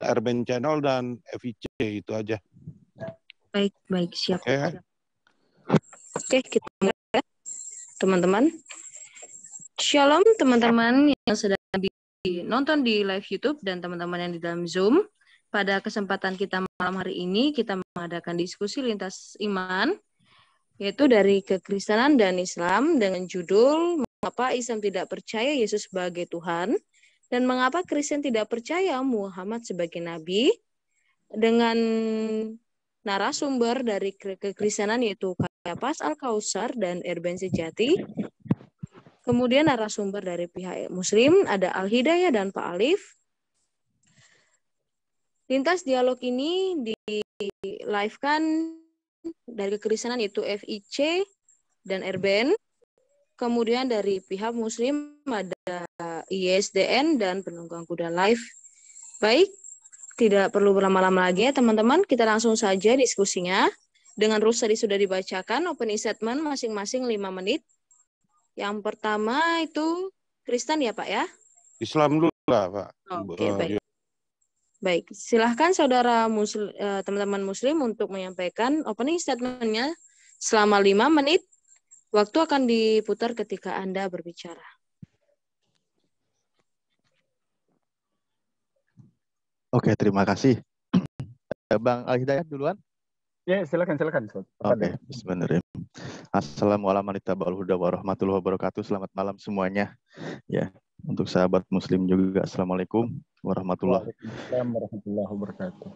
Erben Channel dan FIC itu aja. Baik, siap. Oke. Oke, kita mulai, teman-teman. Shalom teman-teman yang sedang nonton di live YouTube dan teman-teman yang di dalam Zoom. Pada kesempatan kita malam hari ini, kita mengadakan diskusi lintas iman, yaitu dari kekristenan dan Islam dengan judul Mengapa Islam Tidak Percaya Yesus sebagai Tuhan dan Mengapa Kristen Tidak Percaya Muhammad sebagai Nabi, dengan narasumber dari kekristenan yaitu Kayapas Al-Kausar dan Erben Sejati. Kemudian narasumber dari pihak Muslim ada Al-Hidayah dan Pak Alif. Lintas dialog ini di-live-kan dari kekristenan yaitu FIC dan Erben. Kemudian dari pihak Muslim ada ISDN dan Penunggang Kuda Live. Baik, tidak perlu berlama-lama lagi ya teman-teman, kita langsung saja diskusinya. Dengan rules tadi sudah dibacakan, opening statement masing-masing 5 menit. Yang pertama itu Kristen ya Pak ya? Islam dulu lah Pak. Oke, baik. Baik, silahkan saudara teman-teman Muslim untuk menyampaikan opening statement-nya selama 5 menit. Waktu akan diputar ketika Anda berbicara. Oke, terima kasih. Bang Al-Hidayah duluan. Ya, silakan. Oke, bismillahirrahmanirrahim. Assalamualaikum warahmatullahi wabarakatuh. Selamat malam semuanya. Ya, untuk sahabat Muslim juga, assalamualaikum warahmatullahi wabarakatuh.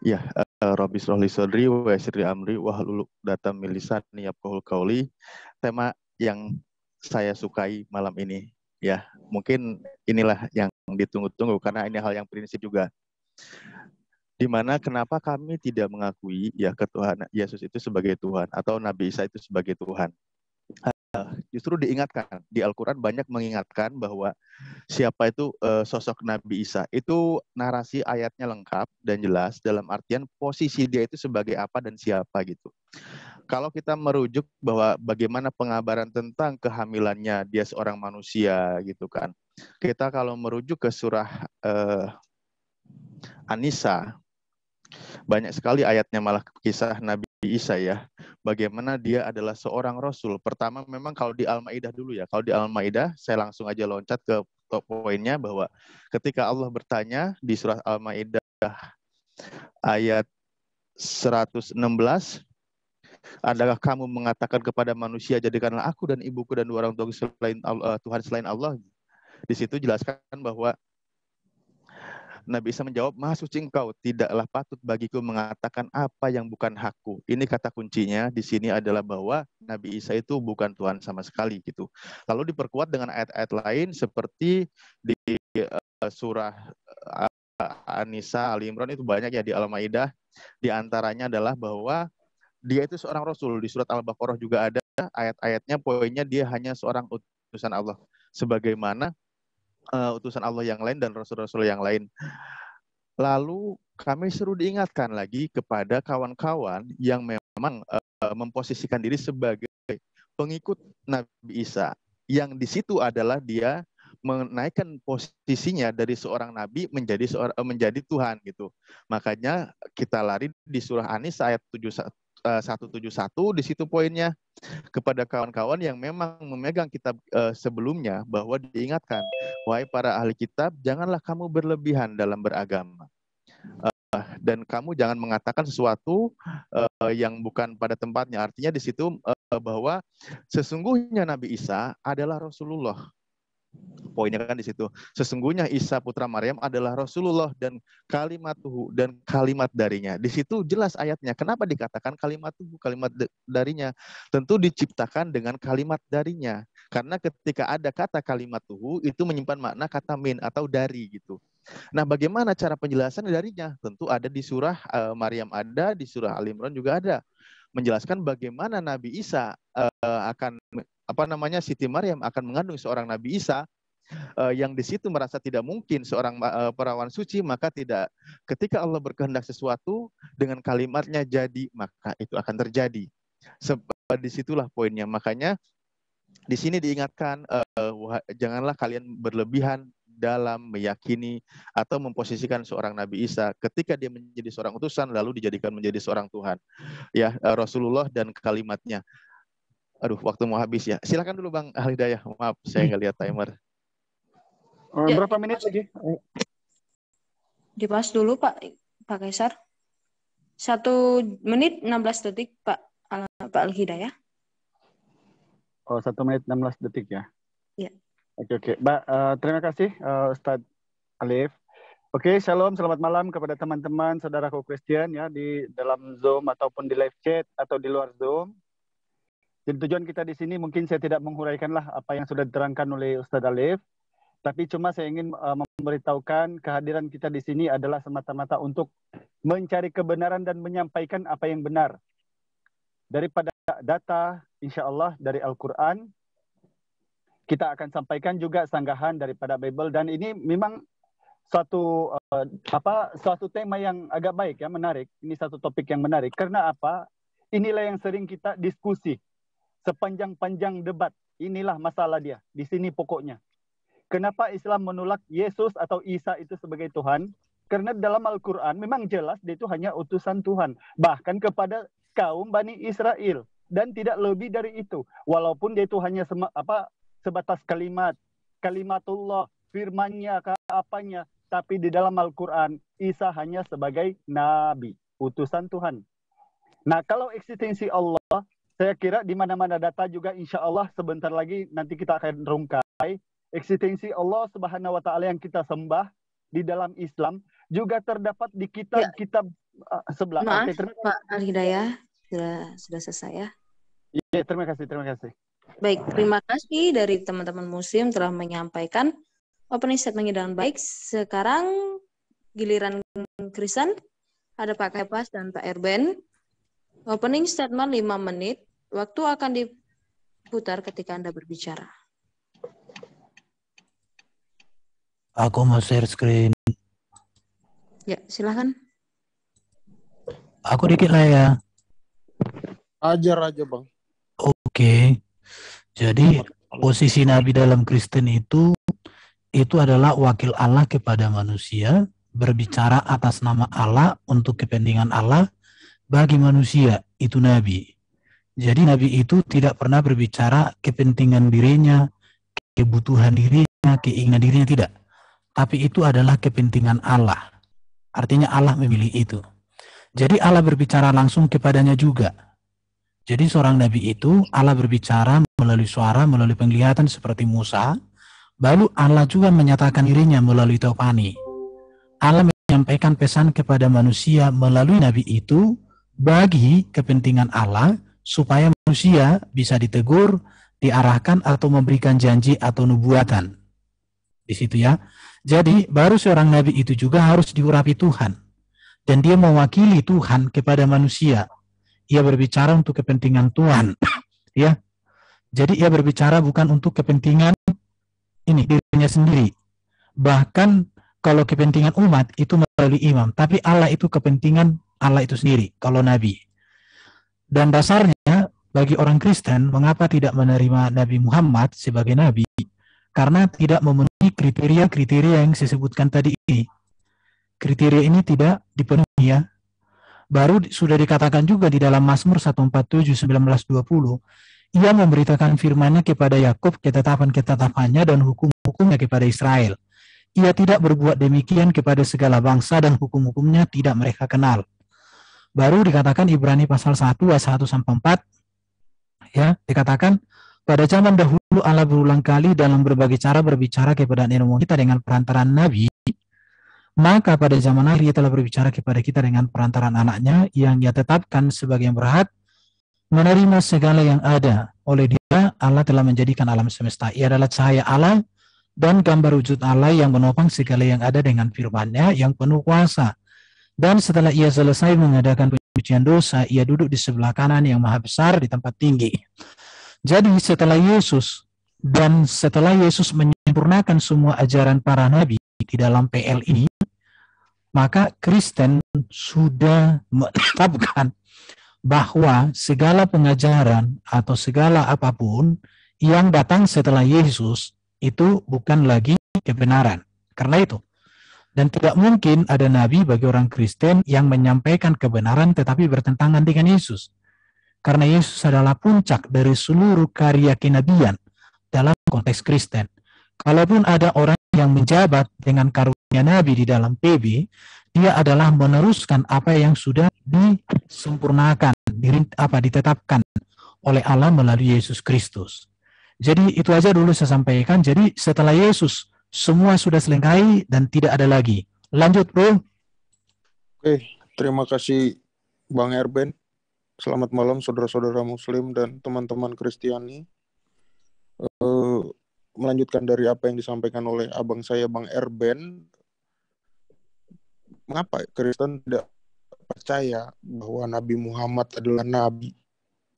Ya, Rabbi shrahli sadri wa yassir amri wahlul 'uqdatam min lisani yafqahul qauli. Tema yang saya sukai malam ini, ya, mungkin inilah yang ditunggu-tunggu karena ini hal yang prinsip juga. Di mana kenapa kami tidak mengakui ya ketuhanan Yesus itu sebagai Tuhan atau Nabi Isa itu sebagai Tuhan. Justru diingatkan di Al-Quran, banyak mengingatkan bahwa siapa itu sosok Nabi Isa. Itu narasi ayatnya lengkap dan jelas dalam artian posisi dia itu sebagai apa dan siapa gitu. Kalau kita merujuk bahwa bagaimana pengabaran tentang kehamilannya dia seorang manusia gitu kan. Kita kalau merujuk ke surah An-Nisa, banyak sekali ayatnya malah kisah Nabi Isa ya. Bagaimana dia adalah seorang Rasul. Pertama memang kalau di Al-Maidah dulu ya. Kalau di Al-Maidah saya langsung aja loncat ke top poinnya bahwa ketika Allah bertanya di surah Al-Maidah ayat 116, adakah kamu mengatakan kepada manusia jadikanlah aku dan ibuku dan dua orang tua selain Allah, Tuhan selain Allah. Di situ jelaskan bahwa Nabi Isa menjawab, Maha suci engkau, tidaklah patut bagiku mengatakan apa yang bukan hakku. Ini kata kuncinya di sini adalah bahwa Nabi Isa itu bukan Tuhan sama sekali gitu. Lalu diperkuat dengan ayat-ayat lain seperti di surah An-Nisa, Ali Imran itu banyak ya, di Al-Maidah. Di antaranya adalah bahwa dia itu seorang Rasul. Di surat Al-Baqarah juga ada ayat-ayatnya, poinnya dia hanya seorang utusan Allah. Sebagaimana utusan Allah yang lain dan rasul-rasul yang lain. Lalu kami suruh diingatkan lagi kepada kawan-kawan yang memang memposisikan diri sebagai pengikut Nabi Isa, yang di situ adalah dia menaikkan posisinya dari seorang nabi menjadi Tuhan gitu. Makanya kita lari di surah An-Nisa ayat 171, di situ poinnya kepada kawan-kawan yang memang memegang kitab sebelumnya, bahwa diingatkan, wahai para ahli kitab, janganlah kamu berlebihan dalam beragama. Dan kamu jangan mengatakan sesuatu yang bukan pada tempatnya. Artinya di situ bahwa sesungguhnya Nabi Isa adalah Rasulullah. Poinnya kan di situ. Sesungguhnya Isa putra Maryam adalah Rasulullah dan kalimatuhu, dan kalimat darinya. Di situ jelas ayatnya. Kenapa dikatakan kalimatuhu, kalimat darinya? Tentu diciptakan dengan kalimat darinya. Karena ketika ada kata kalimatuhu itu menyimpan makna kata min atau dari gitu. Nah, bagaimana cara penjelasan darinya? Tentu ada di surah Maryam, ada di surah Al-Imran juga ada. Menjelaskan bagaimana Nabi Isa akan Siti Maryam akan mengandung seorang Nabi Isa yang di situ merasa tidak mungkin seorang perawan suci, maka tidak, ketika Allah berkehendak sesuatu dengan kalimatnya jadi, maka itu akan terjadi. Disitulah poinnya. Makanya di sini diingatkan, janganlah kalian berlebihan dalam meyakini atau memposisikan seorang Nabi Isa ketika dia menjadi seorang utusan lalu dijadikan menjadi seorang Tuhan. Ya, Rasulullah dan kalimatnya. Aduh, waktu mau habis ya. Silakan dulu Bang Al-Hidayah. Maaf, saya nggak lihat timer. Berapa menit lagi? Dipas dulu Pak Kaisar. 1 menit 16 detik Pak Al-Hidayah. Oh, 1 menit 16 detik ya? Iya. Oke. Terima kasih Ustadz Alif. Oke, shalom, selamat malam kepada teman-teman, saudaraku Kristen ya di dalam Zoom ataupun di live chat atau di luar Zoom. Jadi tujuan kita di sini mungkin saya tidak menguraikanlah apa yang sudah diterangkan oleh Ustadz Alif, tapi cuma saya ingin memberitahukan kehadiran kita di sini adalah semata-mata untuk mencari kebenaran dan menyampaikan apa yang benar. Daripada data, insya Allah dari Al-Quran, kita akan sampaikan juga sanggahan daripada Bible, dan ini memang suatu tema yang agak baik ya, menarik. Ini satu topik yang menarik. Karena apa? Inilah yang sering kita diskusi. Sepanjang-panjang debat, inilah masalah dia. Di sini pokoknya. Kenapa Islam menolak Yesus atau Isa itu sebagai Tuhan? Karena dalam Al-Quran memang jelas dia itu hanya utusan Tuhan. Bahkan kepada kaum Bani Israel. Dan tidak lebih dari itu. Walaupun dia itu hanya sebatas kalimatullah, firmannya, apanya. Tapi di dalam Al-Quran, Isa hanya sebagai Nabi, utusan Tuhan. Nah, kalau eksistensi Allah, saya kira di mana-mana data juga insya Allah sebentar lagi nanti kita akan rungkai. Eksistensi Allah Subhanahu wa Ta'ala yang kita sembah di dalam Islam juga terdapat di kitab-kitab sebelah. Maaf, Oke, Pak Al-Hidayah, sudah selesai ya. Iya, terima kasih. Baik, terima kasih dari teman-teman Muslim telah menyampaikan opening statement dengan baik. Sekarang giliran Kristen, ada Pak Kepas dan Pak Erben. Opening statement 5 menit. Waktu akan diputar ketika Anda berbicara. Aku mau share screen. Ya, silahkan. Aku dikit lah ya. Ajar aja Bang. Oke. Jadi posisi Nabi dalam Kristen itu adalah wakil Allah kepada manusia, berbicara atas nama Allah untuk kepentingan Allah bagi manusia, itu Nabi. Jadi Nabi itu tidak pernah berbicara kepentingan dirinya, kebutuhan dirinya, keinginan dirinya, tidak. Tapi itu adalah kepentingan Allah. Artinya Allah memilih itu. Jadi Allah berbicara langsung kepadanya juga. Jadi seorang Nabi itu Allah berbicara melalui suara, melalui penglihatan seperti Musa. Lalu Allah juga menyatakan dirinya melalui Taufani. Allah menyampaikan pesan kepada manusia melalui Nabi itu bagi kepentingan Allah supaya manusia bisa ditegur, diarahkan atau memberikan janji atau nubuatan. Di situ ya. Jadi baru seorang Nabi itu juga harus diurapi Tuhan. Dan dia mewakili Tuhan kepada manusia. Ia berbicara untuk kepentingan Tuhan. Ya. Jadi ia berbicara bukan untuk kepentingan dirinya sendiri. Bahkan kalau kepentingan umat itu melalui imam, tapi Allah itu kepentingan Allah itu sendiri kalau Nabi. Dan dasarnya bagi orang Kristen, mengapa tidak menerima Nabi Muhammad sebagai Nabi? Karena tidak memenuhi kriteria-kriteria yang saya sebutkan tadi ini. Kriteria ini tidak dipenuhi ya. Baru sudah dikatakan juga di dalam Mazmur 147, 19-20, ia memberitakan firman-Nya kepada Yakub, ketetapan-ketetapannya dan hukum-hukumnya kepada Israel. Ia tidak berbuat demikian kepada segala bangsa dan hukum-hukumnya tidak mereka kenal. Baru dikatakan Ibrani pasal 1 ayat 1-4, ya, dikatakan pada zaman dahulu Allah berulang kali dalam berbagai cara berbicara kepada nenek moyang kita dengan perantaraan Nabi. Maka pada zaman akhir ia telah berbicara kepada kita dengan perantaraan anaknya yang ia tetapkan sebagai yang berhak menerima segala yang ada. Oleh dia Allah telah menjadikan alam semesta. Ia adalah cahaya Allah dan gambar wujud Allah yang menopang segala yang ada dengan firman-Nya yang penuh kuasa. Dan setelah ia selesai mengadakan pencucian dosa, ia duduk di sebelah kanan yang maha besar di tempat tinggi. Jadi setelah Yesus menyempurnakan semua ajaran para nabi di dalam PL ini, maka Kristen sudah menetapkan bahwa segala pengajaran atau segala apapun yang datang setelah Yesus itu bukan lagi kebenaran. Karena itu. Dan tidak mungkin ada nabi bagi orang Kristen yang menyampaikan kebenaran tetapi bertentangan dengan Yesus. Karena Yesus adalah puncak dari seluruh karya kenabian dalam konteks Kristen. Kalaupun ada orang yang menjabat dengan karunia nabi di dalam PB, dia adalah meneruskan apa yang sudah disempurnakan, ditetapkan oleh Allah melalui Yesus Kristus. Jadi itu aja dulu saya sampaikan. Jadi setelah Yesus semua sudah selesai dan tidak ada lagi. Lanjut, bro. Oke, terima kasih Bang Erben. Selamat malam saudara-saudara Muslim dan teman-teman Kristiani. Melanjutkan dari apa yang disampaikan oleh abang saya Bang Erben, mengapa Kristen tidak percaya bahwa Nabi Muhammad adalah nabi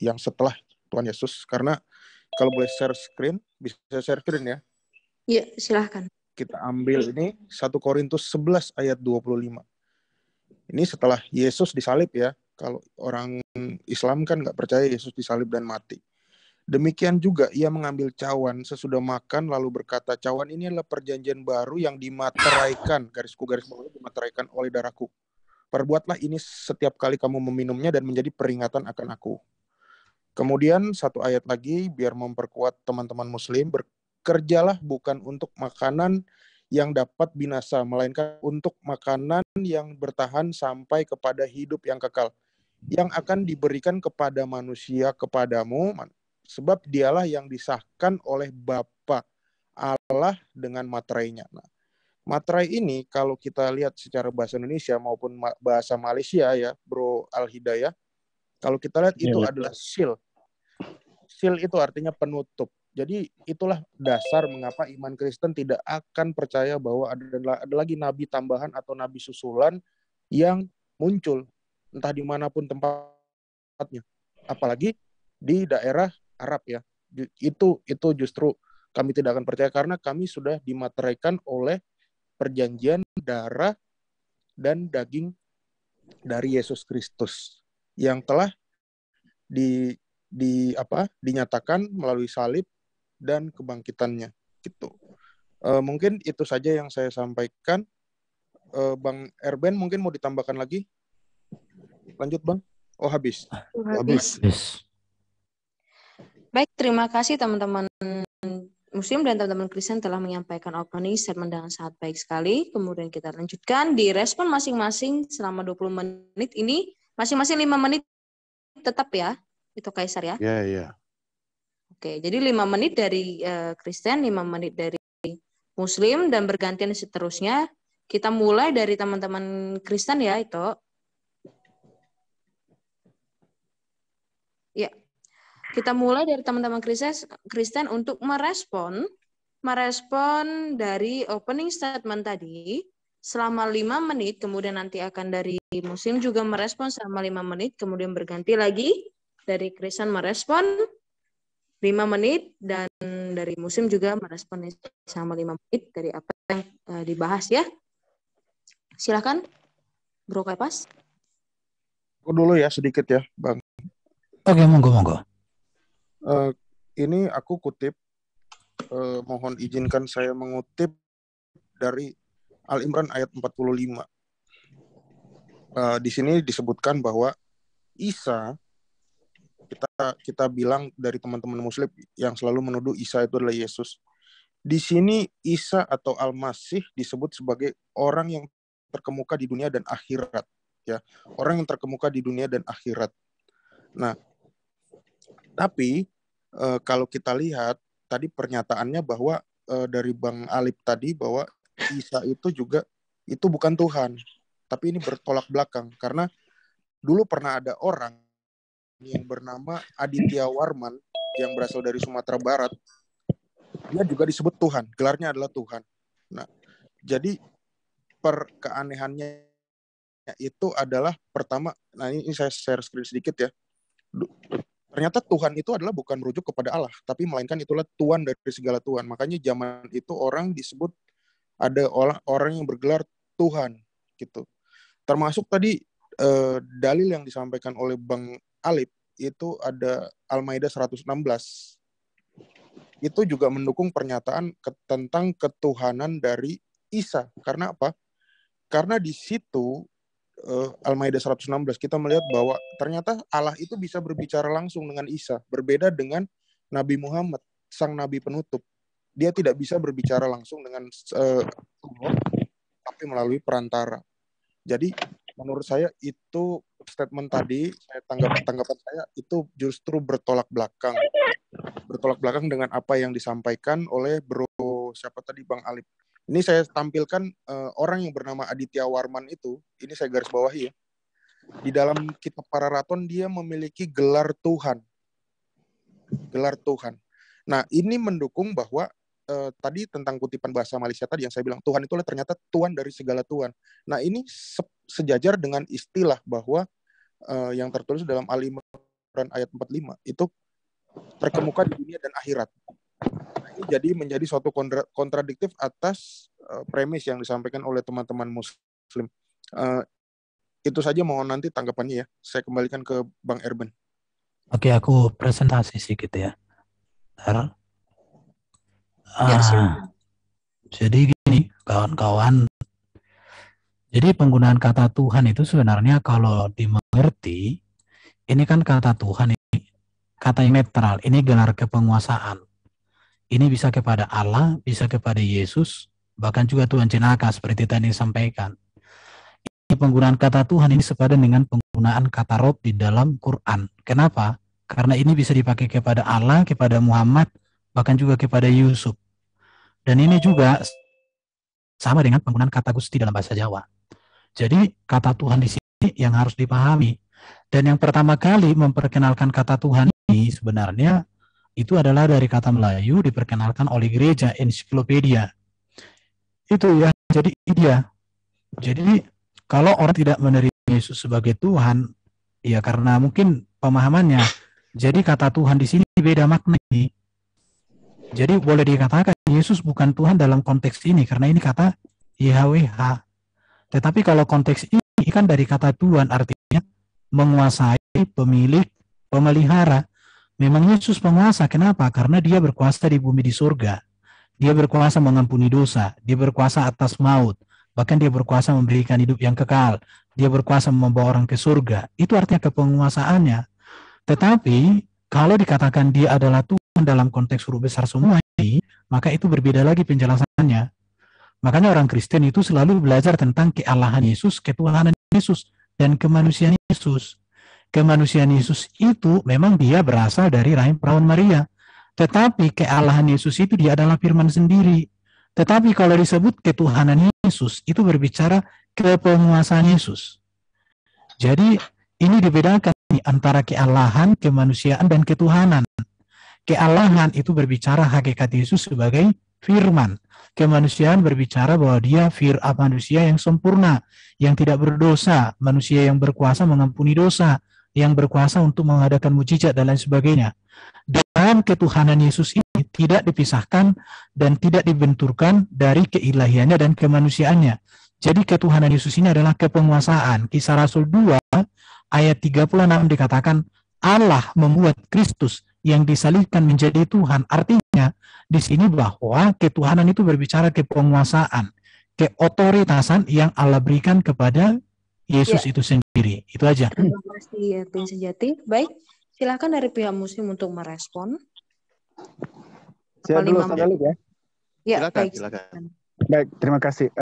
yang setelah Tuhan Yesus? Karena kalau boleh share screen, bisa share screen ya? Iya, silahkan. Kita ambil ini 1 Korintus 11 ayat 25. Ini setelah Yesus disalib ya. Kalau orang Islam kan nggak percaya Yesus disalib dan mati. Demikian juga ia mengambil cawan sesudah makan lalu berkata, cawan ini adalah perjanjian baru yang dimateraikan, garis bawah dimateraikan oleh darahku. Perbuatlah ini setiap kali kamu meminumnya dan menjadi peringatan akan aku. Kemudian satu ayat lagi biar memperkuat teman-teman Muslim, kerjalah bukan untuk makanan yang dapat binasa, melainkan untuk makanan yang bertahan sampai kepada hidup yang kekal, yang akan diberikan kepada manusia kepadamu, sebab dialah yang disahkan oleh Bapa Allah dengan materainya. Nah, materai ini kalau kita lihat secara bahasa Indonesia maupun bahasa Malaysia ya, Bro Al-Hidayah, kalau kita lihat itu adalah seal. Seal itu artinya penutup. Jadi itulah dasar mengapa iman Kristen tidak akan percaya bahwa ada lagi nabi tambahan atau nabi susulan yang muncul entah dimanapun tempatnya, apalagi di daerah Arab ya. Itu justru kami tidak akan percaya karena kami sudah dimateraikan oleh perjanjian darah dan daging dari Yesus Kristus yang telah dinyatakan melalui salib dan kebangkitannya gitu. Mungkin itu saja yang saya sampaikan. Bang Erben mungkin mau ditambahkan lagi? Lanjut Bang. Oh habis. Baik, terima kasih teman-teman Muslim dan teman-teman Kristen telah menyampaikan opening statement dengan sangat baik sekali. Kemudian kita lanjutkan di respon masing-masing selama 20 menit ini. Masing-masing 5 menit tetap ya. Itu Kaisar ya? Iya. Oke, jadi 5 menit dari Kristen, 5 menit dari Muslim, dan bergantian seterusnya. Kita mulai dari teman-teman Kristen ya, itu. Ya, kita mulai dari teman-teman Kristen untuk merespon dari opening statement tadi selama 5 menit, kemudian nanti akan dari Muslim juga merespon selama 5 menit, kemudian berganti lagi dari Kristen merespon 5 menit, dan dari Muslim juga merespon selama 5 menit dari apa yang dibahas ya. Silakan, Bro Kepas. Aku dulu ya sedikit ya, Bang. Oke, monggo. Ini aku kutip, mohon izinkan saya mengutip dari Al-Imran ayat 45. Di sini disebutkan bahwa Isa, kita bilang dari teman-teman Muslim yang selalu menuduh Isa itu adalah Yesus. Di sini Isa atau Al-Masih disebut sebagai orang yang terkemuka di dunia dan akhirat, ya, orang yang terkemuka di dunia dan akhirat. Nah, tapi kalau kita lihat tadi pernyataannya bahwa dari Bang Alip tadi bahwa Isa itu juga itu bukan Tuhan, tapi ini bertolak belakang karena dulu pernah ada orang yang bernama Aditya Warman yang berasal dari Sumatera Barat. Dia juga disebut Tuhan, gelarnya adalah Tuhan. Nah, jadi keanehannya itu adalah pertama, nah ini saya share screen sedikit ya. Ternyata Tuhan itu adalah bukan merujuk kepada Allah, tapi melainkan itulah Tuhan dari segala Tuhan. Makanya zaman itu orang disebut ada orang yang bergelar Tuhan gitu. Termasuk tadi dalil yang disampaikan oleh Bang Alip itu ada Al-Maidah 116. Itu juga mendukung pernyataan tentang ketuhanan dari Isa. Karena apa? Karena di situ Al-Maidah 116 kita melihat bahwa ternyata Allah itu bisa berbicara langsung dengan Isa, berbeda dengan Nabi Muhammad, sang nabi penutup. Dia tidak bisa berbicara langsung dengan Allah, tapi melalui perantara. Jadi menurut saya itu statement tadi, tanggapan saya itu justru bertolak belakang dengan apa yang disampaikan oleh bro siapa tadi, Bang Alif. Ini saya tampilkan orang yang bernama Aditya Warman itu, ini saya garis bawahi ya. Di dalam kitab Pararaton dia memiliki gelar Tuhan. Gelar Tuhan. Nah, ini mendukung bahwa tadi tentang kutipan bahasa Malaysia tadi yang saya bilang, Tuhan itulah ternyata Tuhan dari segala Tuhan. Nah, ini sejajar dengan istilah bahwa yang tertulis dalam Al-Imran ayat 45 itu terkemuka di dunia dan akhirat. Nah, ini jadi menjadi suatu kontradiktif atas premis yang disampaikan oleh teman-teman Muslim. Itu saja, mohon nanti tanggapannya ya. Saya kembalikan ke Bang Erben. Oke, aku presentasi sedikit ya. Jadi gini, kawan-kawan. Jadi penggunaan kata Tuhan itu sebenarnya kalau dimengerti, ini kan kata Tuhan ini kata yang netral, ini gelar kepenguasaan. Ini bisa kepada Allah, bisa kepada Yesus, bahkan juga Tuhan Jenaka seperti tadi disampaikan. Ini penggunaan kata Tuhan ini sepadan dengan penggunaan kata Rob di dalam Quran. Kenapa? Karena ini bisa dipakai kepada Allah, kepada Muhammad, bahkan juga kepada Yusuf. Dan ini juga sama dengan penggunaan kata Gusti dalam bahasa Jawa. Jadi kata Tuhan di sini yang harus dipahami. Dan yang pertama kali memperkenalkan kata Tuhan ini sebenarnya itu adalah dari kata Melayu diperkenalkan oleh gereja ensiklopedia. Itu ya, jadi dia. Jadi kalau orang tidak menerima Yesus sebagai Tuhan, ya karena mungkin pemahamannya. Jadi kata Tuhan di sini beda makna ini. Jadi boleh dikatakan Yesus bukan Tuhan dalam konteks ini karena ini kata YHWH. Tetapi kalau konteks ini kan dari kata Tuhan artinya menguasai, pemilik, pemelihara. Memang Yesus penguasa. Kenapa? Karena dia berkuasa di bumi di surga. Dia berkuasa mengampuni dosa. Dia berkuasa atas maut. Bahkan dia berkuasa memberikan hidup yang kekal. Dia berkuasa membawa orang ke surga. Itu artinya kepenguasaannya. Tetapi kalau dikatakan dia adalah Tuhan dalam konteks huruf besar semua ini, maka itu berbeda lagi penjelasannya. Makanya orang Kristen itu selalu belajar tentang kealahan Yesus, ketuhanan Yesus, dan kemanusiaan Yesus. Kemanusiaan Yesus itu memang dia berasal dari rahim perawan Maria. Tetapi kealahan Yesus itu dia adalah firman sendiri. Tetapi kalau disebut ketuhanan Yesus, itu berbicara kepenguasaan Yesus. Jadi ini dibedakan antara kealahan, kemanusiaan, dan ketuhanan. Kealahan itu berbicara hakikat Yesus sebagai firman. Kemanusiaan berbicara bahwa dia manusia yang sempurna, yang tidak berdosa, manusia yang berkuasa mengampuni dosa, yang berkuasa untuk mengadakan mujizat dan lain sebagainya. Dan ketuhanan Yesus ini tidak dipisahkan dan tidak dibenturkan dari keilahiannya dan kemanusiaannya. Jadi ketuhanan Yesus ini adalah kepenguasaan. Kisah Rasul 2 ayat 36 dikatakan Allah membuat Kristus yang disalibkan menjadi Tuhan. Artinya di sini bahwa ketuhanan itu berbicara kepenguasaan, keotoritasan yang Allah berikan kepada Yesus itu sendiri. Itu aja. Terima kasih ya Tim Sejati. Baik, silakan dari pihak Muslim untuk merespon. Saya dulu ya. Ya, silakan. Baik, terima kasih.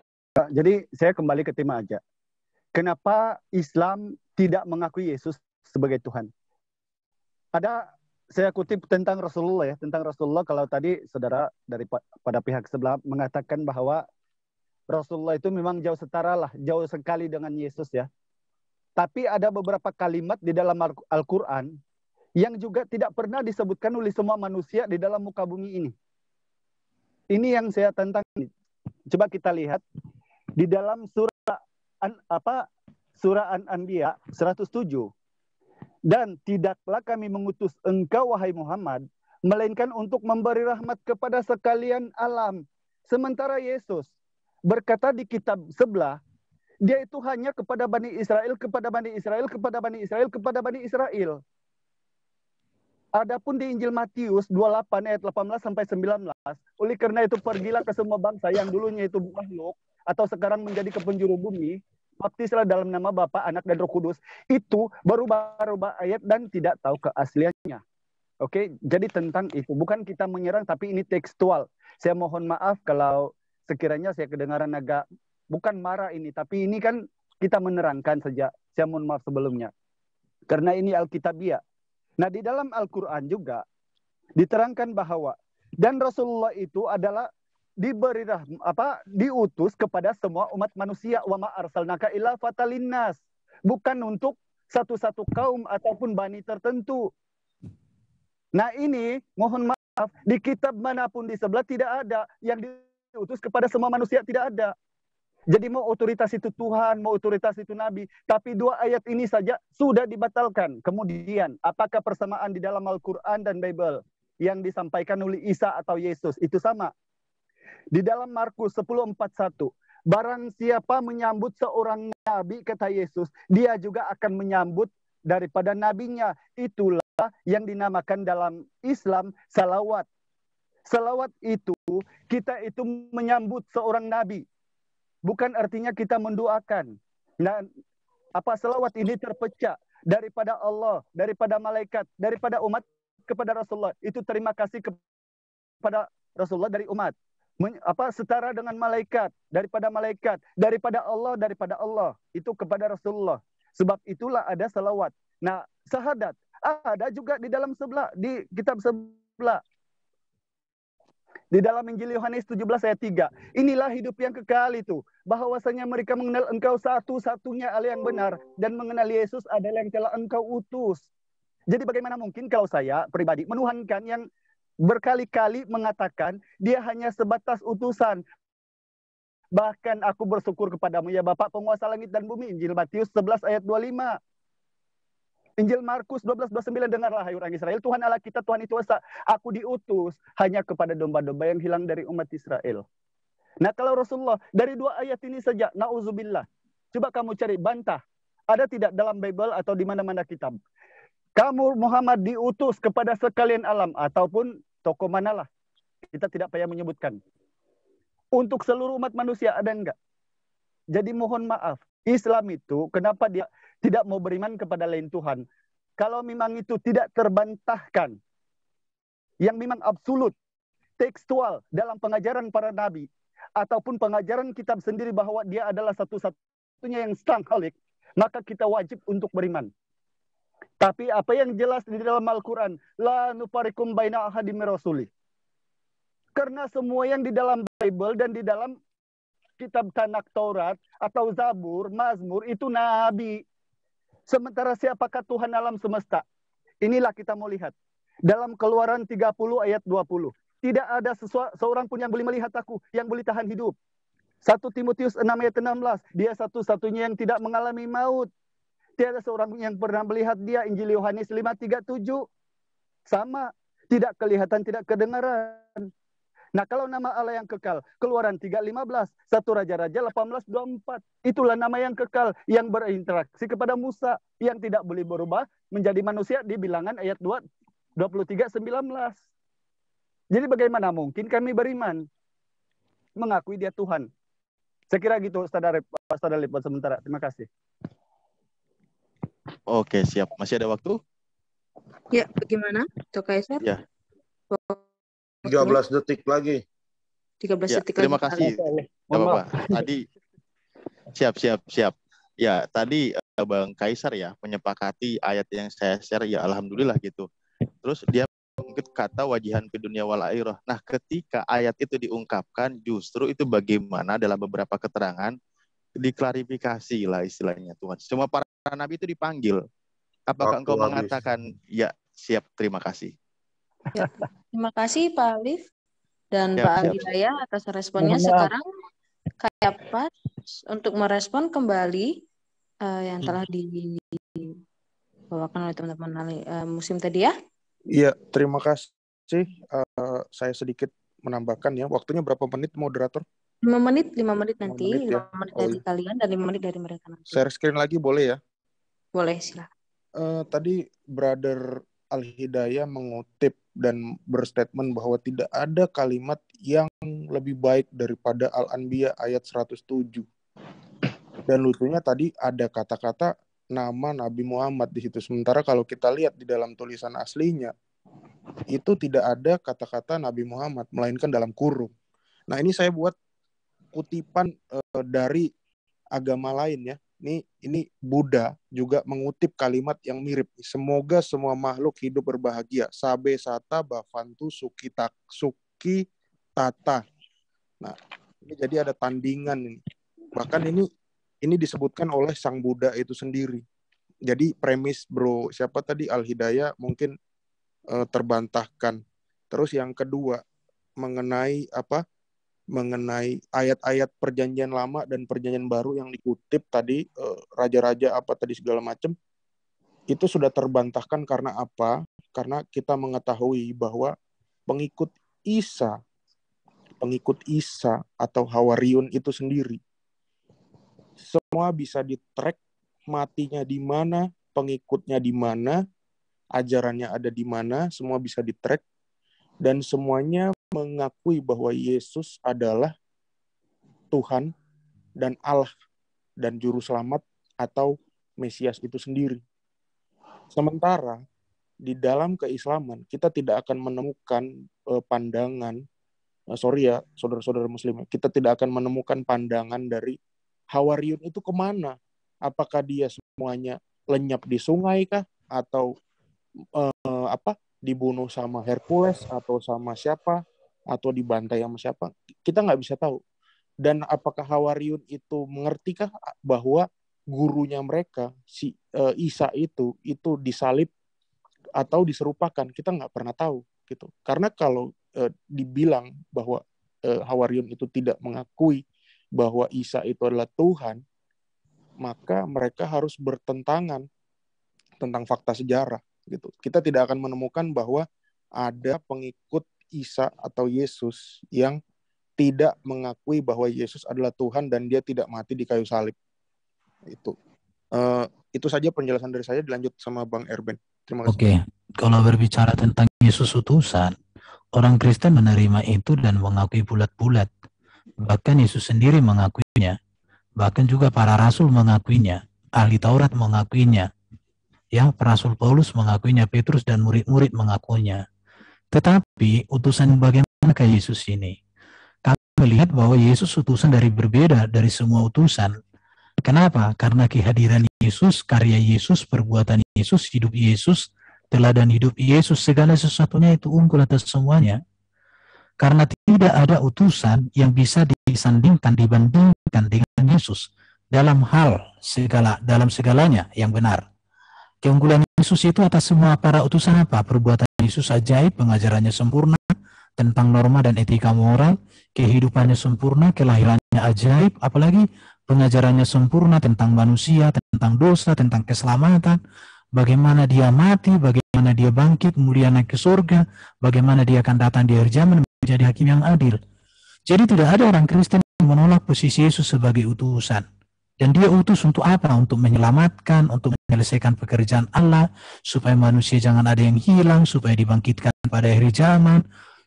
Jadi saya kembali ke tema aja. Kenapa Islam tidak mengakui Yesus sebagai Tuhan? Saya kutip tentang Rasulullah ya, tentang Rasulullah. Kalau tadi saudara pada pihak sebelah mengatakan bahwa Rasulullah itu memang jauh sekali dengan Yesus ya. Tapi ada beberapa kalimat di dalam Al-Quran yang juga tidak pernah disebutkan oleh semua manusia di dalam muka bumi ini. Ini yang saya tentang. Coba kita lihat di dalam surah An-Anbiya 107. Dan tidaklah kami mengutus engkau wahai Muhammad melainkan untuk memberi rahmat kepada sekalian alam. Sementara Yesus berkata di kitab sebelah, dia itu hanya kepada Bani Israel, kepada Bani Israel, kepada Bani Israel, kepada Bani Israel. Adapun di Injil Matius 28 ayat 18 sampai 19, oleh karena itu pergilah ke semua bangsa yang dulunya itu makhluk atau sekarang menjadi ke penjuru bumi, baptislah dalam nama Bapa, Anak dan Roh Kudus. Itu berubah-ubah ayat dan tidak tahu keasliannya. Oke, jadi tentang itu bukan kita menyerang, tapi ini tekstual. Saya mohon maaf kalau sekiranya saya kedengaran agak bukan marah ini, tapi ini kan kita menerangkan saja. Saya mohon maaf sebelumnya. Karena ini Alkitabiah. Nah, di dalam Al-Qur'an juga diterangkan bahwa dan Rasulullah itu adalah diutus kepada semua umat manusia, wa ma arsalnaka illa fatalinnas. Bukan untuk satu-satu kaum ataupun bani tertentu. Nah, ini mohon maaf, di kitab manapun di sebelah tidak ada yang diutus kepada semua manusia, tidak ada. Jadi mau otoritas itu Tuhan, mau otoritas itu Nabi. Tapi 2 ayat ini saja sudah dibatalkan. Kemudian, apakah persamaan di dalam Al-Quran dan Bible yang disampaikan oleh Isa atau Yesus? Itu sama. Di dalam Markus 10:41, barang siapa menyambut seorang Nabi, kata Yesus, dia juga akan menyambut daripada nabinya. Itulah yang dinamakan dalam Islam salawat. Salawat itu, kita itu menyambut seorang nabi. Bukan artinya kita mendoakan. Nah, salawat ini terpecah daripada Allah, daripada malaikat, daripada umat kepada Rasulullah. Itu terima kasih kepada Rasulullah dari umat. Setara dengan malaikat, daripada Allah, itu kepada Rasulullah. Sebab itulah ada salawat. Nah, syahadat ada juga di dalam sebelah, di kitab sebelah. Di dalam Injil Yohanes 17 ayat 3. Inilah hidup yang kekal itu. Bahwasanya mereka mengenal engkau satu-satunya Allah yang benar. Dan mengenal Yesus adalah yang telah engkau utus. Jadi bagaimana mungkin kalau saya pribadi menuhankan yang berkali-kali mengatakan dia hanya sebatas utusan. Bahkan aku bersyukur kepadamu ya Bapa penguasa langit dan bumi. Injil Matius 11 ayat 25. Injil Markus 12:29, dengarlah hai orang Israel, Tuhan Allah kita, Tuhan itu esa. Aku diutus hanya kepada domba-domba yang hilang dari umat Israel. Nah, kalau Rasulullah dari 2 ayat ini saja, na'udzubillah. Coba kamu cari, bantah. Ada tidak dalam Bible atau di mana-mana kitab? Kamu Muhammad diutus kepada sekalian alam ataupun tokoh manalah. Kita tidak payah menyebutkan. Untuk seluruh umat manusia ada enggak? Jadi mohon maaf, Islam itu kenapa dia tidak mau beriman kepada lain Tuhan? Kalau memang itu tidak terbantahkan, yang memang absolut, tekstual dalam pengajaran para nabi, ataupun pengajaran kitab sendiri bahwa dia adalah satu-satunya yang sang khalik, maka kita wajib untuk beriman. Tapi apa yang jelas di dalam Al-Quran, la nufarikum baina ahadin min rasuli. Karena semua yang di dalam Bible dan di dalam kitab Tanak Taurat atau Zabur, Mazmur itu nabi. Sementara siapakah Tuhan alam semesta? Inilah kita mau lihat. Dalam Keluaran 30 ayat 20. Tidak ada seorang pun yang boleh melihat aku, yang boleh tahan hidup. 1 Timotius 6 ayat 16. Dia satu-satunya yang tidak mengalami maut. Tiada seorang yang pernah melihat dia. Injil Yohanes 5:37. Sama. Tidak kelihatan, tidak kedengaran. Nah, kalau nama Allah yang kekal, Keluaran 3:15, 1 Raja-Raja 18:24. Itulah nama yang kekal, yang berinteraksi kepada Musa, yang tidak boleh berubah menjadi manusia di Bilangan ayat 23:19. Jadi bagaimana mungkin kami beriman? Mengakui dia Tuhan. Saya kira gitu, Saudara Lip, sementara. Terima kasih. Oke, siap. Masih ada waktu? Ya, bagaimana? Tok Kaisar? Ya. 13 detik lagi. 13 Ya, detik terima lagi. kasih. Bapak. Tadi siap. Ya, tadi Bang Kaisar ya menyepakati ayat yang saya share, ya alhamdulillah gitu. Terus dia mungkin kata wajihan fi dunya wal akhirah. Nah, ketika ayat itu diungkapkan, justru itu bagaimana dalam beberapa keterangan diklarifikasi lah istilahnya Tuhan. Semua para nabi itu dipanggil. Apakah engkau mengatakan ya siap, terima kasih. Ya, terima kasih Pak Alif dan Siap, Pak siap. Agilaya atas responnya. Sekarang kayak pas untuk merespon kembali yang telah dibawakan oleh teman-teman musim tadi ya. Iya, terima kasih. Saya sedikit menambahkan ya. Waktunya berapa menit, moderator? 5 menit nanti. 5 menit ya. 5 menit dari kalian dan 5 menit dari mereka nanti. Share screen lagi boleh ya? Boleh, silakan. Tadi Brother Al-Hidayah mengutip dan berstatement bahwa tidak ada kalimat yang lebih baik daripada Al-Anbiya ayat 107. Dan lucunya tadi ada kata-kata nama Nabi Muhammad di situ. Sementara kalau kita lihat di dalam tulisan aslinya, itu tidak ada kata-kata Nabi Muhammad, melainkan dalam kurung. Nah, ini saya buat kutipan dari agama lain ya. Ini Buddha juga mengutip kalimat yang mirip. Semoga semua makhluk hidup berbahagia. Sabe sata bavantu suki tata. Nah, ini jadi ada tandingan ini. Bahkan ini disebutkan oleh sang Buddha itu sendiri. Jadi premis bro, siapa tadi Al-Hidayah mungkin terbantahkan. Terus yang kedua mengenai ayat-ayat perjanjian lama dan perjanjian baru yang dikutip tadi, raja-raja apa tadi segala macam, itu sudah terbantahkan karena apa? Karena kita mengetahui bahwa pengikut Isa atau Hawariyun itu sendiri, semua bisa di-track matinya di mana, pengikutnya di mana, ajarannya ada di mana, semua bisa di-track, dan semuanya mengakui bahwa Yesus adalah Tuhan dan Allah dan Juru Selamat atau Mesias itu sendiri. Sementara di dalam keislaman kita tidak akan menemukan pandangan, sorry ya saudara-saudara muslim, kita tidak akan menemukan pandangan dari Hawariyun itu kemana. Apakah dia semuanya lenyap di sungai kah? Atau dibunuh sama Hercules atau sama siapa, atau dibantai sama siapa, kita nggak bisa tahu. Dan apakah Hawariyun itu mengertikah bahwa gurunya mereka si Isa itu disalib atau diserupakan? Kita nggak pernah tahu gitu. Karena kalau dibilang bahwa Hawariyun itu tidak mengakui bahwa Isa itu adalah Tuhan, maka mereka harus bertentangan tentang fakta sejarah gitu. Kita tidak akan menemukan bahwa ada pengikut Isa atau Yesus yang tidak mengakui bahwa Yesus adalah Tuhan dan dia tidak mati di kayu salib. Itu saja penjelasan dari saya. Dilanjut sama Bang Erben. Terima kasih. Oke, kalau berbicara tentang Yesus utusan, orang Kristen menerima itu dan mengakui bulat-bulat. Bahkan Yesus sendiri mengakuinya. Bahkan juga para rasul mengakuinya. Ahli Taurat mengakuinya. Ya, Rasul Paulus mengakuinya, Petrus dan murid-murid mengakuinya. Tetapi utusan bagaimana ke Yesus ini? Kami melihat bahwa Yesus utusan berbeda dari semua utusan. Kenapa? Karena kehadiran Yesus, karya Yesus, perbuatan Yesus, hidup Yesus, teladan hidup Yesus, segala sesuatunya itu unggul atas semuanya. Karena tidak ada utusan yang bisa dibandingkan dengan Yesus dalam segalanya yang benar. Keunggulan Yesus itu atas semua para utusan apa? Perbuatan Yesus ajaib, pengajarannya sempurna tentang norma dan etika moral, kehidupannya sempurna, kelahirannya ajaib, apalagi pengajarannya sempurna tentang manusia, tentang dosa, tentang keselamatan, bagaimana dia mati, bagaimana dia bangkit, kemudian naik ke surga, bagaimana dia akan datang di akhir zaman menjadi hakim yang adil. Jadi tidak ada orang Kristen yang menolak posisi Yesus sebagai utusan. Dan dia utus untuk apa? Untuk menyelamatkan, untuk menyelesaikan pekerjaan Allah, supaya manusia jangan ada yang hilang, supaya dibangkitkan pada akhir zaman.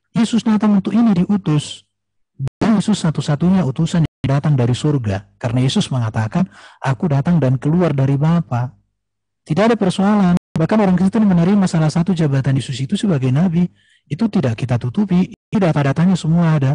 Yesus datang untuk ini diutus. Dan Yesus satu-satunya utusan yang datang dari surga. Karena Yesus mengatakan, aku datang dan keluar dari Bapa. Tidak ada persoalan. Bahkan orang Kristen menerima salah satu jabatan Yesus itu sebagai nabi. Itu tidak kita tutupi. Data-datanya semua ada.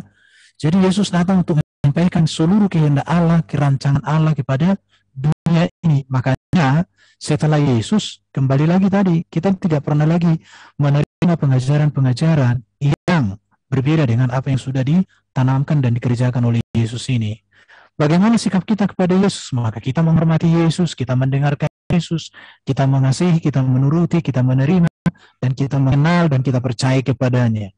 Jadi Yesus datang untuk menyampaikan seluruh kehendak Allah, kerancangan Allah kepada dunia ini. Makanya setelah Yesus kembali lagi tadi, kita tidak pernah lagi menerima pengajaran-pengajaran yang berbeda dengan apa yang sudah ditanamkan dan dikerjakan oleh Yesus ini. Bagaimana sikap kita kepada Yesus? Maka kita menghormati Yesus, kita mendengarkan Yesus, kita mengasihi, kita menuruti, kita menerima, dan kita mengenal dan kita percaya kepadanya.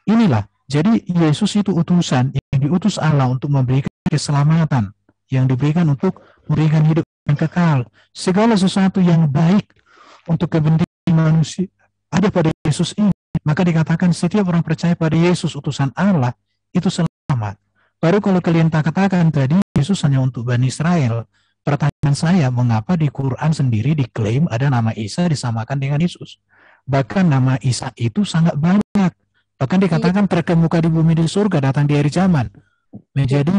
Inilah, jadi Yesus itu utusan yang diutus Allah untuk memberikan keselamatan, yang diberikan untuk memberikan hidup yang kekal. Segala sesuatu yang baik untuk kepentingan manusia ada pada Yesus ini. Maka dikatakan setiap orang percaya pada Yesus utusan Allah itu selamat. Baru kalau kalian katakan tadi Yesus hanya untuk Bani Israel, pertanyaan saya, mengapa di Quran sendiri diklaim ada nama Isa disamakan dengan Yesus? Bahkan nama Isa itu sangat banyak. Bahkan dikatakan terkemuka di bumi di surga datang di akhir zaman. Menjadi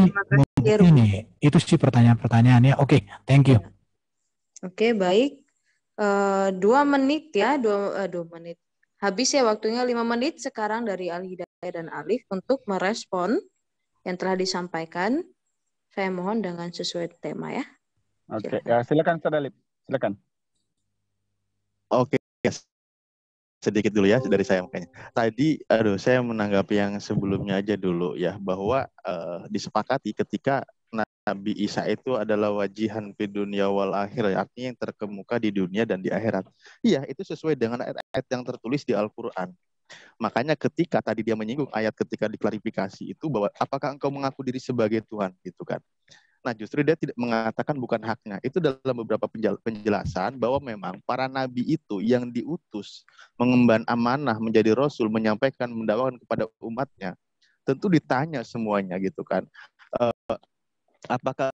ini, itu sih pertanyaan-pertanyaannya. Oke, thank you. Oke, baik. 2 menit ya, 2 menit. Habis ya waktunya 5 menit sekarang dari Al-Hidayah dan Alif untuk merespon yang telah disampaikan. Saya mohon dengan sesuai tema ya. Oke, ya, silakan Ustaz Alif. Silakan. Oke, yes. Sedikit dulu ya dari saya makanya. Tadi, saya menanggapi yang sebelumnya aja dulu ya, bahwa disepakati ketika Nabi Isa itu adalah wajihan fi dunia wal akhir, artinya yang terkemuka di dunia dan di akhirat. Iya, itu sesuai dengan ayat-ayat yang tertulis di Al-Quran. Makanya ketika tadi dia menyinggung ayat ketika diklarifikasi itu bahwa apakah engkau mengaku diri sebagai Tuhan gitu kan. Nah, justru dia tidak mengatakan bukan haknya. Itu dalam beberapa penjelasan bahwa memang para nabi itu yang diutus mengemban amanah menjadi rasul, menyampaikan, mendakwakan kepada umatnya, tentu ditanya semuanya gitu kan. Apakah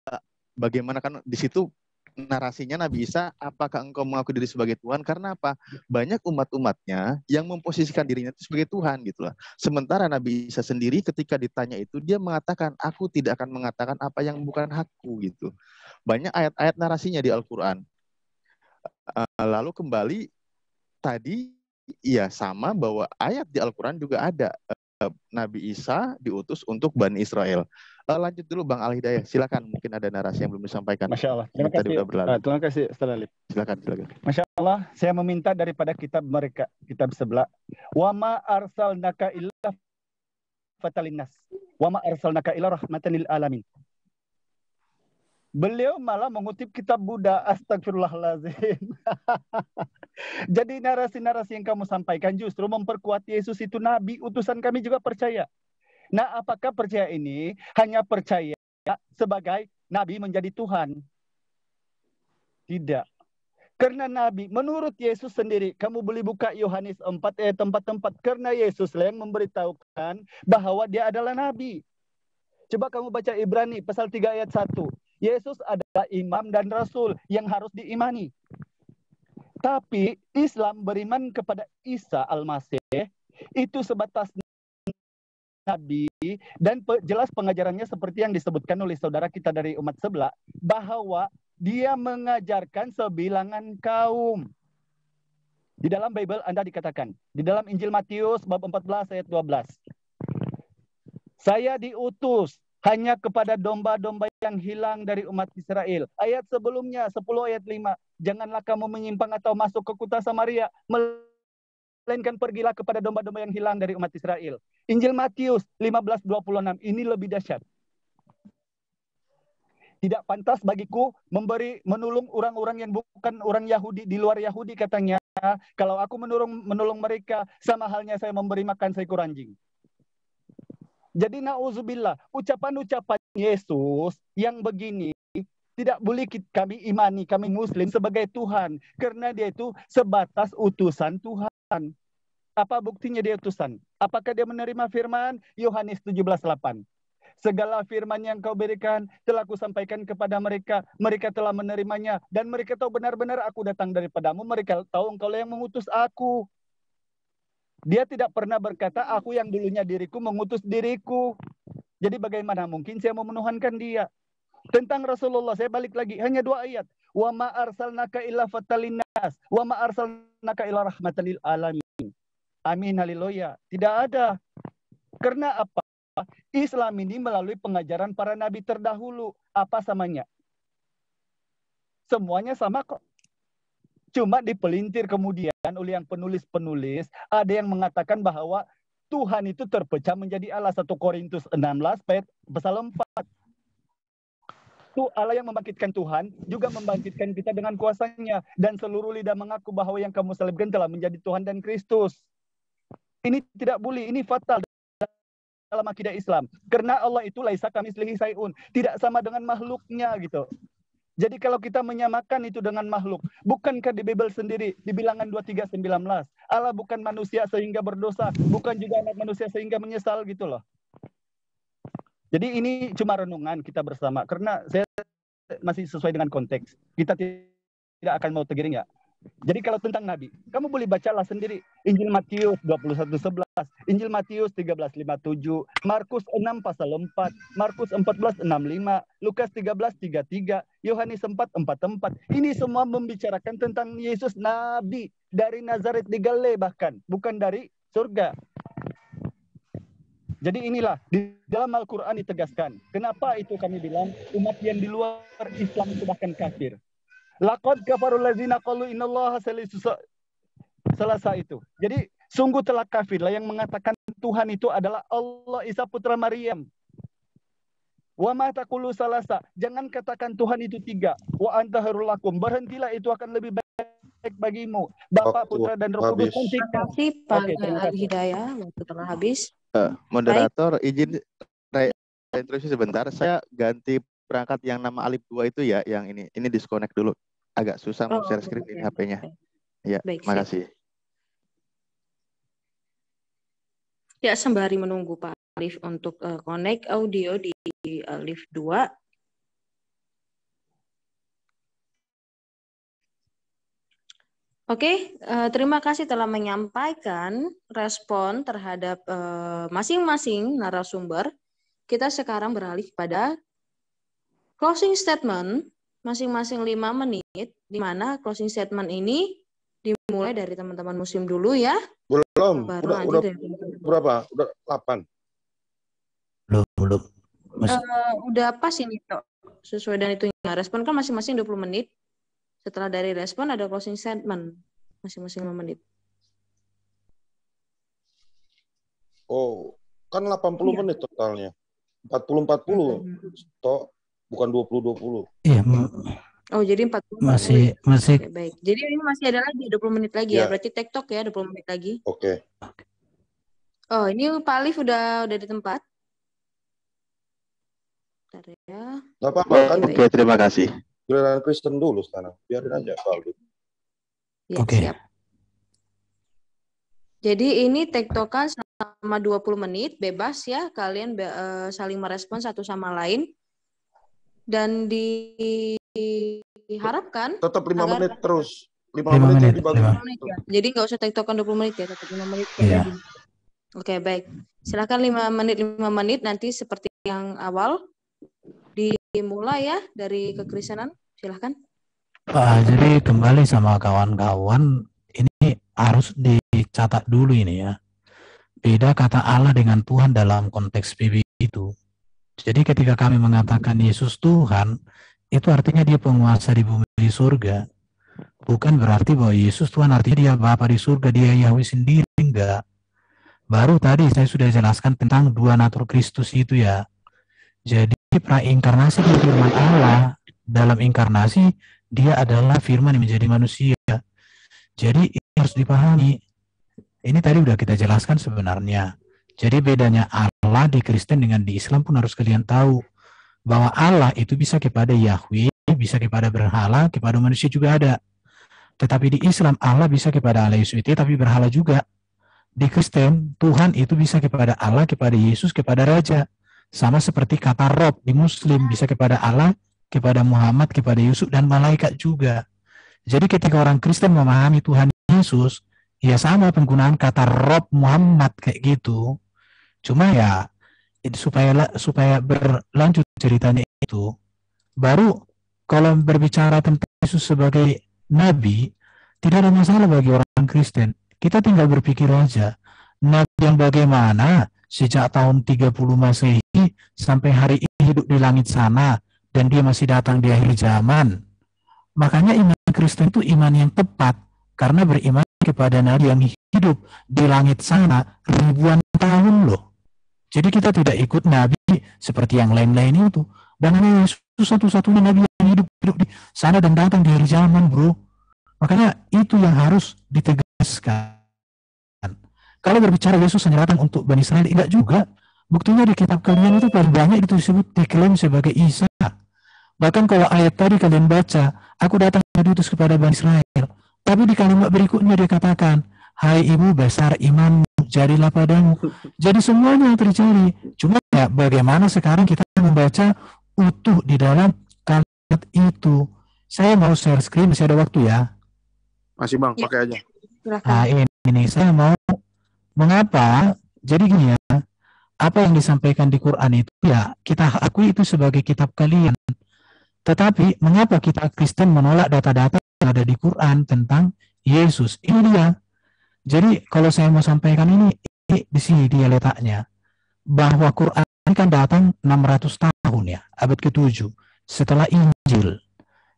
bagaimana kan di situ narasinya Nabi Isa, apakah engkau mengaku diri sebagai Tuhan? Karena apa? Banyak umat-umatnya yang memposisikan dirinya itu sebagai Tuhan gitu lah. Sementara Nabi Isa sendiri ketika ditanya itu dia mengatakan, aku tidak akan mengatakan apa yang bukan hakku gitu. Banyak ayat-ayat narasinya di Al-Quran. Lalu kembali tadi ya sama bahwa ayat di Al-Quran juga ada. Nabi Isa diutus untuk Bani Israel. Lanjut dulu Bang Al-Hidayah, silakan, mungkin ada narasi yang belum disampaikan. Masya Allah. Terima kasih. Terima kasih Ustaz Alif. Silakan. Masya Allah, saya meminta daripada kitab mereka, kitab sebelah. Wa ma arsalnaka illa fatalinas. Wa ma arsalnaka illa rahmatan lil alamin. Beliau malah mengutip kitab Buddha. Astagfirullahaladzim. Jadi narasi-narasi yang kamu sampaikan justru memperkuat Yesus itu nabi, utusan kami juga percaya. Nah, apakah percaya ini hanya percaya sebagai nabi menjadi Tuhan? Tidak. Karena nabi, menurut Yesus sendiri, kamu boleh buka Yohanes 4 ayat 4, karena Yesus yang memberitahukan bahwa dia adalah nabi. Coba kamu baca Ibrani pasal 3 ayat 1. Yesus adalah imam dan rasul yang harus diimani. Tapi Islam beriman kepada Isa Al-Masih itu sebatas nabi, dan jelas pengajarannya seperti yang disebutkan oleh saudara kita dari umat sebelah, bahwa dia mengajarkan sebilangan kaum. Di dalam Bible Anda dikatakan, di dalam Injil Matius bab 14 ayat 12. Saya diutus hanya kepada domba-domba yang hilang dari umat Israel. Ayat sebelumnya 10 ayat 5. Janganlah kamu menyimpang atau masuk ke kota Samaria, melainkan pergilah kepada domba-domba yang hilang dari umat Israel. Injil Matius 15:26. Ini lebih dahsyat. Tidak pantas bagiku menolong orang-orang yang bukan orang Yahudi, di luar Yahudi katanya. Kalau aku menolong mereka, sama halnya saya memberi makan seekor anjing. Jadi na'udzubillah, ucapan-ucapan Yesus yang begini tidak boleh kami imani, kami Muslim sebagai Tuhan. Karena dia itu sebatas utusan Tuhan. Apa buktinya dia utusan? Apakah dia menerima firman? Yohanes 17:8. Segala firman yang kau berikan telah kusampaikan kepada mereka. Mereka telah menerimanya. Dan mereka tahu benar-benar aku datang daripadamu. Mereka tahu engkau yang mengutus aku. Dia tidak pernah berkata, aku yang dulunya diriku mengutus diriku. Jadi bagaimana mungkin saya mau menuhankan dia? Tentang Rasulullah, saya balik lagi. Hanya 2 ayat. Wa ma arsalnaka illa fatalinas. Wa ma arsalnaka illa rahmatan lil alamin. Amin, haleluya. Tidak ada. Karena apa? Islam ini melalui pengajaran para nabi terdahulu. Apa samanya? Semuanya sama kok. Cuma dipelintir kemudian oleh yang penulis-penulis, ada yang mengatakan bahwa Tuhan itu terpecah menjadi Allah. 1 Korintus 16 pasal 4. Itu Allah yang membangkitkan Tuhan, juga membangkitkan kita dengan kuasanya. Dan seluruh lidah mengaku bahwa yang kamu salibkan telah menjadi Tuhan dan Kristus. Ini tidak boleh, ini fatal dalam akidah Islam. Karena Allah itu laisa kamitslihi syai'un, tidak sama dengan makhluknya gitu. Jadi kalau kita menyamakan itu dengan makhluk, bukankah di Bible sendiri, di Bilangan 23:19, Allah bukan manusia sehingga berdosa, bukan juga anak manusia sehingga menyesal gitu loh. Jadi ini cuma renungan kita bersama, karena saya masih sesuai dengan konteks. Kita tidak akan mau tergiring ya. Jadi kalau tentang Nabi, kamu boleh bacalah sendiri. Injil Matius 21:11, Injil Matius 13:57, Markus 6 pasal 4, Markus 14:65, Lukas 13:33, Yohanes 4:44. Ini semua membicarakan tentang Yesus Nabi dari Nazaret di Galilea bahkan, bukan dari surga. Jadi inilah di dalam Al-Quran ditegaskan. Kenapa itu kami bilang umat yang di luar Islam itu bahkan kafir. Laqad kafarul ladzina qalu innallaha salisu salasa itu. Jadi sungguh telah kafirlah yang mengatakan Tuhan itu adalah Allah Isa putra Maryam. Wa ma taqulu salasa. Jangan katakan Tuhan itu 3. Wa anta harul lakum. Berhentilah, itu akan lebih baik bagimu. Bapa, Putra dan Roh Kudus. Terima kasih Pak terima kasih. Hidayah. Waktu telah habis. Moderator, izin introduksi sebentar. Saya ganti perangkat yang nama Alif 2 itu ya, yang ini disconnect dulu. Agak susah mau share screen ini HP-nya. Ya, makasih. Ya, sembari menunggu Pak Alif untuk connect audio di Alif 2. Oke, terima kasih telah menyampaikan respon terhadap masing-masing narasumber. Kita sekarang beralih pada closing statement masing-masing 5 menit, di mana closing statement ini dimulai dari teman-teman muslim dulu ya. Belum, Baru udah berapa? Udah 8. Belum. Udah pas ini Tok. Sesuai dengan itunya. Respon kan masing-masing 20 menit. Setelah dari respon ada closing statement masing-masing 5 menit. Oh, kan 80 menit totalnya. 40-40. Tok, bukan 20-20. Iya, Oh, jadi 40 masih. Oke, baik. Jadi ini masih ada lagi 20 menit lagi ya. Berarti TikTok ya 20 menit lagi. Oke. Oh, ini Pak Alif udah di tempat. Bentar ya. Nggak apa-apa kan? Oke, terima kasih. Giliran Kristen dulu sekarang. Biarin aja Pak Alif. Ya, Oke. siap. Jadi ini tektokan selama 20 menit, bebas ya, kalian saling merespon satu sama lain. Dan diharapkan Tetap 5 menit terus. 5 5 menit menit, jadi bagus. 5 menit ya. Jadi nggak usah tektokan 20 menit ya, tetap 5 menit. Iya. Oke, baik. Silakan 5 menit nanti seperti yang awal. Dimulai ya dari kekristenan, silakan. Jadi kembali sama kawan-kawan, ini harus dicatat dulu ini ya. Beda kata Allah dengan Tuhan dalam konteks PB itu. Jadi ketika kami mengatakan Yesus Tuhan, itu artinya dia penguasa di bumi di surga. Bukan berarti bahwa Yesus Tuhan artinya dia Bapa di surga, dia Yahweh sendiri, enggak. Baru tadi saya sudah jelaskan tentang dua natur Kristus itu ya. Jadi prainkarnasi di firman Allah, dalam inkarnasi dia adalah firman yang menjadi manusia. Jadi ini harus dipahami. Ini tadi udah kita jelaskan sebenarnya. Jadi bedanya Allah di Kristen dengan di Islam pun harus kalian tahu. Bahwa Allah itu bisa kepada Yahweh, bisa kepada berhala, kepada manusia juga ada. Tetapi di Islam Allah bisa kepada Allah Yesus, tapi berhala juga. Di Kristen, Tuhan itu bisa kepada Allah, kepada Yesus, kepada Raja. Sama seperti kata Rob di Muslim, bisa kepada Allah, kepada Muhammad, kepada Yusuf, dan malaikat juga. Jadi ketika orang Kristen memahami Tuhan Yesus, ya sama penggunaan kata Rob Muhammad kayak gitu. Cuma ya supaya berlanjut ceritanya itu, baru kalau berbicara tentang Yesus sebagai Nabi, tidak ada masalah bagi orang Kristen. Kita tinggal berpikir aja, Nabi yang bagaimana sejak tahun 30 Masehi sampai hari ini hidup di langit sana, dan dia masih datang di akhir zaman. Makanya iman Kristen itu iman yang tepat, karena beriman kepada Nabi yang hidup di langit sana ribuan tahun loh. Jadi kita tidak ikut Nabi seperti yang lain-lain itu. Dan Yesus satu-satunya Nabi yang hidup di sana dan datang di akhir zaman, bro. Makanya itu yang harus ditegaskan. Kalau berbicara Yesus hanya datang untuk Bani Israel, enggak juga. Buktinya di kitab kalian itu paling banyak itu disebut diklaim sebagai Isa. Bahkan kalau ayat tadi kalian baca, aku datang diutus kepada Bani Israel. Tapi di kalimat berikutnya dia katakan, hai ibu besar imanmu, jadilah padamu. Jadi semuanya terjadi. Cuma ya bagaimana sekarang kita membaca utuh di dalam kalimat itu. Saya mau share screen, masih ada waktu ya. Masih Bang, Ya. pakai aja. Silakan. Nah, ini saya mau mengapa? Jadi gini ya, apa yang disampaikan di Quran itu ya kita akui itu sebagai kitab kalian. Tetapi mengapa kita Kristen menolak data-data yang ada di Quran tentang Yesus? Ini dia. Jadi kalau saya mau sampaikan ini di sini dia letaknya. Bahwa Quran ini kan datang 600 tahun ya, abad ke-7 setelah Injil.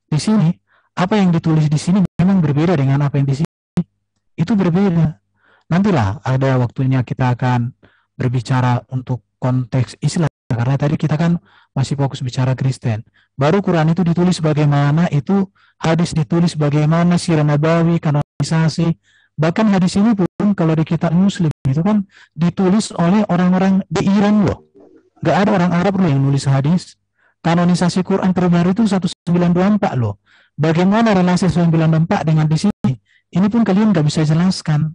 Di sini apa yang ditulis di sini memang berbeda dengan apa yang di sini. Itu berbeda. Nantilah ada waktunya kita akan berbicara untuk konteks Islam karena tadi kita kan masih fokus bicara Kristen. Baru Quran itu ditulis bagaimana, itu hadis ditulis bagaimana, sirah nabawi, kanonisasi. Bahkan hadis ini pun kalau di kitab Muslim itu kan ditulis oleh orang-orang di Iran loh. Gak ada orang Arab loh yang nulis hadis. Kanonisasi Quran terbaru itu 1924 loh. Bagaimana relasi 1924 dengan di sini? Ini pun kalian gak bisa jelaskan.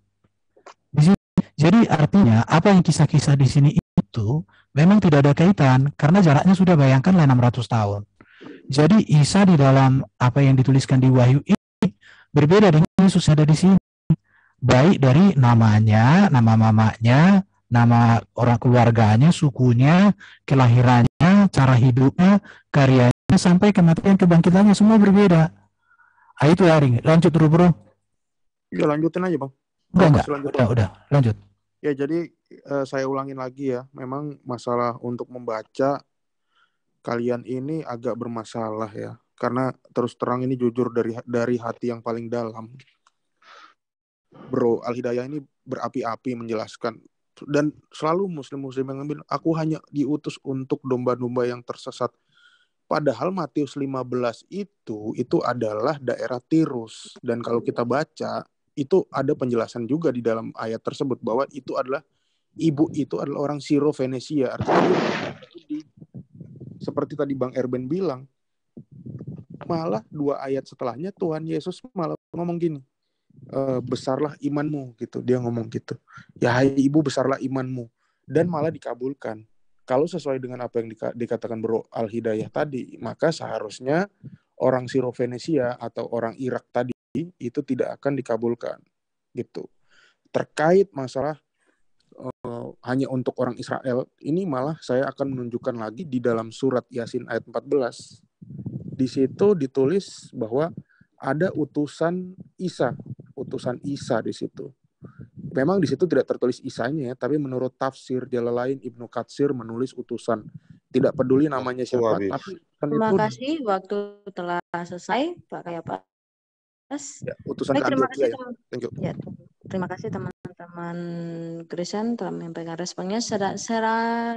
Di sini. Jadi artinya apa yang kisah-kisah di sini itu memang tidak ada kaitan karena jaraknya sudah bayangkanlah 600 tahun. Jadi Isa di dalam apa yang dituliskan di Wahyu ini berbeda dengan Yesus ada di sini. Baik dari namanya, nama mamanya, nama orang keluarganya, sukunya, kelahirannya, cara hidupnya, karyanya, sampai kematian kebangkitannya semua berbeda. Ah, itu Aring. Lanjut dulu bro. Ya lanjutin aja Bang. Enggak. Masih lanjut. Udah. Lanjut. Ya jadi saya ulangin lagi ya. Memang masalah untuk membaca kalian ini agak bermasalah ya. Karena terus terang ini jujur dari hati yang paling dalam. Bro Al-Hidayah ini berapi-api menjelaskan. Dan selalu muslim-muslim yang ngambil, aku hanya diutus untuk domba-domba yang tersesat. Padahal Matius 15 itu adalah daerah Tirus. Dan kalau kita baca, itu ada penjelasan juga di dalam ayat tersebut bahwa itu adalah ibu itu adalah orang Siro Venesia. Artinya seperti tadi Bang Erben bilang, malah 2 ayat setelahnya Tuhan Yesus malah ngomong gini, besarlah imanmu gitu. Dia ngomong gitu. Ya hai ibu, besarlah imanmu. Dan malah dikabulkan. Kalau sesuai dengan apa yang dikatakan Bro Al-Hidayah tadi, maka seharusnya orang Siro Venesia atau orang Irak tadi itu tidak akan dikabulkan gitu. Terkait masalah hanya untuk orang Israel, ini malah saya akan menunjukkan lagi di dalam surat Yasin ayat 14. Di situ ditulis bahwa ada utusan Isa di situ. Memang di situ tidak tertulis Isanya ya, tapi menurut tafsir Jalalain Ibnu Katsir menulis utusan. Tidak peduli namanya siapa, tapi terima kasih, waktu telah selesai Pak Kayapas. Ya, utusan baik, terima kasih ya. Thank you. Ya, terima kasih teman-teman Kristen telah menyampaikan responnya.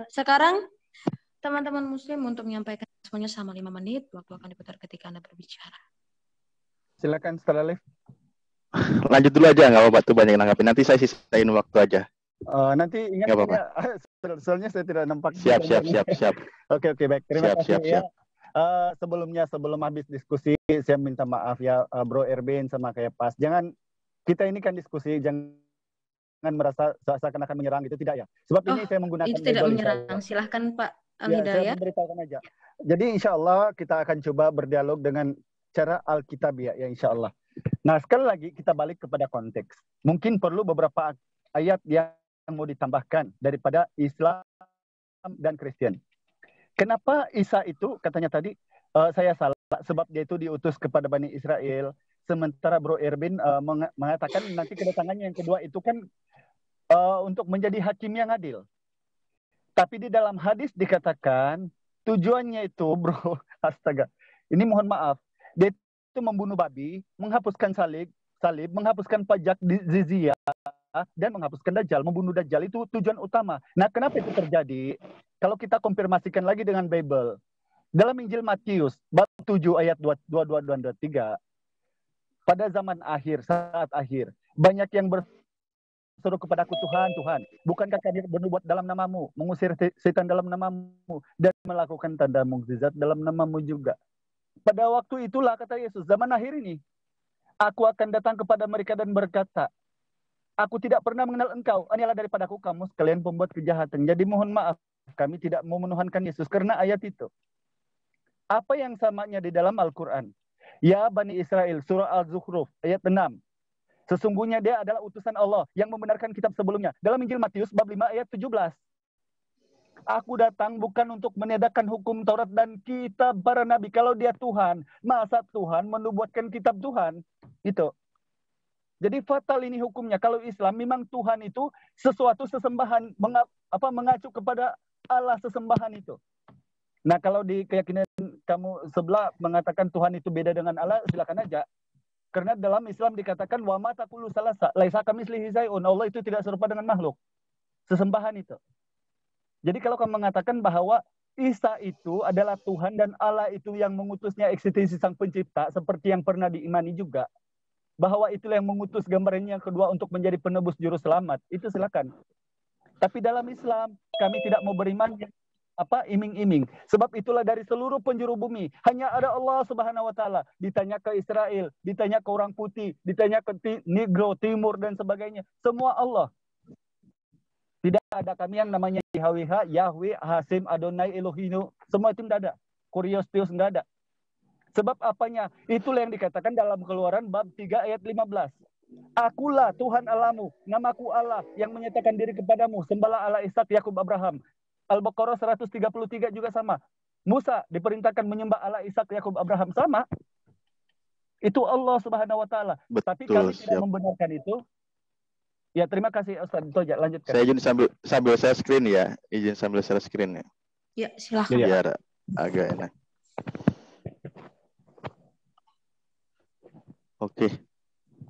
Sekarang teman-teman Muslim untuk menyampaikan responnya selama 5 menit. Waktu akan diputar ketika Anda berbicara. Silakan setelah live. Lanjut dulu aja, nggak apa-apa tuh banyak nanggapin. Nanti saya sisain waktu aja. Nanti ingat ya, soalnya saya tidak nampak. Siap. Oke, baik. Terima kasih ya. Siap. Sebelum habis diskusi, saya minta maaf ya, Bro Erben sama Kayapas. Jangan, kita ini kan diskusi, jangan merasa seakan-akan menyerang gitu, tidak ya. Sebab ini saya menggunakan itu tidak menyerang. Silahkan Pak Al-Hidayah. Saya memberitahukan aja. Jadi insya Allah kita akan coba berdialog dengan cara Alkitab ya insya Allah. Nah, sekali lagi kita balik kepada konteks. Mungkin perlu beberapa ayat yang mau ditambahkan daripada Islam dan Kristen. Kenapa Isa itu katanya tadi saya salah sebab dia itu diutus kepada Bani Israel, sementara Bro Erben mengatakan nanti kedatangannya yang kedua itu kan untuk menjadi hakim yang adil. Tapi di dalam hadis dikatakan tujuannya itu, Bro, astaga. Ini mohon maaf, dia itu membunuh babi, menghapuskan salib, menghapuskan pajak jizyah, dan menghapuskan Dajjal. Membunuh Dajjal itu tujuan utama. Nah, kenapa itu terjadi? Kalau kita konfirmasikan lagi dengan Bible, dalam Injil Matius bab 7 ayat 22 dan 23, pada zaman akhir, saat akhir, banyak yang berseru kepadaku, Tuhan, bukankah kami bernubuat dalam namamu, mengusir setan dalam namamu, dan melakukan tanda mukjizat dalam namamu juga. Pada waktu itulah kata Yesus, zaman akhir ini, aku akan datang kepada mereka dan berkata, aku tidak pernah mengenal engkau, inilah daripadaku kamu sekalian pembuat kejahatan. Jadi mohon maaf, kami tidak mau menuhankan Yesus karena ayat itu. Apa yang samanya di dalam Al-Quran? Ya Bani Israel, surah Al-Zukhruf, ayat 6. Sesungguhnya dia adalah utusan Allah yang membenarkan kitab sebelumnya. Dalam Injil Matius bab 5 ayat 17. Aku datang bukan untuk meniadakan hukum Taurat dan kitab para nabi. Kalau dia Tuhan, masa Tuhan menubuatkan kitab Tuhan? Itu. Jadi fatal ini hukumnya. Kalau Islam memang Tuhan itu sesuatu sesembahan, mengacu kepada Allah sesembahan itu. Nah, kalau di keyakinan kamu sebelah mengatakan Tuhan itu beda dengan Allah, silakan aja. Karena dalam Islam dikatakan wa ma taqulu salasa, laisa kamitslihi syai'un. Allah itu tidak serupa dengan makhluk. Sesembahan itu. Jadi kalau kamu mengatakan bahwa Isa itu adalah Tuhan dan Allah itu yang mengutusnya eksistensi sang pencipta, seperti yang pernah diimani juga, bahwa itulah yang mengutus gambarannya yang kedua untuk menjadi penebus juru selamat, itu silakan. Tapi dalam Islam kami tidak mau beriman iming-iming. Sebab itulah dari seluruh penjuru bumi hanya ada Allah Subhanahu wa taala. Ditanya ke Israel, ditanya ke orang putih, ditanya ke Negro, Timur dan sebagainya. Semua Allah. Tidak ada kami yang namanya YHWH, Yahweh, Hasim, Adonai, Elohim. Semua itu tidak ada. Kurios, Tios tidak ada. Sebab apanya? Itulah yang dikatakan dalam Keluaran bab 3 ayat 15. Akulah Tuhan Allahmu, namaku Allah yang menyatakan diri kepadamu, sembahlah Allah Ishak, Yakub, Abraham. Al-Baqarah 133 juga sama. Musa diperintahkan menyembah Allah Ishak, Yakub, Abraham, sama. Itu Allah Subhanahu wa taala. Tapi kami tidak membenarkan itu. Ya, terima kasih Ustaz. Itu aja, lanjutkan. Saya izin sambil saya screen ya. Izin sambil saya screen ya. Ya, silakan. Biar agak enak. Oke.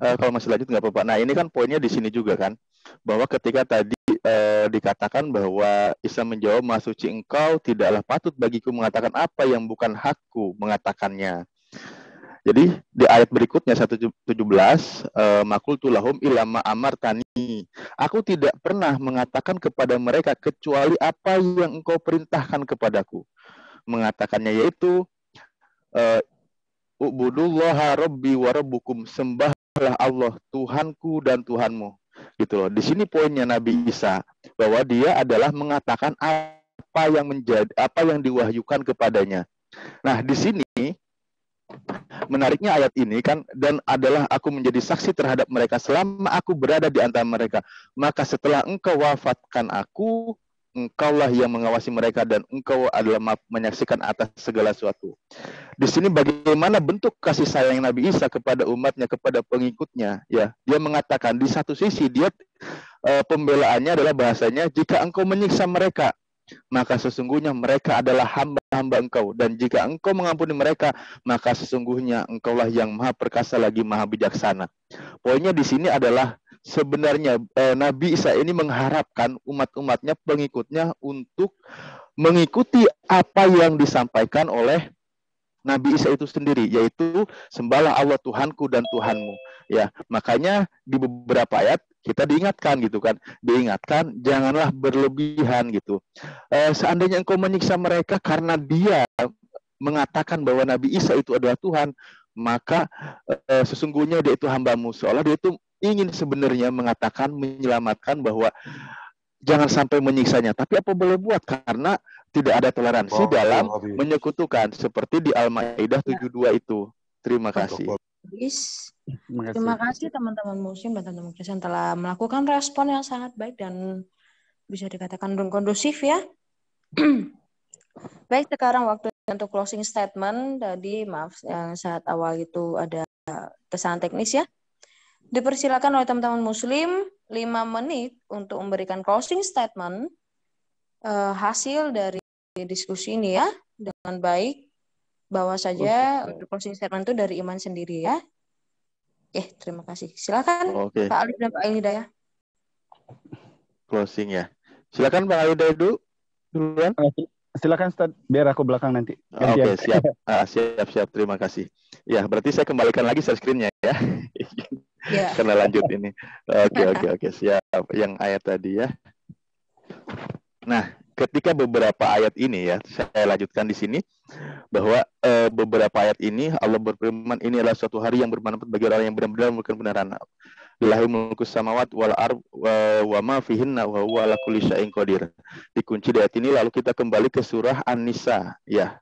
Kalau masih lanjut nggak apa-apa. Nah, ini kan poinnya di sini juga kan, bahwa ketika tadi dikatakan bahwa Isa menjawab, Maha Suci Engkau, tidaklah patut bagiku mengatakan apa yang bukan hakku mengatakannya. Jadi di ayat berikutnya 117, Makultu lahum ilama amartani. Aku tidak pernah mengatakan kepada mereka kecuali apa yang engkau perintahkan kepadaku. Mengatakannya yaitu Ubudullaha rabbi wa rabbukum, sembahlah Allah Tuhanku dan Tuhanmu. Gitu loh. Di sini poinnya Nabi Isa, bahwa dia adalah mengatakan apa yang diwahyukan kepadanya. Nah, di sini menariknya ayat ini kan, dan adalah aku menjadi saksi terhadap mereka selama aku berada di antara mereka. Maka setelah engkau wafatkan aku, engkaulah yang mengawasi mereka dan engkau adalah menyaksikan atas segala sesuatu. Di sini bagaimana bentuk kasih sayang Nabi Isa kepada umatnya, kepada pengikutnya, ya. Dia mengatakan di satu sisi dia pembelaannya adalah bahasanya, jika engkau menyiksa mereka, maka sesungguhnya mereka adalah hamba-hamba engkau, dan jika engkau mengampuni mereka, maka sesungguhnya engkaulah yang maha perkasa lagi maha bijaksana. Poinnya di sini adalah sebenarnya Nabi Isa ini mengharapkan umat-umatnya, pengikutnya untuk mengikuti apa yang disampaikan oleh Nabi Isa itu sendiri, yaitu sembahlah Allah Tuhanku dan Tuhanmu. Ya, makanya di beberapa ayat kita diingatkan gitu kan, janganlah berlebihan gitu. Seandainya engkau menyiksa mereka karena dia mengatakan bahwa Nabi Isa itu adalah Tuhan, maka sesungguhnya dia itu hambamu. Seolah dia itu ingin sebenarnya mengatakan, menyelamatkan bahwa jangan sampai menyiksanya. Tapi apa boleh buat, karena tidak ada toleransi dalam menyekutukan, seperti di Al-Maidah 72 itu. Terima kasih. Terima kasih teman-teman Muslim dan teman-teman Kristen telah melakukan respon yang sangat baik dan bisa dikatakan kondusif ya. Baik, sekarang waktu untuk closing statement. Tadi maaf yang saat awal itu ada kesalahan teknis ya. Dipersilakan oleh teman-teman Muslim 5 menit untuk memberikan closing statement hasil dari diskusi ini ya, dengan baik. Bawa saja untuk closing statement itu dari Iman sendiri ya. Terima kasih. Silakan Pak Alif dan Pak Hidayah. Closing ya. Silakan Pak Hidayah duluan. Silakan Ustaz, biar aku belakang nanti. Oke, siap. Siap. Terima kasih. Ya, berarti saya kembalikan lagi share screen-nya ya. Karena lanjut ini. Oke, siap. Yang ayat tadi ya. Nah, ketika beberapa ayat ini ya, saya lanjutkan di sini bahwa beberapa ayat ini Allah berfirman, ini adalah suatu hari yang bermanfaat bagi orang yang benar-benar melakukan kebenaran. Lillahi mulkus samawat wal ard wa ma fihinna wa huwa ala kulli syai'in qadir. Dikunci di ayat ini, lalu kita kembali ke surah An-Nisa ya.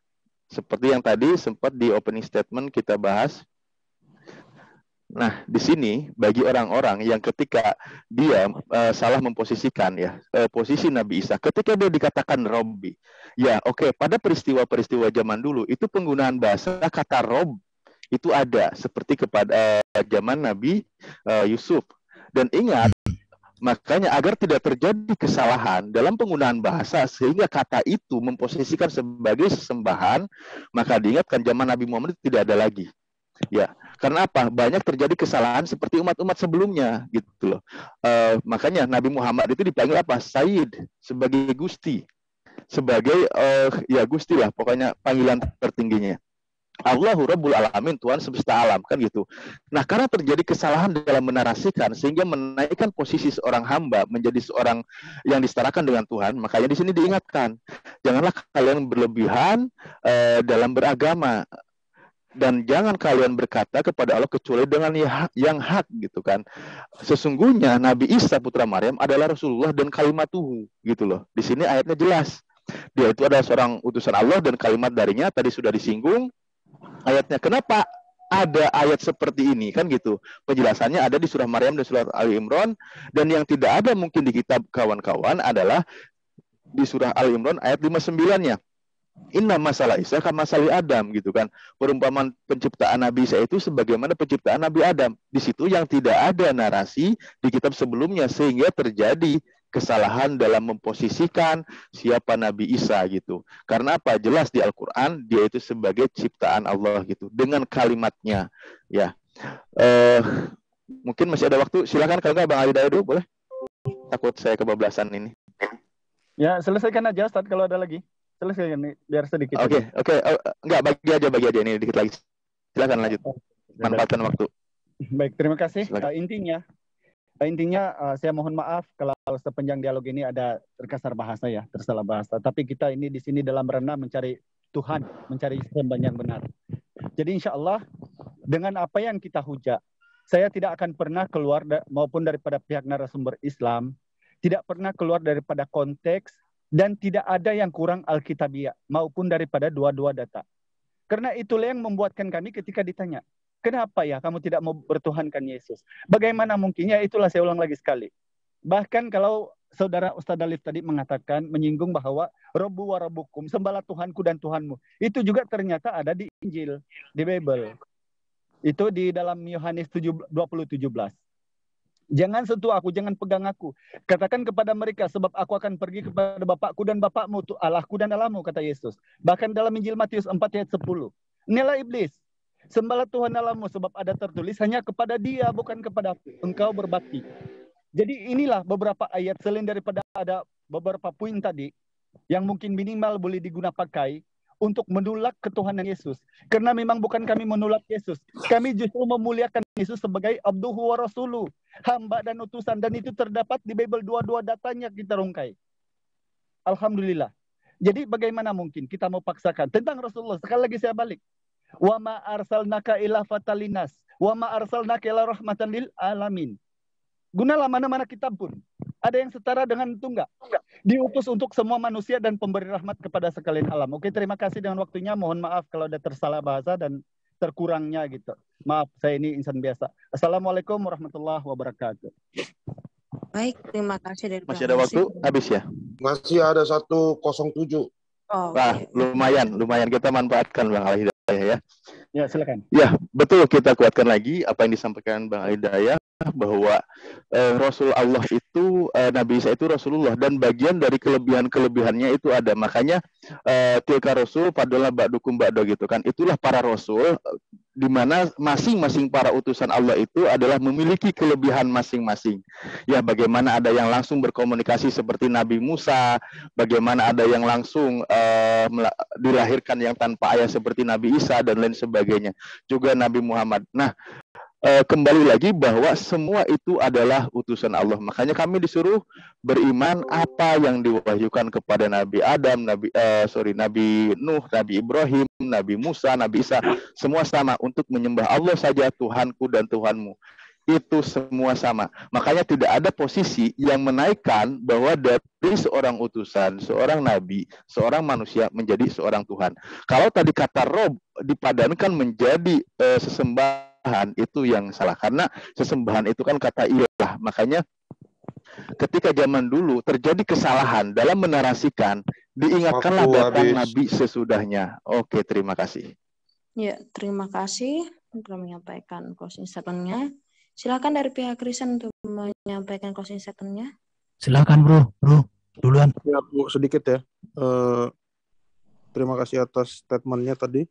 Seperti yang tadi sempat di opening statement kita bahas. Nah, di sini bagi orang-orang yang ketika dia salah memposisikan ya posisi Nabi Isa, ketika dia dikatakan Robbi, ya oke, pada peristiwa-peristiwa zaman dulu itu penggunaan bahasa kata Rob itu ada seperti kepada zaman Nabi Yusuf. Dan ingat, makanya agar tidak terjadi kesalahan dalam penggunaan bahasa sehingga kata itu memposisikan sebagai sesembahan, maka diingatkan zaman Nabi Muhammad itu tidak ada lagi. Ya, karena apa? Banyak terjadi kesalahan seperti umat-umat sebelumnya, gitu loh. Makanya Nabi Muhammad itu dipanggil apa? Sayyid, sebagai Gusti, sebagai ya Gusti lah, pokoknya panggilan tertingginya. Allahu Rabbul Alamin, Tuhan semesta alam, kan gitu. Nah, karena terjadi kesalahan dalam menarasikan sehingga menaikkan posisi seorang hamba menjadi seorang yang disetarakan dengan Tuhan, makanya di sini diingatkan, janganlah kalian berlebihan dalam beragama. Dan jangan kalian berkata kepada Allah kecuali dengan yang hak, gitu kan. Sesungguhnya Nabi Isa putra Maryam adalah Rasulullah dan kalimatuhu, gitu loh. Di sini ayatnya jelas. Dia itu adalah seorang utusan Allah dan kalimat darinya tadi sudah disinggung ayatnya. Kenapa ada ayat seperti ini, kan gitu. Penjelasannya ada di surah Maryam dan surah Ali Imran, dan yang tidak ada mungkin di kitab kawan-kawan adalah di surah Ali Imran ayat 59-nya. Inna masalah Isa kama masalah Adam, gitu kan. Perumpamaan penciptaan Nabi Isa itu sebagaimana penciptaan Nabi Adam. Di situ yang tidak ada narasi di kitab sebelumnya sehingga terjadi kesalahan dalam memposisikan siapa Nabi Isa, gitu. Karena apa? Jelas di Al-Qur'an dia itu sebagai ciptaan Allah, gitu. Dengan kalimatnya, ya. Mungkin masih ada waktu. Silakan kalau nggak Bang Ali Dayado, boleh? Takut saya kebablasan ini. Ya, selesaikan aja Ustaz kalau ada lagi. Selesaikan nih, biar sedikit. Oke. Enggak, bagi aja ini dikit lagi. Silakan lanjut. Manfaatkan waktu. Baik, terima kasih. Intinya saya mohon maaf kalau sepanjang dialog ini ada terkasar bahasa ya, tersalah bahasa. Tapi kita ini di sini dalam renang mencari Tuhan, mencari sembah yang benar. Jadi insya Allah dengan apa yang kita hujat, saya tidak akan pernah keluar maupun daripada pihak narasumber Islam, tidak pernah keluar daripada konteks dan tidak ada yang kurang Alkitabiah maupun daripada dua-dua data. Karena itulah yang membuatkan kami ketika ditanya, kenapa ya kamu tidak mau bertuhankan Yesus? Bagaimana mungkinnya? Itulah saya ulang lagi sekali. Bahkan kalau saudara Ustadz Alif tadi mengatakan, menyinggung bahwa Rabbu wa Rabbukum, sembahlah Tuhanku dan Tuhanmu. Itu juga ternyata ada di Injil, di Bible. Itu di dalam Yohanes 20:17. Jangan sentuh aku, jangan pegang aku. Katakan kepada mereka, sebab aku akan pergi kepada Bapakku dan Bapakmu, Allahku dan Allahmu, kata Yesus. Bahkan dalam Injil Matius 4 ayat 10. Inilah iblis. Sembahlah Tuhan Allahmu, sebab ada tertulis hanya kepada Dia, bukan kepada engkau berbakti. Jadi inilah beberapa ayat selain daripada ada beberapa poin tadi yang mungkin minimal boleh digunakan pakai untuk menolak ketuhanan Yesus. Karena memang bukan kami menolak Yesus. Kami justru memuliakan Yesus sebagai abduhu wa rasuluh, hamba dan utusan. Dan itu terdapat di Bible, dua-dua datanya kita rungkai. Alhamdulillah. Jadi bagaimana mungkin kita mau paksakan tentang Rasulullah? Sekali lagi saya balik. Wa ma arsalnaka illa fatalinas, wa ma arsalnaka illa rahmatan lil alamin. Gunalah mana-mana kitab pun. Ada yang setara dengan itu enggak? Diutus untuk semua manusia dan pemberi rahmat kepada sekalian alam. Oke, terima kasih dengan waktunya. Mohon maaf kalau ada tersalah bahasa dan terkurangnya gitu. Maaf, saya ini insan biasa. Assalamualaikum warahmatullahi wabarakatuh. Baik, terima kasih dari Masih ada waktu? Habis ya? Masih ada 1:07. Nah, lumayan kita manfaatkan Bang Ali Hidayah ya. Ya, silakan. Ya, betul, kita kuatkan lagi apa yang disampaikan Bang Ali Hidayah bahwa Rasul Allah itu Nabi Isa itu Rasulullah dan bagian dari kelebihannya itu ada. Makanya tilka rasul padahal ba'dukum ba'do gitu kan. Itulah para rasul di mana masing-masing para utusan Allah itu adalah memiliki kelebihan masing-masing. Ya, bagaimana ada yang langsung berkomunikasi seperti Nabi Musa, bagaimana ada yang langsung dilahirkan yang tanpa ayah seperti Nabi Isa dan lain sebagainya. Juga Nabi Muhammad. Nah, kembali lagi bahwa semua itu adalah utusan Allah. Makanya kami disuruh beriman apa yang diwahyukan kepada Nabi Adam, Nabi Nuh, Nabi Ibrahim, Nabi Musa, Nabi Isa. Semua sama untuk menyembah Allah saja, Tuhanku dan Tuhanmu. Itu semua sama. Makanya tidak ada posisi yang menaikkan bahwa dari seorang utusan, seorang nabi, seorang manusia menjadi seorang Tuhan. Kalau tadi kata Rob dipadankan menjadi sesembahan sesembahan itu yang salah. Karena sesembahan itu kan kata ilah. Makanya ketika zaman dulu terjadi kesalahan dalam menarasikan, diingatkanlah datang Nabi sesudahnya. Oke, terima kasih. Ya, terima kasih telah menyampaikan closing statement-nya. Silakan dari pihak Kristen untuk menyampaikan closing statement-nya. Silakan bro, duluan. Ya Bu, sedikit ya. Terima kasih atas statement-nya tadi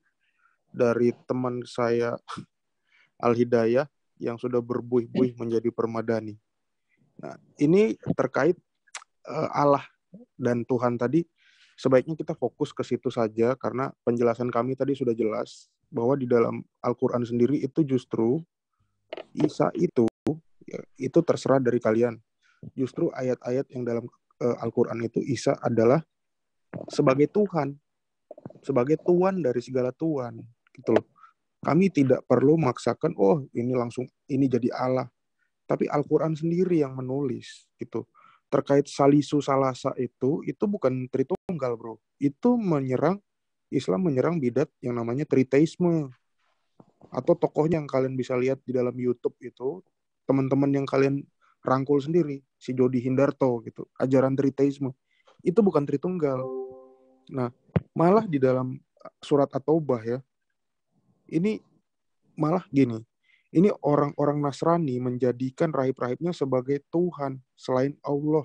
dari teman saya Al-Hidayah yang sudah berbuih-buih menjadi permadani. Nah, ini terkait Allah dan Tuhan tadi, sebaiknya kita fokus ke situ saja karena penjelasan kami tadi sudah jelas bahwa di dalam Al-Quran sendiri itu justru Isa itu terserah dari kalian. Justru ayat-ayat yang dalam Al-Quran itu Isa adalah sebagai Tuhan, sebagai Tuhan dari segala Tuhan, gitu loh. Kami tidak perlu memaksakan, oh ini langsung ini jadi Allah. Tapi Al-Quran sendiri yang menulis, gitu. Terkait Salisu Salasa itu bukan Tritunggal, bro. Itu Islam menyerang bidat yang namanya Triteisme. Atau tokohnya yang kalian bisa lihat di dalam YouTube itu, teman-teman yang kalian rangkul sendiri, si Jody Hindarto, gitu. Ajaran Triteisme. Itu bukan Tritunggal. Nah, malah di dalam surat At-Taubah ya, ini malah gini, ini orang-orang Nasrani menjadikan rahib-rahibnya sebagai Tuhan selain Allah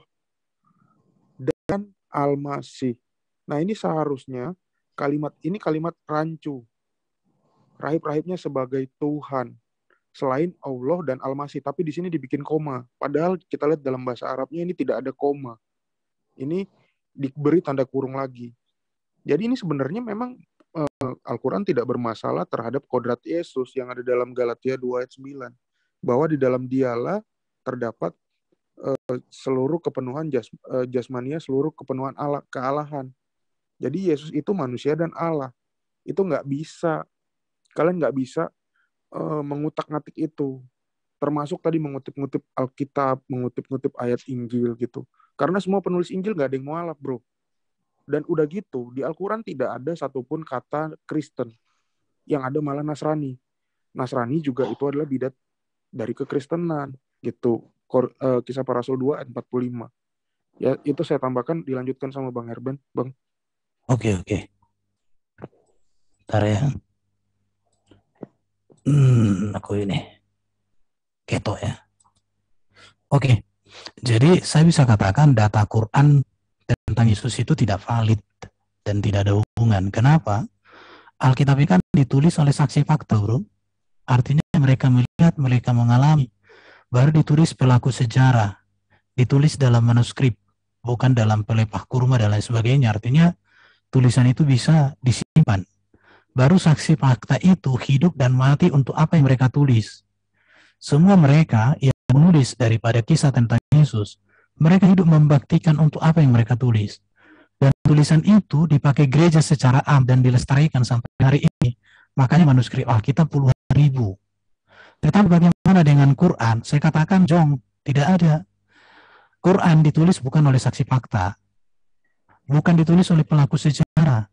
dan Al-Masih. Nah, ini seharusnya kalimat rancu. Rahib-rahibnya sebagai Tuhan selain Allah dan Al-Masih, tapi di sini dibikin koma. Padahal kita lihat dalam bahasa Arabnya ini tidak ada koma. Ini diberi tanda kurung lagi. Jadi ini sebenarnya memang Al-Quran tidak bermasalah terhadap kodrat Yesus yang ada dalam Galatia 2 ayat 9. Bahwa di dalam dialah terdapat seluruh kepenuhan jasmania, seluruh kepenuhan kealahan. Jadi Yesus itu manusia dan Allah. Itu nggak bisa. Kalian nggak bisa mengutak-ngatik itu. Termasuk tadi mengutip-ngutip Alkitab, mengutip-ngutip ayat Injil gitu. Karena semua penulis Injil nggak ada yang mualaf, bro. Dan udah gitu, di Al-Quran tidak ada satupun kata Kristen. Yang ada malah Nasrani. Nasrani juga itu adalah bidat dari kekristenan. Gitu. Kisah Para Rasul 2 ayat 45. Ya, itu saya tambahkan, dilanjutkan sama Bang Herben. Bang. Oke. Bentar ya. Aku ini. Keto ya. Oke. Jadi saya bisa katakan data Quran tentang Yesus itu tidak valid dan tidak ada hubungan. Kenapa? Alkitab ini kan ditulis oleh saksi fakta, bro. Artinya mereka melihat, mereka mengalami. Baru ditulis pelaku sejarah. Ditulis dalam manuskrip, bukan dalam pelepah kurma dan lain sebagainya. Artinya tulisan itu bisa disimpan. Baru saksi fakta itu hidup dan mati untuk apa yang mereka tulis. Semua mereka yang menulis daripada kisah tentang Yesus, mereka hidup membaktikan untuk apa yang mereka tulis. Dan tulisan itu dipakai gereja secara am dan dilestarikan sampai hari ini. Makanya manuskrip Alkitab puluhan ribu. Tetapi bagaimana dengan Quran? Saya katakan jong, tidak ada. Quran ditulis bukan oleh saksi fakta. Bukan ditulis oleh pelaku sejarah.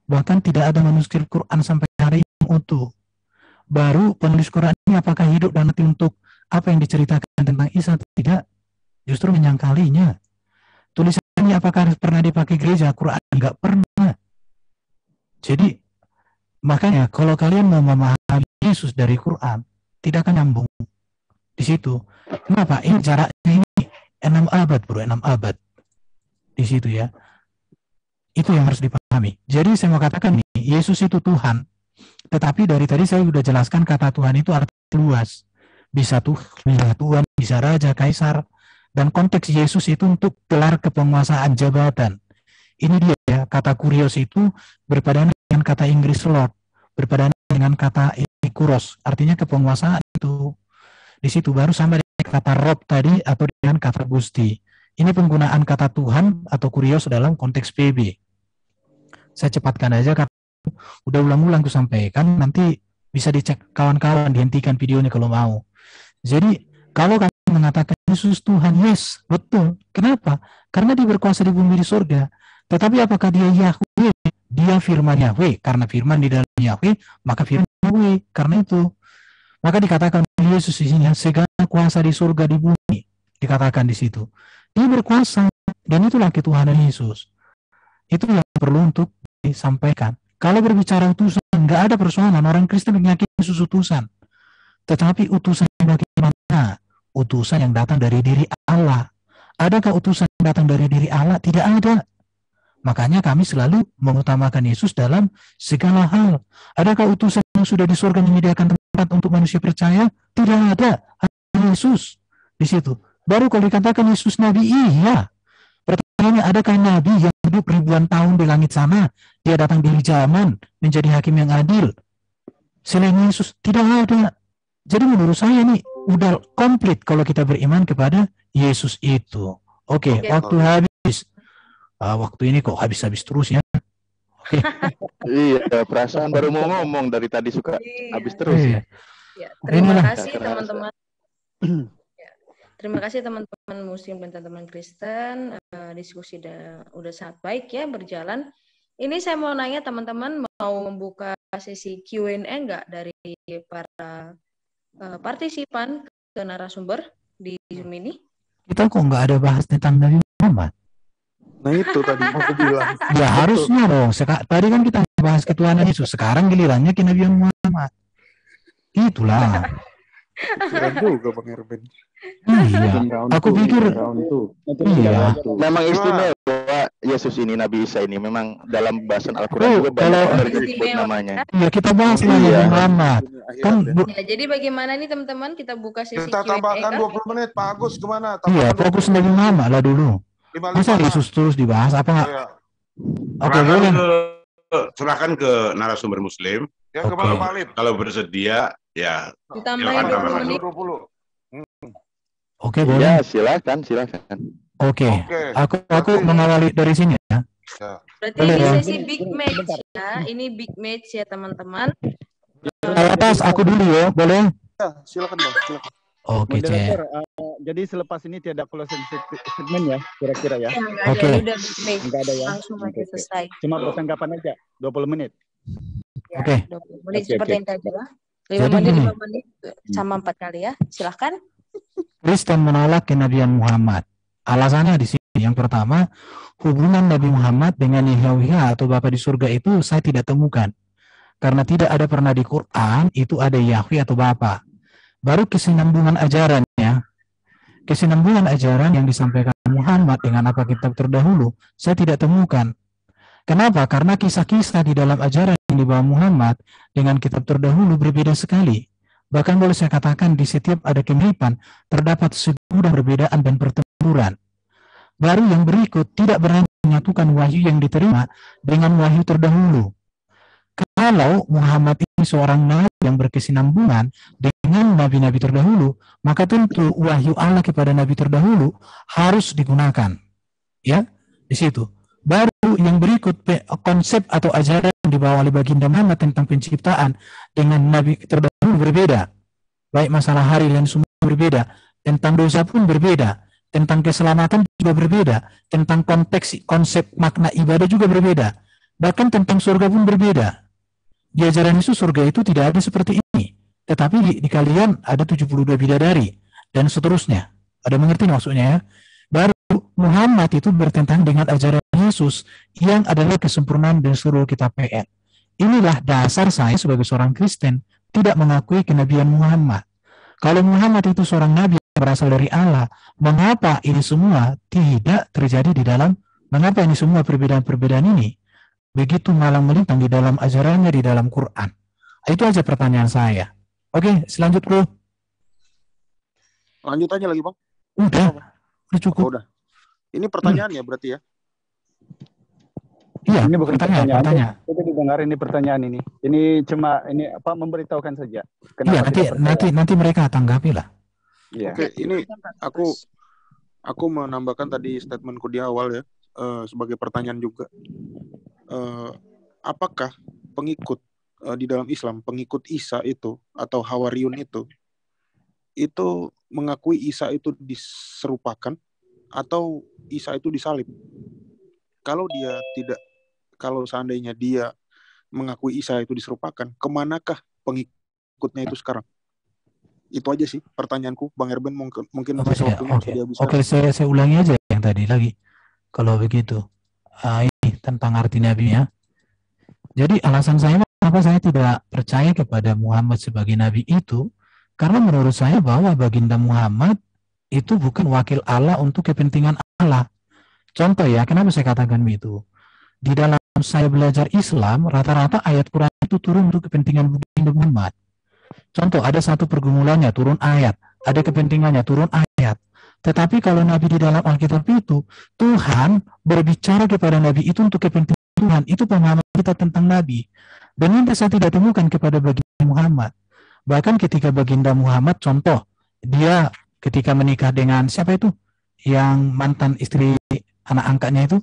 Bahkan tidak ada manuskrip Quran sampai hari ini utuh. Baru penulis Quran ini apakah hidup dan mati untuk apa yang diceritakan tentang Isa? Tidak. Justru menyangkalinya. Tulisan ini apakah pernah dipakai gereja? Quran enggak pernah. Jadi makanya kalau kalian mau memahami Yesus dari Quran, tidak akan nyambung di situ. Kenapa? Ini jaraknya ini 6 abad, bro, 6 abad. Di situ ya. Itu yang harus dipahami. Jadi saya mau katakan nih, Yesus itu Tuhan. Tetapi dari tadi saya sudah jelaskan kata Tuhan itu artinya luas. Bisa Tuhan, bisa Raja, Kaisar. Dan konteks Yesus itu untuk gelar kepenguasaan jabatan. Ini dia ya, kata kurios itu berpadanan dengan kata Inggris Lord, berpadanan dengan kata kuros, artinya kepenguasaan itu. Di situ baru sama dengan kata Rob tadi atau dengan kata Gusti. Ini penggunaan kata Tuhan atau kurios dalam konteks PB. Saya cepatkan aja, udah ulang-ulang tuh sampaikan, nanti bisa dicek kawan-kawan, dihentikan videonya kalau mau. Jadi kalau kami mengatakan Yesus Tuhan, yes, betul. Kenapa? Karena dia berkuasa di bumi di surga. Tetapi apakah dia Yahweh? Dia firman Yahweh. Karena firman di dalam Yahweh, maka firman Yahweh. Karena itu. Maka dikatakan Yesus di sini, segala kuasa di surga di bumi, dikatakan di situ. Dia berkuasa, dan itulah ketuhanan Yesus. Itu yang perlu untuk disampaikan. Kalau berbicara utusan, nggak ada persoalan. Orang Kristen meyakini Yesus utusan. Tetapi utusan yang bagaimana? Utusan yang datang dari diri Allah. Adakah utusan yang datang dari diri Allah? Tidak ada. Makanya kami selalu mengutamakan Yesus dalam segala hal. Adakah utusan yang sudah di surga menyediakan tempat untuk manusia percaya? Tidak ada. Hanya Yesus di situ. Baru kalau dikatakan Yesus Nabi, iya. Pertanyaannya, adakah Nabi yang hidup ribuan tahun di langit sana? Dia datang dari zaman menjadi hakim yang adil. Selain Yesus, tidak ada. Jadi menurut saya nih, udah komplit kalau kita beriman kepada Yesus itu. Oke, waktu habis. Waktu ini kok habis-habis terus ya. Oke. Iya, perasaan baru mau ngomong dari tadi suka habis terus ya. Ya, terima kasih teman-teman. Terima kasih teman-teman Muslim dan teman-teman Kristen. Diskusi udah sangat baik ya berjalan. Ini saya mau nanya teman-teman, mau membuka sesi Q&A enggak dari para partisipan ke narasumber di Zoom ini? Kita kok nggak ada bahas tentang Nabi Muhammad? Nah itu tadi aku bilang. Ya harusnya dong. Tadi kan kita bahas ketuhanan Yesus. Sekarang gilirannya ke Nabi Muhammad. Itulah. Keren juga Bang Erben. Iya. Aku pikir. Iya. Memang istimewa Yesus ini, Nabi Isa ini. Memang dalam bahasan Al-Quran juga banyak disebut namanya. Iya, kita bahas Nabi Muhammad. Kan. Ya, jadi bagaimana nih teman-teman? Kita buka sesi Kita Q&A. tambahkan 20 menit. Pak Agus gimana? Iya, fokus Nabi Muhammad lah dulu. Masa Yesus terus dibahas apa nggak? Oke, boleh. Silakan ke narasumber Muslim. Yang kemana Pak Alif? Kalau bersedia, ya. Ditambahin 20 menit. 20. Oke, boleh. Ya, silakan. Oke. Aku mengawali dari sini ya. Berarti ini sesi big match ya. Ini big match ya teman-teman. Atas aku dulu ya, boleh? Ya, silakan Bang, silakan. Oke, Moderator, jadi selepas ini tidak closing statement ya, kira-kira ya? Oke. Udah big match. Enggak ada ya? Langsung aja selesai. Cuma pertanggapan aja, 20 menit. Ya, Oke. 20 menit Oke, seperti oke. yang tadi lah. Jadi 5 menit, gini. 5 menit sama 4 kali ya. Silahkan. Kristen menolak kenabian Muhammad. Alasannya di sini. Yang pertama, hubungan Nabi Muhammad dengan Yahweh atau Bapa di surga itu saya tidak temukan. Karena tidak ada pernah di Quran itu ada Yahweh atau Bapa. Baru kesinambungan ajarannya. Kesinambungan ajaran yang disampaikan Muhammad dengan apa kitab terdahulu, saya tidak temukan. Kenapa? Karena kisah-kisah di dalam ajaran yang dibawa Muhammad dengan kitab terdahulu berbeda sekali. Bahkan boleh saya katakan di setiap ada kemiripan, terdapat segudang perbedaan dan pertempuran. Baru yang berikut tidak berani menyatukan wahyu yang diterima dengan wahyu terdahulu. Kalau Muhammad ini seorang nabi yang berkesinambungan dengan nabi-nabi terdahulu, maka tentu wahyu Allah kepada nabi terdahulu harus digunakan. Ya, di situ. Baru yang berikut konsep atau ajaran yang dibawa oleh baginda Muhammad tentang penciptaan dengan nabi terdahulu berbeda. Baik masalah hari dan semua berbeda, tentang dosa pun berbeda, tentang keselamatan juga berbeda, tentang konteks konsep makna ibadah juga berbeda. Bahkan tentang surga pun berbeda. Di ajaran Yesus surga itu tidak ada seperti ini. Tetapi di kalian ada 72 bidadari dan seterusnya. Ada mengerti maksudnya ya? Baru Muhammad itu bertentangan dengan ajaran Yesus yang adalah kesempurnaan dan seluruh kitab PN. Inilah dasar saya sebagai seorang Kristen tidak mengakui kenabian Muhammad. Kalau Muhammad itu seorang nabi yang berasal dari Allah, mengapa ini semua tidak terjadi di dalam, mengapa ini semua perbedaan-perbedaan ini begitu malang melintang di dalam ajarannya di dalam Quran? Itu aja pertanyaan saya. Oke, selanjut bro. Lanjut aja lagi Bang. Udah cukup. Oh, udah. Ini pertanyaannya berarti ya? Iya, Ini bukan pertanyaan. pertanyaan. Kita didengar ini pertanyaan ini. Ini cuma ini apa memberitahukan saja. Iya, nanti mereka tanggapi lah. Iya. Oke, ini aku menambahkan tadi statementku di awal ya, sebagai pertanyaan juga. Apakah pengikut di dalam Islam, pengikut Isa itu atau Hawariyun itu mengakui Isa itu diserupakan atau Isa itu disalib? Kalau seandainya dia mengakui Isa itu diserupakan, kemanakah pengikutnya itu sekarang? Itu aja sih pertanyaanku, Bang Erben, mungkin Oh, sisa saya, waktunya bisa oke. dihabiskan. Oke, saya ulangi aja yang tadi lagi. Kalau begitu, ini tentang arti nabi ya. Jadi alasan saya kenapa saya tidak percaya kepada Muhammad sebagai nabi itu, karena menurut saya bahwa baginda Muhammad itu bukan wakil Allah untuk kepentingan Allah. Contoh ya, kenapa saya katakan begitu? Di dalam saya belajar Islam, rata-rata ayat Quran itu turun untuk kepentingan baginda Muhammad. Contoh, ada satu pergumulannya turun ayat, ada kepentingannya turun ayat. Tetapi kalau Nabi di dalam Alkitab itu, Tuhan berbicara kepada Nabi itu untuk kepentingan Tuhan. Itu pemahaman kita tentang Nabi. Dan ini saya tidak temukan kepada baginda Muhammad. Bahkan ketika baginda Muhammad, contoh, dia ketika menikah dengan siapa itu? Yang mantan istri anak angkatnya itu?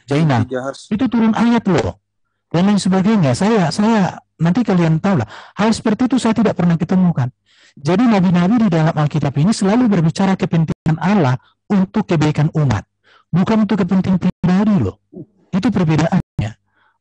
Zainab. Itu turun ayat loh. Dan lain sebagainya. Saya nanti kalian tahu lah. Hal seperti itu saya tidak pernah ketemukan. Jadi nabi-nabi di dalam Alkitab ini selalu berbicara kepentingan Allah untuk kebaikan umat. Bukan untuk kepentingan pribadi loh. Itu perbedaannya.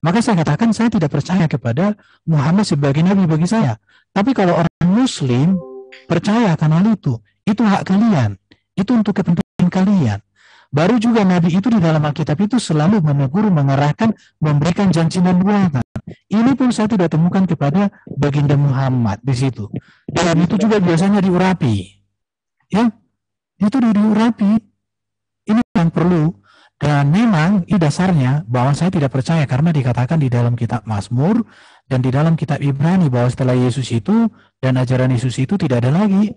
Maka saya katakan saya tidak percaya kepada Muhammad sebagai nabi bagi saya. Tapi kalau orang Muslim percaya akan hal itu hak kalian. Itu untuk kepentingan kalian. Baru juga Nabi itu di dalam Alkitab itu selalu menegur, mengarahkan, memberikan janji dan buatan. Ini pun saya tidak temukan kepada baginda Muhammad di situ. Dan itu juga biasanya diurapi. Ya, itu diurapi. Ini yang perlu. Dan memang ini dasarnya bahwa saya tidak percaya karena dikatakan di dalam kitab Mazmur dan di dalam kitab Ibrani bahwa setelah Yesus itu dan ajaran Yesus itu tidak ada lagi.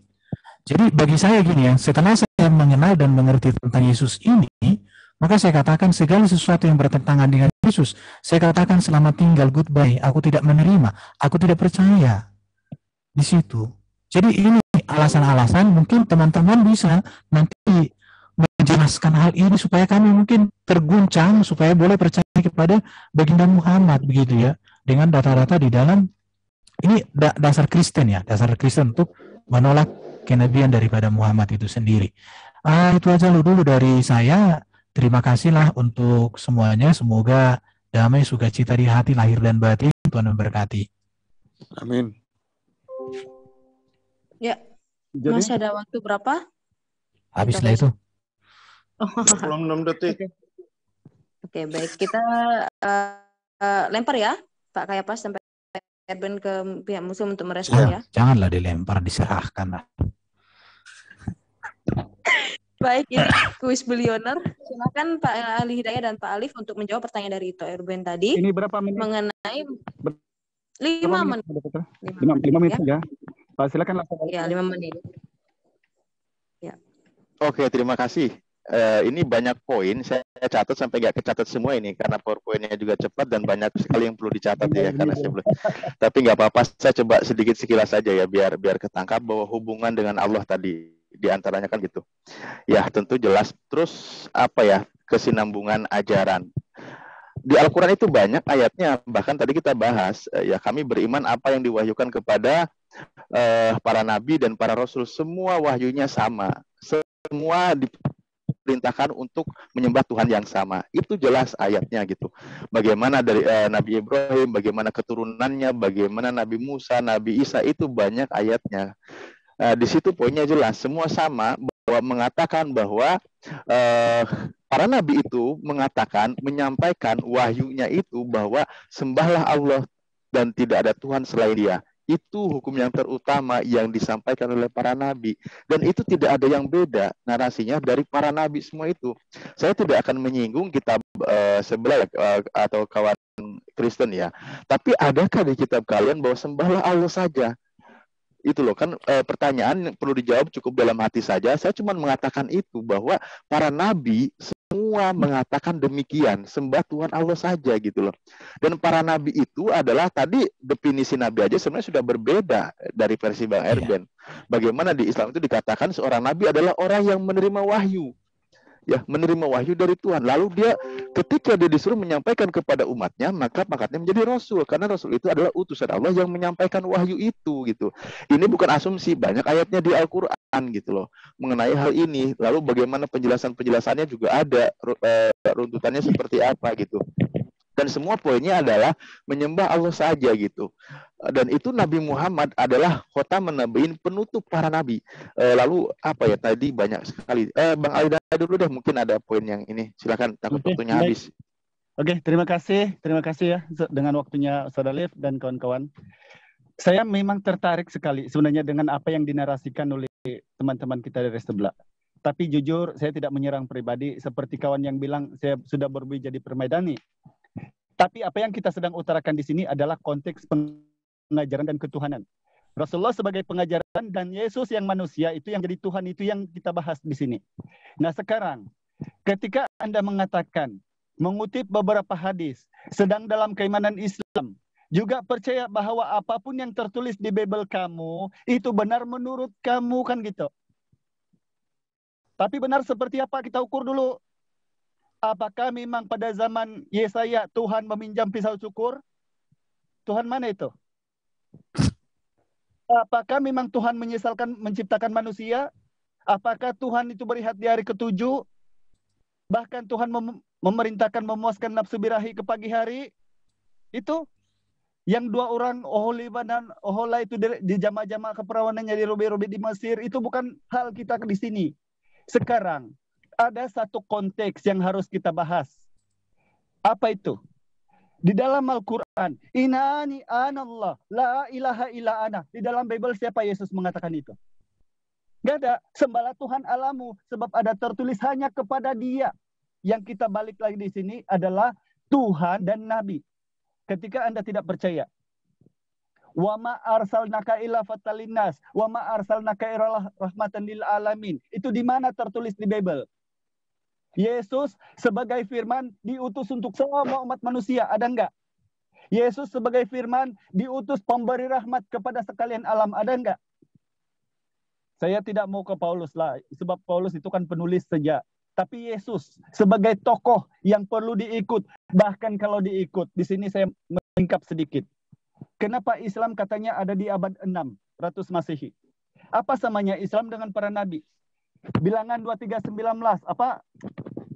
Jadi bagi saya gini ya, setelah saya mengenal dan mengerti tentang Yesus ini, maka saya katakan segala sesuatu yang bertentangan dengan Yesus, saya katakan selamat tinggal, goodbye, aku tidak menerima, aku tidak percaya. Di situ. Jadi ini alasan-alasan mungkin teman-teman bisa nanti menjelaskan hal ini supaya kami mungkin terguncang, supaya boleh percaya kepada baginda Muhammad begitu ya, dengan data-data di dalam ini dasar Kristen ya, dasar Kristen untuk menolak kenabian daripada Muhammad itu sendiri. Itu aja dulu dari saya. Terima kasihlah untuk semuanya. Semoga damai sukacita di hati lahir dan batin. Tuhan memberkati. Amin. Ya. Masih ada waktu berapa? Habislah itu. 26 detik. Oke, baik. Kita lempar ya, Pak Kayapas sampai Erben ke pihak musuh untuk merespon ya. Janganlah dilempar, diserahkan lah. Baik, ini kuis bilioner. Silakan Pak Ali Hidayat dan Pak Alif untuk menjawab pertanyaan dari Ito Erben tadi. Ini berapa menit? Mengenai 5 menit. 5 menit saja. Silakan langsung. Ya, 5 menit. Ya. Oke, terima kasih. Ini banyak poin, saya catat sampai nggak kecatat semua ini karena PowerPoint-nya juga cepat dan banyak sekali yang perlu dicatat ya karena saya belum. Tapi nggak apa-apa, saya coba sedikit sekilas saja ya biar ketangkap bahwa hubungan dengan Allah tadi diantaranya kan gitu. Ya tentu jelas. Terus apa ya, kesinambungan ajaran. Di Al-Quran itu banyak ayatnya, bahkan tadi kita bahas ya kami beriman apa yang diwahyukan kepada para nabi dan para rasul, semua wahyunya sama, semua diperintahkan untuk menyembah Tuhan yang sama. Itu jelas ayatnya gitu. Bagaimana dari Nabi Ibrahim, bagaimana keturunannya, bagaimana Nabi Musa, Nabi Isa, itu banyak ayatnya. Di situ poinnya jelas, semua sama, bahwa mengatakan bahwa para nabi itu menyampaikan wahyunya itu bahwa sembahlah Allah dan tidak ada Tuhan selain Dia. Itu hukum yang terutama yang disampaikan oleh para nabi. Dan itu tidak ada yang beda narasinya dari para nabi semua itu. Saya tidak akan menyinggung kitab sebelah atau kawan Kristen ya. Tapi adakah di kitab kalian bahwa sembahlah Allah saja? Itu loh kan pertanyaan yang perlu dijawab cukup dalam hati saja. Saya cuma mengatakan itu bahwa para nabi semua mengatakan demikian, sembah Tuhan Allah saja gitu loh. Dan para nabi itu adalah tadi definisi nabi aja sebenarnya sudah berbeda dari versi Bang Erben. Bagaimana di Islam itu dikatakan seorang nabi adalah orang yang menerima wahyu. Ya, menerima wahyu dari Tuhan. Lalu dia ketika dia disuruh menyampaikan kepada umatnya, maka pangkatnya menjadi rasul karena rasul itu adalah utusan Allah yang menyampaikan wahyu itu gitu. Ini bukan asumsi, banyak ayatnya di Al-Qur'an gitu loh mengenai hal ini. Lalu bagaimana penjelasannya juga ada runtutannya seperti apa gitu. Dan semua poinnya adalah menyembah Allah saja gitu. Dan itu Nabi Muhammad adalah khotamun nabiin, penutup para nabi. Lalu apa ya tadi banyak sekali. Bang Alida dulu deh, mungkin ada poin yang ini. Silakan, takut waktunya habis. Oke, terima kasih ya dengan waktunya Saudara Alif dan kawan-kawan. Saya memang tertarik sekali sebenarnya dengan apa yang dinarasikan oleh teman-teman kita dari sebelah. Tapi jujur saya tidak menyerang pribadi seperti kawan yang bilang saya sudah berubah jadi permaidani. Tapi apa yang kita sedang utarakan di sini adalah konteks pengajaran dan ketuhanan. Rasulullah sebagai pengajaran dan Yesus yang manusia itu yang jadi Tuhan, itu yang kita bahas di sini. Nah sekarang ketika Anda mengatakan, mengutip beberapa hadis, sedang dalam keimanan Islam, juga percaya bahwa apapun yang tertulis di Bible kamu, itu benar menurut kamu, kan gitu. Tapi benar seperti apa kita ukur dulu. Apakah memang pada zaman Yesaya Tuhan meminjam pisau cukur? Tuhan mana itu? Apakah memang Tuhan menciptakan manusia? Apakah Tuhan itu berehat di hari ke-7? Bahkan Tuhan memerintahkan memuaskan nafsu birahi ke pagi hari? Itu yang dua orang Oholiba dan Ohola itu di jamaah-jamaah keperawanannya di Robi-Robi di Mesir, itu bukan hal kita di sini. Sekarang ada satu konteks yang harus kita bahas. Apa itu? Di dalam Al-Quran, Inani anallah, la ilaha illa ana. Di dalam Bible siapa Yesus mengatakan itu? Gak ada. Sembahlah Tuhan alamu, sebab ada tertulis hanya kepada Dia. Yang kita balik lagi di sini adalah Tuhan dan Nabi. Ketika Anda tidak percaya, wa ma arsalnaka illa fatalinnas, wa ma arsalnaka illa rahmatan lil alamin. Itu di mana tertulis di Bible? Yesus sebagai firman diutus untuk semua umat manusia, ada enggak? Yesus sebagai firman diutus pemberi rahmat kepada sekalian alam, ada enggak? Saya tidak mau ke Paulus lah, sebab Paulus itu kan penulis saja. Tapi Yesus sebagai tokoh yang perlu diikut, bahkan kalau diikut, di sini saya melengkap sedikit. Kenapa Islam katanya ada di abad 600 Masehi? Apa samanya Islam dengan para nabi? Bilangan 23:19, apa?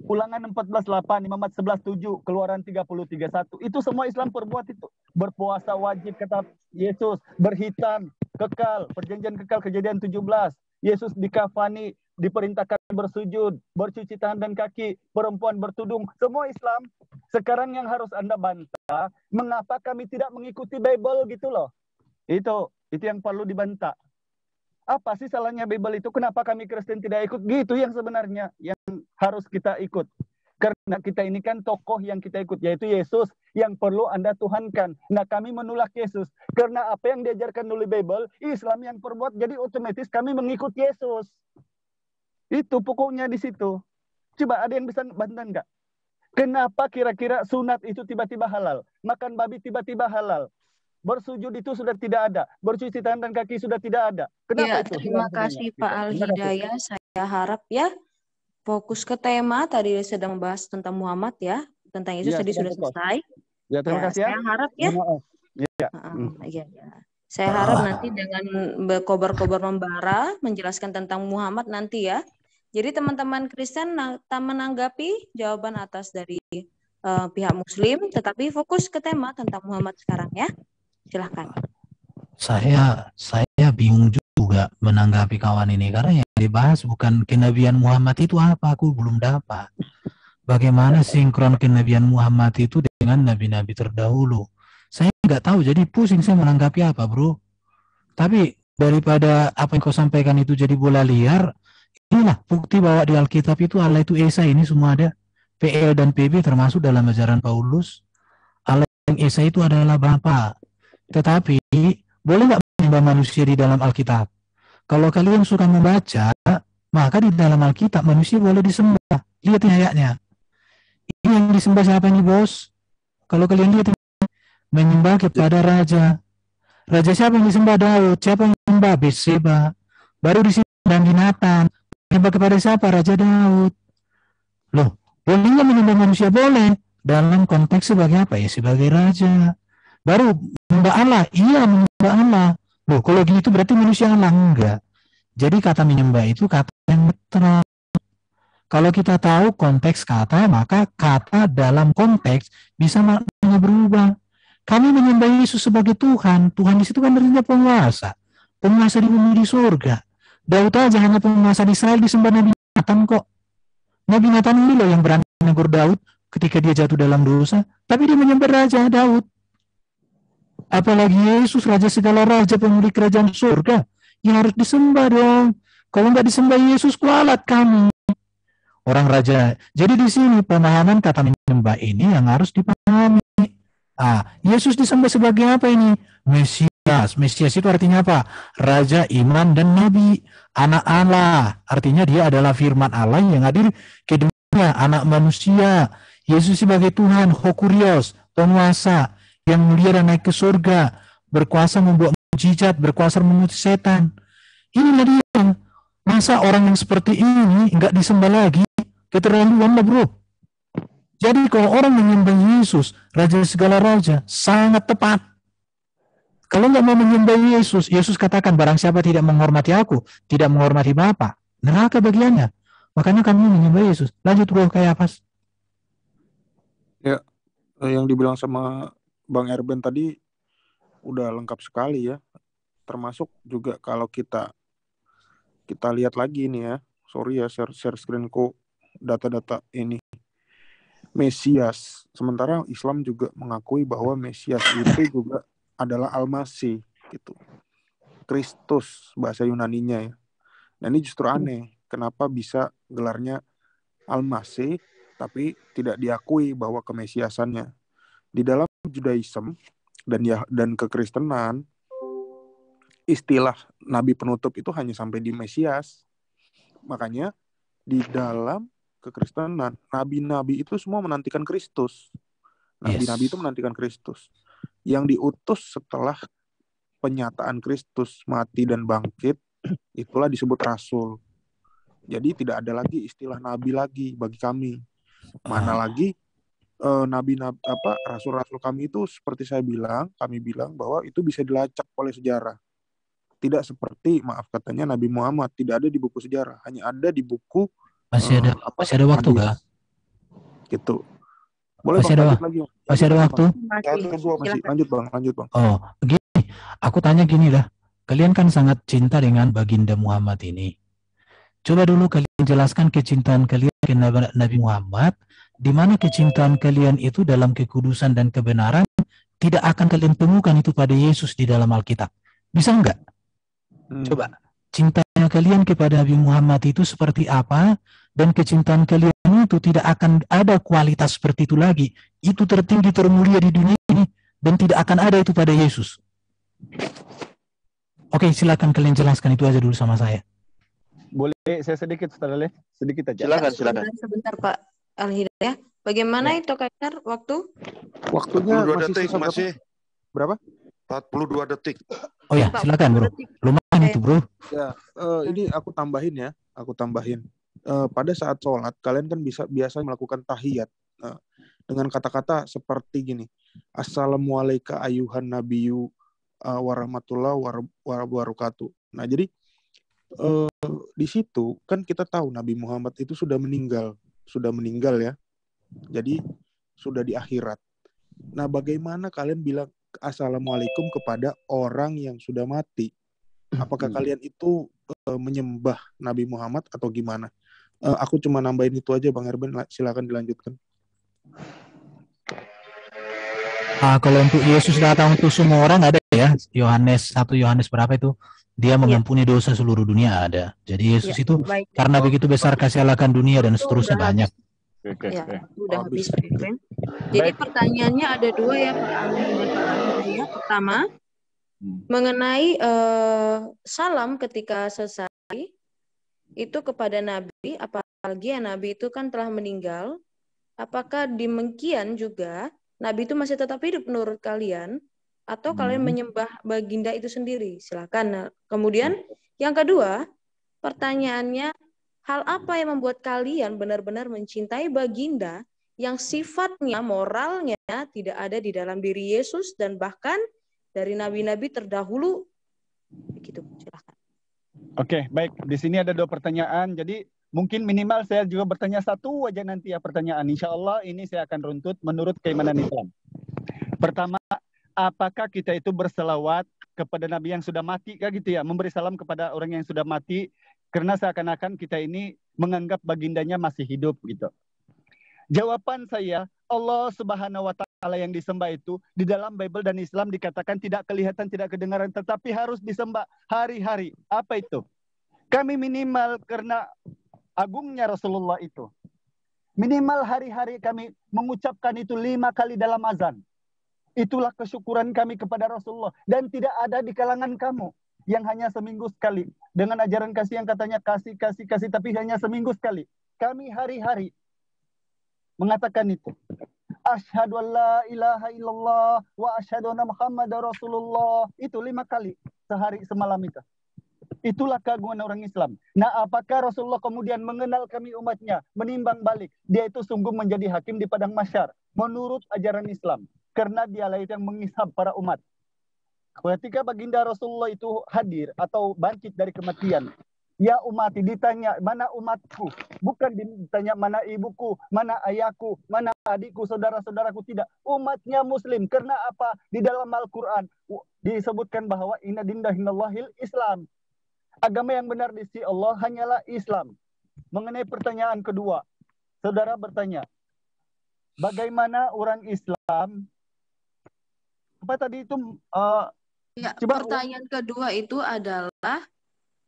Ulangan 14:8, Imamat 11:7, Keluaran 30:31. Itu semua Islam perbuat itu. Berpuasa wajib kata Yesus, berhitam kekal, perjanjian kekal Kejadian 17. Yesus dikafani, diperintahkan bersujud, bercuci tangan dan kaki, perempuan bertudung, semua Islam. Sekarang yang harus Anda bantah, mengapa kami tidak mengikuti Bible gitu loh. Itu yang perlu dibantah. Apa sih salahnya Bible itu? Kenapa kami Kristen tidak ikut? Gitu yang sebenarnya yang harus kita ikut. Karena kita ini kan tokoh yang kita ikut, yaitu Yesus yang perlu Anda tuhankan. Nah kami menolak Yesus. Karena apa yang diajarkan oleh Bible, Islam yang perbuat, jadi otomatis kami mengikut Yesus. Itu pokoknya di situ. Coba ada yang bisa bantah enggak? Kenapa kira-kira sunat itu tiba-tiba halal? Makan babi tiba-tiba halal? Bersujud itu sudah tidak ada. Bercuci tangan dan kaki sudah tidak ada. Kenapa ya, itu? Terima kasih Pak Al-Hidayah. Saya harap ya fokus ke tema. Tadi sedang membahas tentang Muhammad ya. Tentang Yesus tadi sudah selesai. Ya, terima kasih ya. Saya harap ya. Saya harap nanti dengan berkobar-kobar membara menjelaskan tentang Muhammad nanti ya. Jadi teman-teman Kristen menanggapi jawaban atas dari pihak Muslim, tetapi fokus ke tema tentang Muhammad sekarang ya. Silahkan. Saya bingung juga menanggapi kawan ini karena yang dibahas bukan kenabian Muhammad itu apa, aku belum dapat. Bagaimana sinkron kenabian Muhammad itu dengan nabi-nabi terdahulu? Saya nggak tahu, jadi pusing saya menanggapi apa, bro. Tapi daripada apa yang kau sampaikan itu jadi bola liar, inilah bukti bahwa di Alkitab itu Allah itu Esa, ini semua ada. PL dan PB termasuk dalam ajaran Paulus. Allah yang Esa itu adalah Bapa. Tetapi boleh nggak menyembah manusia di dalam Alkitab? Kalau kalian suka membaca, maka di dalam Alkitab manusia boleh disembah. Lihat ayatnya. Ini yang disembah siapa nih, bos? Kalau kalian lihat, menyembah kepada raja. Raja siapa yang disembah? Daud. Siapa yang disembah? Betseba. Baru disembah binatang. Menyembah kepada siapa? Raja Daud. Loh, boleh nggak menyembah manusia? Boleh. Dalam konteks sebagai apa ya? Sebagai raja. Baru menyembah Allah. Iya, menyembah Allah. Loh, kalau gitu berarti manusia Allah. Enggak. Jadi kata menyembah itu kata yang netral. Kalau kita tahu konteks kata, maka kata dalam konteks bisa maknanya berubah. Kami menyembah Yesus sebagai Tuhan. Tuhan di situ kan artinya penguasa. Penguasa di bumi di surga. Daud aja hanya penguasa di Israel disembah Nabi Nathan kok. Nabi Nathan ini loh yang berani menegur Daud ketika dia jatuh dalam dosa. Tapi dia menyembah Raja Daud. Apalagi Yesus, Raja segala raja, pemilik kerajaan surga. Ya harus disembah dong. Kalau nggak disembah Yesus, kualat kami. Orang raja. Jadi di sini pemahaman kata menyembah ini yang harus dipahami. Yesus disembah sebagai apa ini? Mesias. Mesias itu artinya apa? Raja, iman, dan nabi. Anak Allah. Artinya dia adalah firman Allah yang hadir ke dunia. Anak manusia. Yesus sebagai Tuhan. Hokurios. Penguasa. Yang mulia dan naik ke surga. Berkuasa membuat mujizat. Berkuasa memutus setan. Inilah dia. Masa orang yang seperti ini nggak disembah lagi? Keterlaluan lah bro. Jadi kalau orang menyembah Yesus, Raja segala raja, sangat tepat. Kalau nggak mau menyembah Yesus, Yesus katakan barang siapa tidak menghormati aku, tidak menghormati Bapa, neraka bagiannya. Makanya kami menyembah Yesus. Lanjut bro, kayak apa? Ya, yang dibilang sama Bang Erben tadi udah lengkap sekali ya. Termasuk juga kalau kita lihat lagi nih ya. Sorry ya, share screenku data-data ini. Mesias. Sementara Islam juga mengakui bahwa Mesias itu juga adalah Al-Masih gitu. Kristus bahasa Yunaninya ya. Dan ini justru aneh. Kenapa bisa gelarnya Al-Masih tapi tidak diakui bahwa kemesiasannya. Di dalam Judaism dan kekristenan, istilah nabi penutup itu hanya sampai di Mesias. Makanya di dalam kekristenan, nabi-nabi itu semua menantikan Kristus. Nabi-nabi itu menantikan Kristus. Yang diutus setelah penyataan Kristus mati dan bangkit, itulah disebut rasul. Jadi tidak ada lagi istilah nabi lagi bagi kami. Mana lagi rasul-rasul kami itu seperti kami bilang bahwa itu bisa dilacak oleh sejarah. Tidak seperti, maaf katanya, Nabi Muhammad tidak ada di buku sejarah, hanya ada di buku masih ada waktu nggak? Gitu. Boleh masih Bang, ada lagi. Masih ada waktu? Masih. Lanjut Bang. Oh, begini. Aku tanya gini lah. Kalian kan sangat cinta dengan baginda Muhammad ini. Coba dulu kalian jelaskan kecintaan kalian ke Nabi Muhammad, di mana kecintaan kalian itu dalam kekudusan dan kebenaran tidak akan kalian temukan itu pada Yesus di dalam Alkitab. Bisa enggak? Coba, cintanya kalian kepada Nabi Muhammad itu seperti apa, dan kecintaan kalian itu tidak akan ada kualitas seperti itu lagi. Itu tertinggi, termulia di dunia ini, dan tidak akan ada itu pada Yesus. Oke, silakan kalian jelaskan itu aja dulu sama saya. Boleh saya sedikit, Ustaz Ale? Sedikit aja. Silakan. Sebentar Pak Al-Hidayah. Bagaimana itu Kaiser waktu? Waktunya 42 detik masih. Berapa? 42 detik. Oh ya, silakan bro. Lumayan itu bro. Ya, ini aku tambahin. Pada saat sholat, kalian kan biasa melakukan tahiyat dengan kata-kata seperti gini. Assalamualaikum ayuhan nabiyyu warahmatullahi wabarakatuh. Nah, jadi di situ kan kita tahu Nabi Muhammad itu sudah meninggal ya. Jadi sudah di akhirat. Nah, bagaimana kalian bilang assalamualaikum kepada orang yang sudah mati? Apakah kalian itu menyembah Nabi Muhammad atau gimana? Aku cuma nambahin itu aja, Bang Erben. Silakan dilanjutkan. Kalau untuk Yesus datang untuk semua orang ada ya. Yohanes berapa itu? Dia mengampuni dosa seluruh dunia ada. Jadi Yesus itu karena begitu besar kasih Allah akan dunia dan seterusnya banyak. Ya, udah habis. Jadi pertanyaannya ada dua ya Pak Ali dan Pak Ali. Pertama, mengenai salam ketika selesai itu kepada Nabi, apalagi ya Nabi itu kan telah meninggal. Apakah demikian juga Nabi itu masih tetap hidup menurut kalian? Atau kalian menyembah baginda itu sendiri? Silakan. Kemudian yang kedua, pertanyaannya, hal apa yang membuat kalian benar-benar mencintai baginda yang sifatnya, moralnya tidak ada di dalam diri Yesus dan bahkan dari nabi-nabi terdahulu? Begitu, silakan. Oke, baik. Di sini ada 2 pertanyaan. Jadi Mungkin minimal saya juga bertanya satu aja nanti ya pertanyaan. Insya Allah ini saya akan runtut menurut keimanan Islam. Pertama, apakah kita itu berselawat kepada Nabi yang sudah mati, kayak gitu ya, memberi salam kepada orang yang sudah mati, karena seakan-akan kita ini menganggap bagindanya masih hidup gitu. Jawaban saya, Allah Subhanahu wa Ta'ala yang disembah itu di dalam Bible dan Islam dikatakan tidak kelihatan, tidak kedengaran, tetapi harus disembah hari-hari. Apa itu? Kami minimal karena agungnya Rasulullah itu, minimal hari-hari kami mengucapkan itu 5 kali dalam azan. Itulah kesyukuran kami kepada Rasulullah. Dan tidak ada di kalangan kamu yang hanya seminggu sekali. Dengan ajaran kasih yang katanya kasih, tapi hanya seminggu sekali. Kami hari-hari mengatakan itu. Asyhadu an la ilaha illallah wa asyhadu anna Muhammadar Rasulullah. Itu 5 kali sehari semalam itu. Itulah keagungan orang Islam. Nah, apakah Rasulullah kemudian mengenal kami umatnya, menimbang balik? Dia itu sungguh menjadi hakim di padang mahsyar menurut ajaran Islam. Karena dialah yang mengisab para umat. Ketika baginda Rasulullah itu hadir atau bangkit dari kematian, ya umati, ditanya mana umatku, bukan ditanya mana ibuku, mana ayahku, mana adikku, saudara-saudaraku, tidak. Umatnya Muslim. Karena apa? Di dalam Al-Quran disebutkan bahwa inna dinahillahil Islam. Agama yang benar di sisi Allah hanyalah Islam. Mengenai pertanyaan kedua, saudara bertanya, bagaimana orang Islam? Apa tadi itu? Ya, Coba pertanyaan kedua itu adalah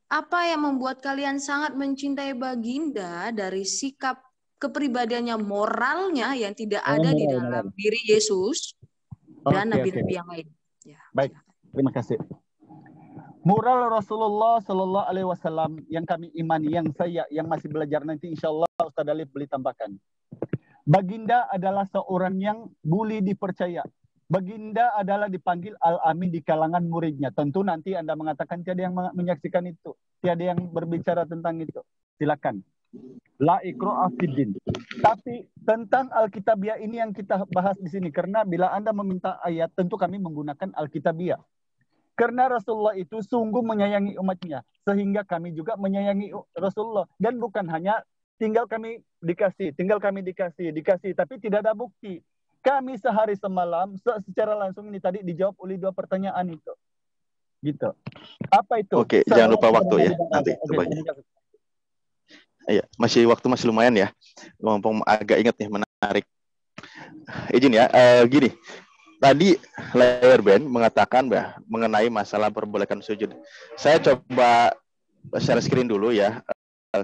apa yang membuat kalian sangat mencintai baginda dari sikap kepribadiannya, moralnya yang tidak ada di dalam diri Yesus dan nabi-nabi yang lain. Ya, baik, terima kasih. Moral Rasulullah Sallallahu Alaihi Wasallam yang kami imani, yang saya yang masih belajar nanti insya Allah Ustaz Alif boleh tambahkan. Baginda adalah seorang yang boleh dipercaya. Baginda adalah dipanggil Al-Amin di kalangan muridnya. Tentu nanti Anda mengatakan tiada yang menyaksikan itu, tiada yang berbicara tentang itu. Silakan. La ikra'a fiddin. Tapi tentang Alkitabiah ini yang kita bahas di sini, karena bila Anda meminta ayat, tentu kami menggunakan Alkitabiah. Karena Rasulullah itu sungguh menyayangi umatnya, sehingga kami juga menyayangi Rasulullah. Dan bukan hanya tinggal kami dikasih, tapi tidak ada bukti. Kami sehari semalam secara langsung ini tadi dijawab oleh 2 pertanyaan itu. Gitu. Apa itu? Oke, jangan lupa waktu ya nanti. Iya, waktu masih lumayan ya. Mumpung agak ingat nih, menarik. Izin ya, gini. Tadi Layer Band mengatakan mengenai masalah perbolehkan sujud. Saya coba share screen dulu ya.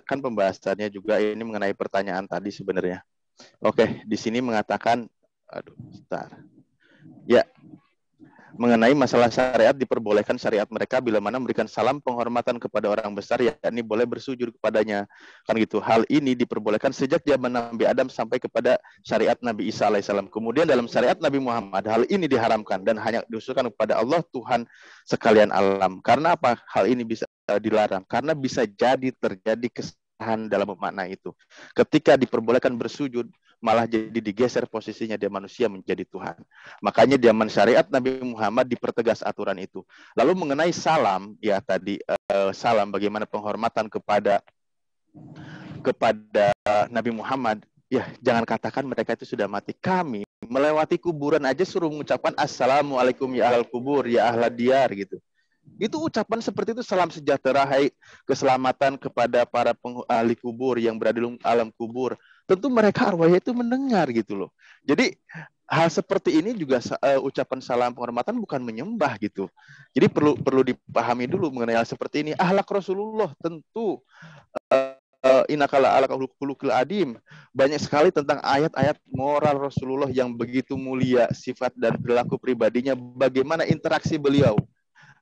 Kan pembahasannya juga ini mengenai pertanyaan tadi sebenarnya. Oke, di sini mengatakan ya, mengenai masalah syariat, diperbolehkan syariat mereka bila mana memberikan salam penghormatan kepada orang besar, yakni boleh bersujud kepadanya, kan gitu. Hal ini diperbolehkan sejak zaman Nabi Adam sampai kepada syariat Nabi Isa alaihissalam. Kemudian dalam syariat Nabi Muhammad hal ini diharamkan dan hanya diusulkan kepada Allah Tuhan sekalian alam. Karena apa hal ini bisa dilarang? Karena bisa jadi terjadi kesalahan dalam makna itu. Ketika diperbolehkan bersujud, malah jadi digeser posisinya dia manusia menjadi Tuhan. Makanya di zaman syariat Nabi Muhammad dipertegas aturan itu. Lalu mengenai salam, ya tadi salam bagaimana penghormatan kepada Nabi Muhammad, ya jangan katakan mereka itu sudah mati. Kami melewati kuburan aja suruh mengucapkan assalamualaikum ya ahlal kubur, ya ahlad diyar gitu. Itu ucapan seperti itu, salam sejahtera, hai keselamatan kepada para ahli kubur yang berada di alam kubur. Tentu mereka arwahnya itu mendengar gitu loh. Jadi hal seperti ini juga ucapan salam penghormatan bukan menyembah gitu. Jadi perlu dipahami dulu mengenai hal seperti ini. Akhlak Rasulullah tentu inakala ala khuluqil adim. Banyak sekali tentang ayat-ayat moral Rasulullah yang begitu mulia, sifat dan perilaku pribadinya, bagaimana interaksi beliau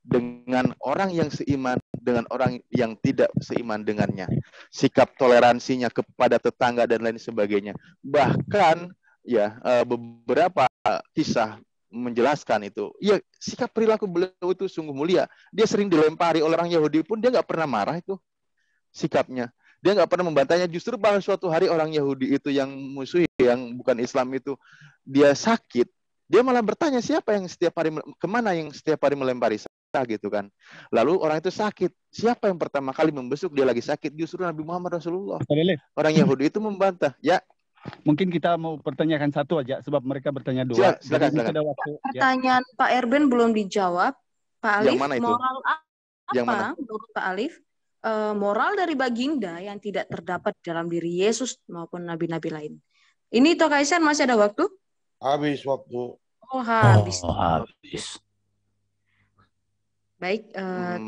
dengan orang yang seiman, dengan orang yang tidak seiman dengannya, sikap toleransinya kepada tetangga dan lain sebagainya. Bahkan ya beberapa kisah menjelaskan itu. Ya, sikap perilaku beliau itu sungguh mulia. Dia sering dilempari oleh orang Yahudi pun dia nggak pernah marah itu sikapnya. Dia nggak pernah membantahnya. Justru pada suatu hari orang Yahudi itu yang musuh, yang bukan Islam itu, dia sakit. Dia malah bertanya siapa yang setiap hari, kemana yang setiap hari melempari saya. gitu kan. Lalu orang itu sakit. Siapa yang pertama kali membesuk dia lagi sakit? Justru Nabi Muhammad Rasulullah. Orang Yahudi itu membantah. Ya. Mungkin kita mau pertanyakan satu aja, sebab mereka bertanya dua. Silakan. Ada waktu, pertanyaan Pak Erben belum dijawab. Pak Alif, Yang mana itu? moral Yang mana? apa menurut Pak Alif? Moral dari baginda yang tidak terdapat dalam diri Yesus maupun nabi-nabi lain. Ini Toh Kaisar masih ada waktu? Habis waktu. Oh, habis. Habis. Baik,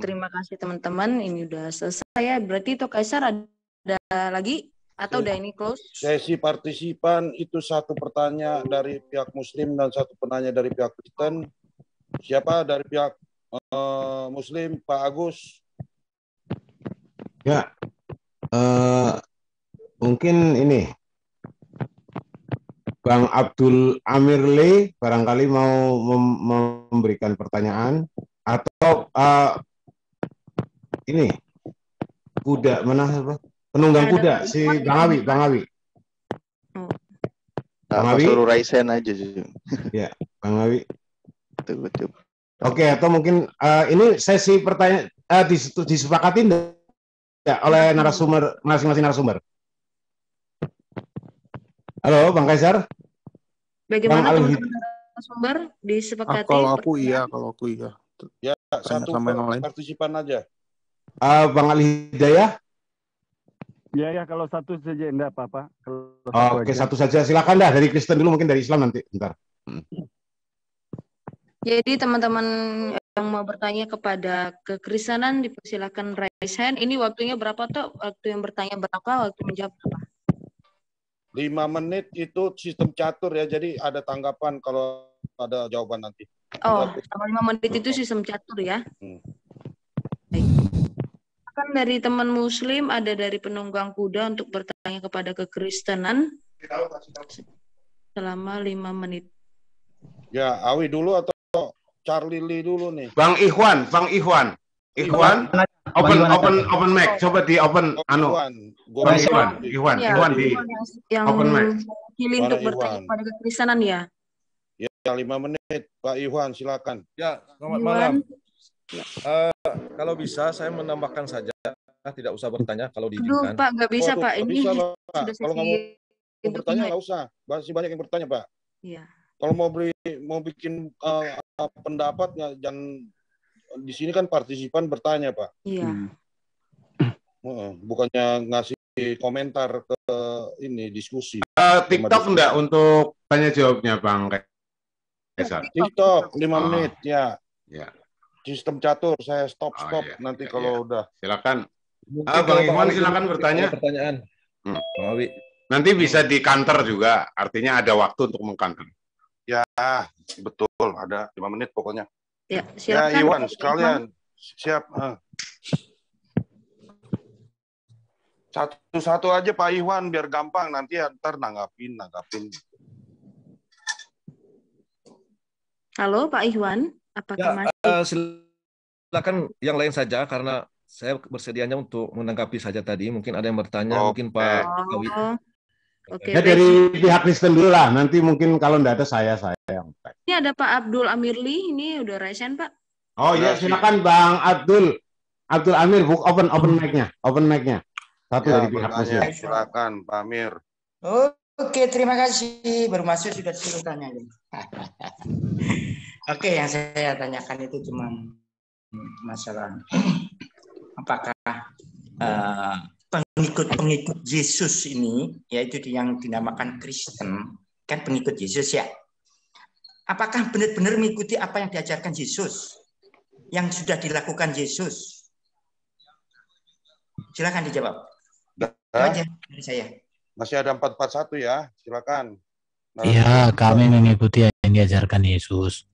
terima kasih teman-teman. Ini udah selesai ya. Berarti Toh Kaisar ada lagi? Atau udah ini close? Sesi partisipan itu satu pertanyaan dari pihak Muslim dan satu penanya dari pihak Kristen. Siapa dari pihak Muslim? Pak Agus. Ya, mungkin ini Bang Abdul Amirli barangkali mau memberikan pertanyaan atau ini kuda mana apa? Penunggang kuda si Bang Awi. Bang Awi. Suruh Raisen aja sih. Ya, Bang Awi. Betul. Oke, atau mungkin ini sesi pertanyaan disepakati ya oleh narasumber masing-masing narasumber. Halo, Bang Kaisar. Bagaimana teman-teman narasumber disepakati? Kalau aku iya. Ya, satu sama yang lain. partisipan aja. Bang Ali Hidayah. Ya, kalau satu saja enggak apa-apa. Oke, satu saja. Silakan dah dari Kristen dulu, mungkin dari Islam nanti. Bentar. Jadi teman-teman yang mau bertanya kepada kekristenan dipersilakan raise hand. Ini waktunya berapa Toh? Waktu yang bertanya berapa? Waktu menjawab berapa? 5 menit itu sistem catur ya. Jadi ada tanggapan kalau ada jawaban nanti. Oh, sama 5 menit itu sistem catur ya. Baik. Kan dari teman Muslim, ada dari penunggang kuda untuk bertanya kepada kekristenan selama 5 menit. Ya, Awi dulu atau Charlie Lee dulu nih? Bang Ikhwan. Open mic. Coba di open Bang Ikhwan di yang open mic. pilih untuk bertanya kepada kekristenan ya. Ya, 5 menit. Pak Iwan, silakan. Ya, selamat malam. Kalau bisa saya menambahkan saja, tidak usah bertanya kalau diizinkan. Aduh, Pak, nggak bisa, Pak. Ini bisa, Pak. sudah Kalau nggak mau bertanya, ini. nggak usah. Masih banyak yang bertanya, Pak. Iya. Kalau mau bikin pendapat, jangan di sini kan partisipan bertanya, Pak. Iya. Bukannya ngasih komentar ke ini diskusi. TikTok enggak untuk tanya jawabnya, Bang Kaisar? TikTok 5 menit ya. Ya. Sistem catur saya stop iya, nanti kalau udah. Silakan. Bang Iwan silakan bertanya. Pertanyaan. Bang Awi. Nanti bisa di counter juga, artinya ada waktu untuk meng-counter. Ya, betul, ada 5 menit pokoknya. Ya, silakan. Ya, Iwan sekalian. Siap. Satu-satu aja Pak Iwan biar gampang, nanti ntar nanggapin. Halo Pak Iwan, apakah masih? Silakan yang lain saja karena saya bersedianya untuk menanggapi saja tadi. Mungkin ada yang bertanya, mungkin Pak Awi. Ya dari pihak Kristen dulu lah, nanti mungkin kalau enggak ada saya yang. Ini ada Pak Abdul Amirli, ini udah raisen Pak. Oh iya, silakan Bang Abdul Amir, open mic-nya. Satu dari pihak Muslim. Silakan Pak Amir. Oke, terima kasih. Baru masuk sudah disuruh tanya. Oke, yang saya tanyakan itu cuma masalah apakah pengikut Yesus ini, yaitu yang dinamakan Kristen, kan pengikut Yesus ya. Apakah benar-benar mengikuti apa yang diajarkan Yesus, yang sudah dilakukan Yesus? Silakan dijawab. Itu aja dari saya. Masih ada 441 ya, silakan. Iya, kami mengikuti yang diajarkan Yesus.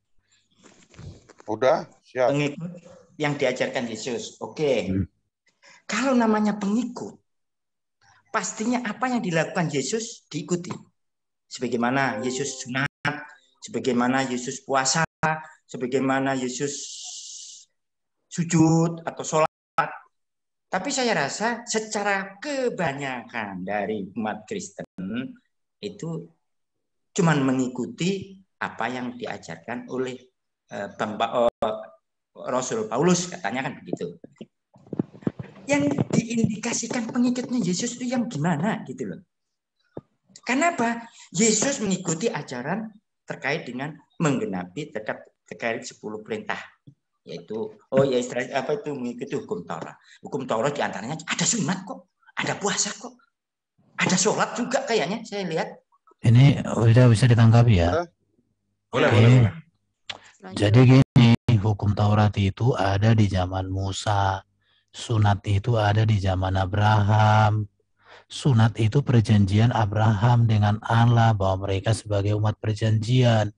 Udah, siap. Pengikut yang diajarkan Yesus. Oke. Kalau namanya pengikut, pastinya apa yang dilakukan Yesus diikuti. Sebagaimana Yesus sunat, sebagaimana Yesus puasa, sebagaimana Yesus sujud atau sholat. Tapi saya rasa secara kebanyakan dari umat Kristen itu cuman mengikuti apa yang diajarkan oleh Rasul Paulus, katanya kan begitu. Yang diindikasikan pengikutnya Yesus itu yang gimana gitu loh. Kenapa? Yesus mengikuti ajaran terkait dengan menggenapi terkait 10 perintah. Yaitu, mengikuti hukum Taurat. Hukum Taurat diantaranya ada sunat kok, ada puasa kok, ada sholat juga kayaknya saya lihat. Ini udah bisa ditanggapi ya? Boleh. Jadi gini, hukum Taurat itu ada di zaman Musa, sunat itu ada di zaman Abraham. Sunat itu perjanjian Abraham dengan Allah bahwa mereka sebagai umat perjanjian.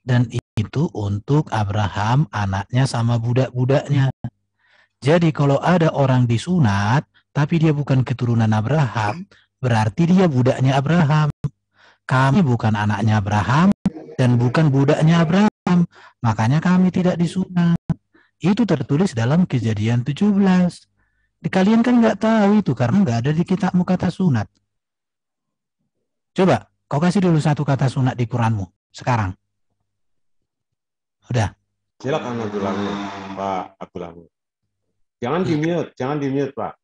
Dan itu untuk Abraham, anaknya sama budak-budaknya. Jadi kalau ada orang disunat, tapi dia bukan keturunan Abraham, berarti dia budaknya Abraham. Kami bukan anaknya Abraham dan bukan budaknya Abraham. Makanya kami tidak disunat. Itu tertulis dalam Kejadian 17. Kalian kan nggak tahu itu karena nggak ada di kitabmu kata sunat. Coba kau kasih dulu satu kata sunat di Quranmu sekarang. Udah. Silakan Abdul Amir, Pak Abdul Amir. Jangan di mute, Pak.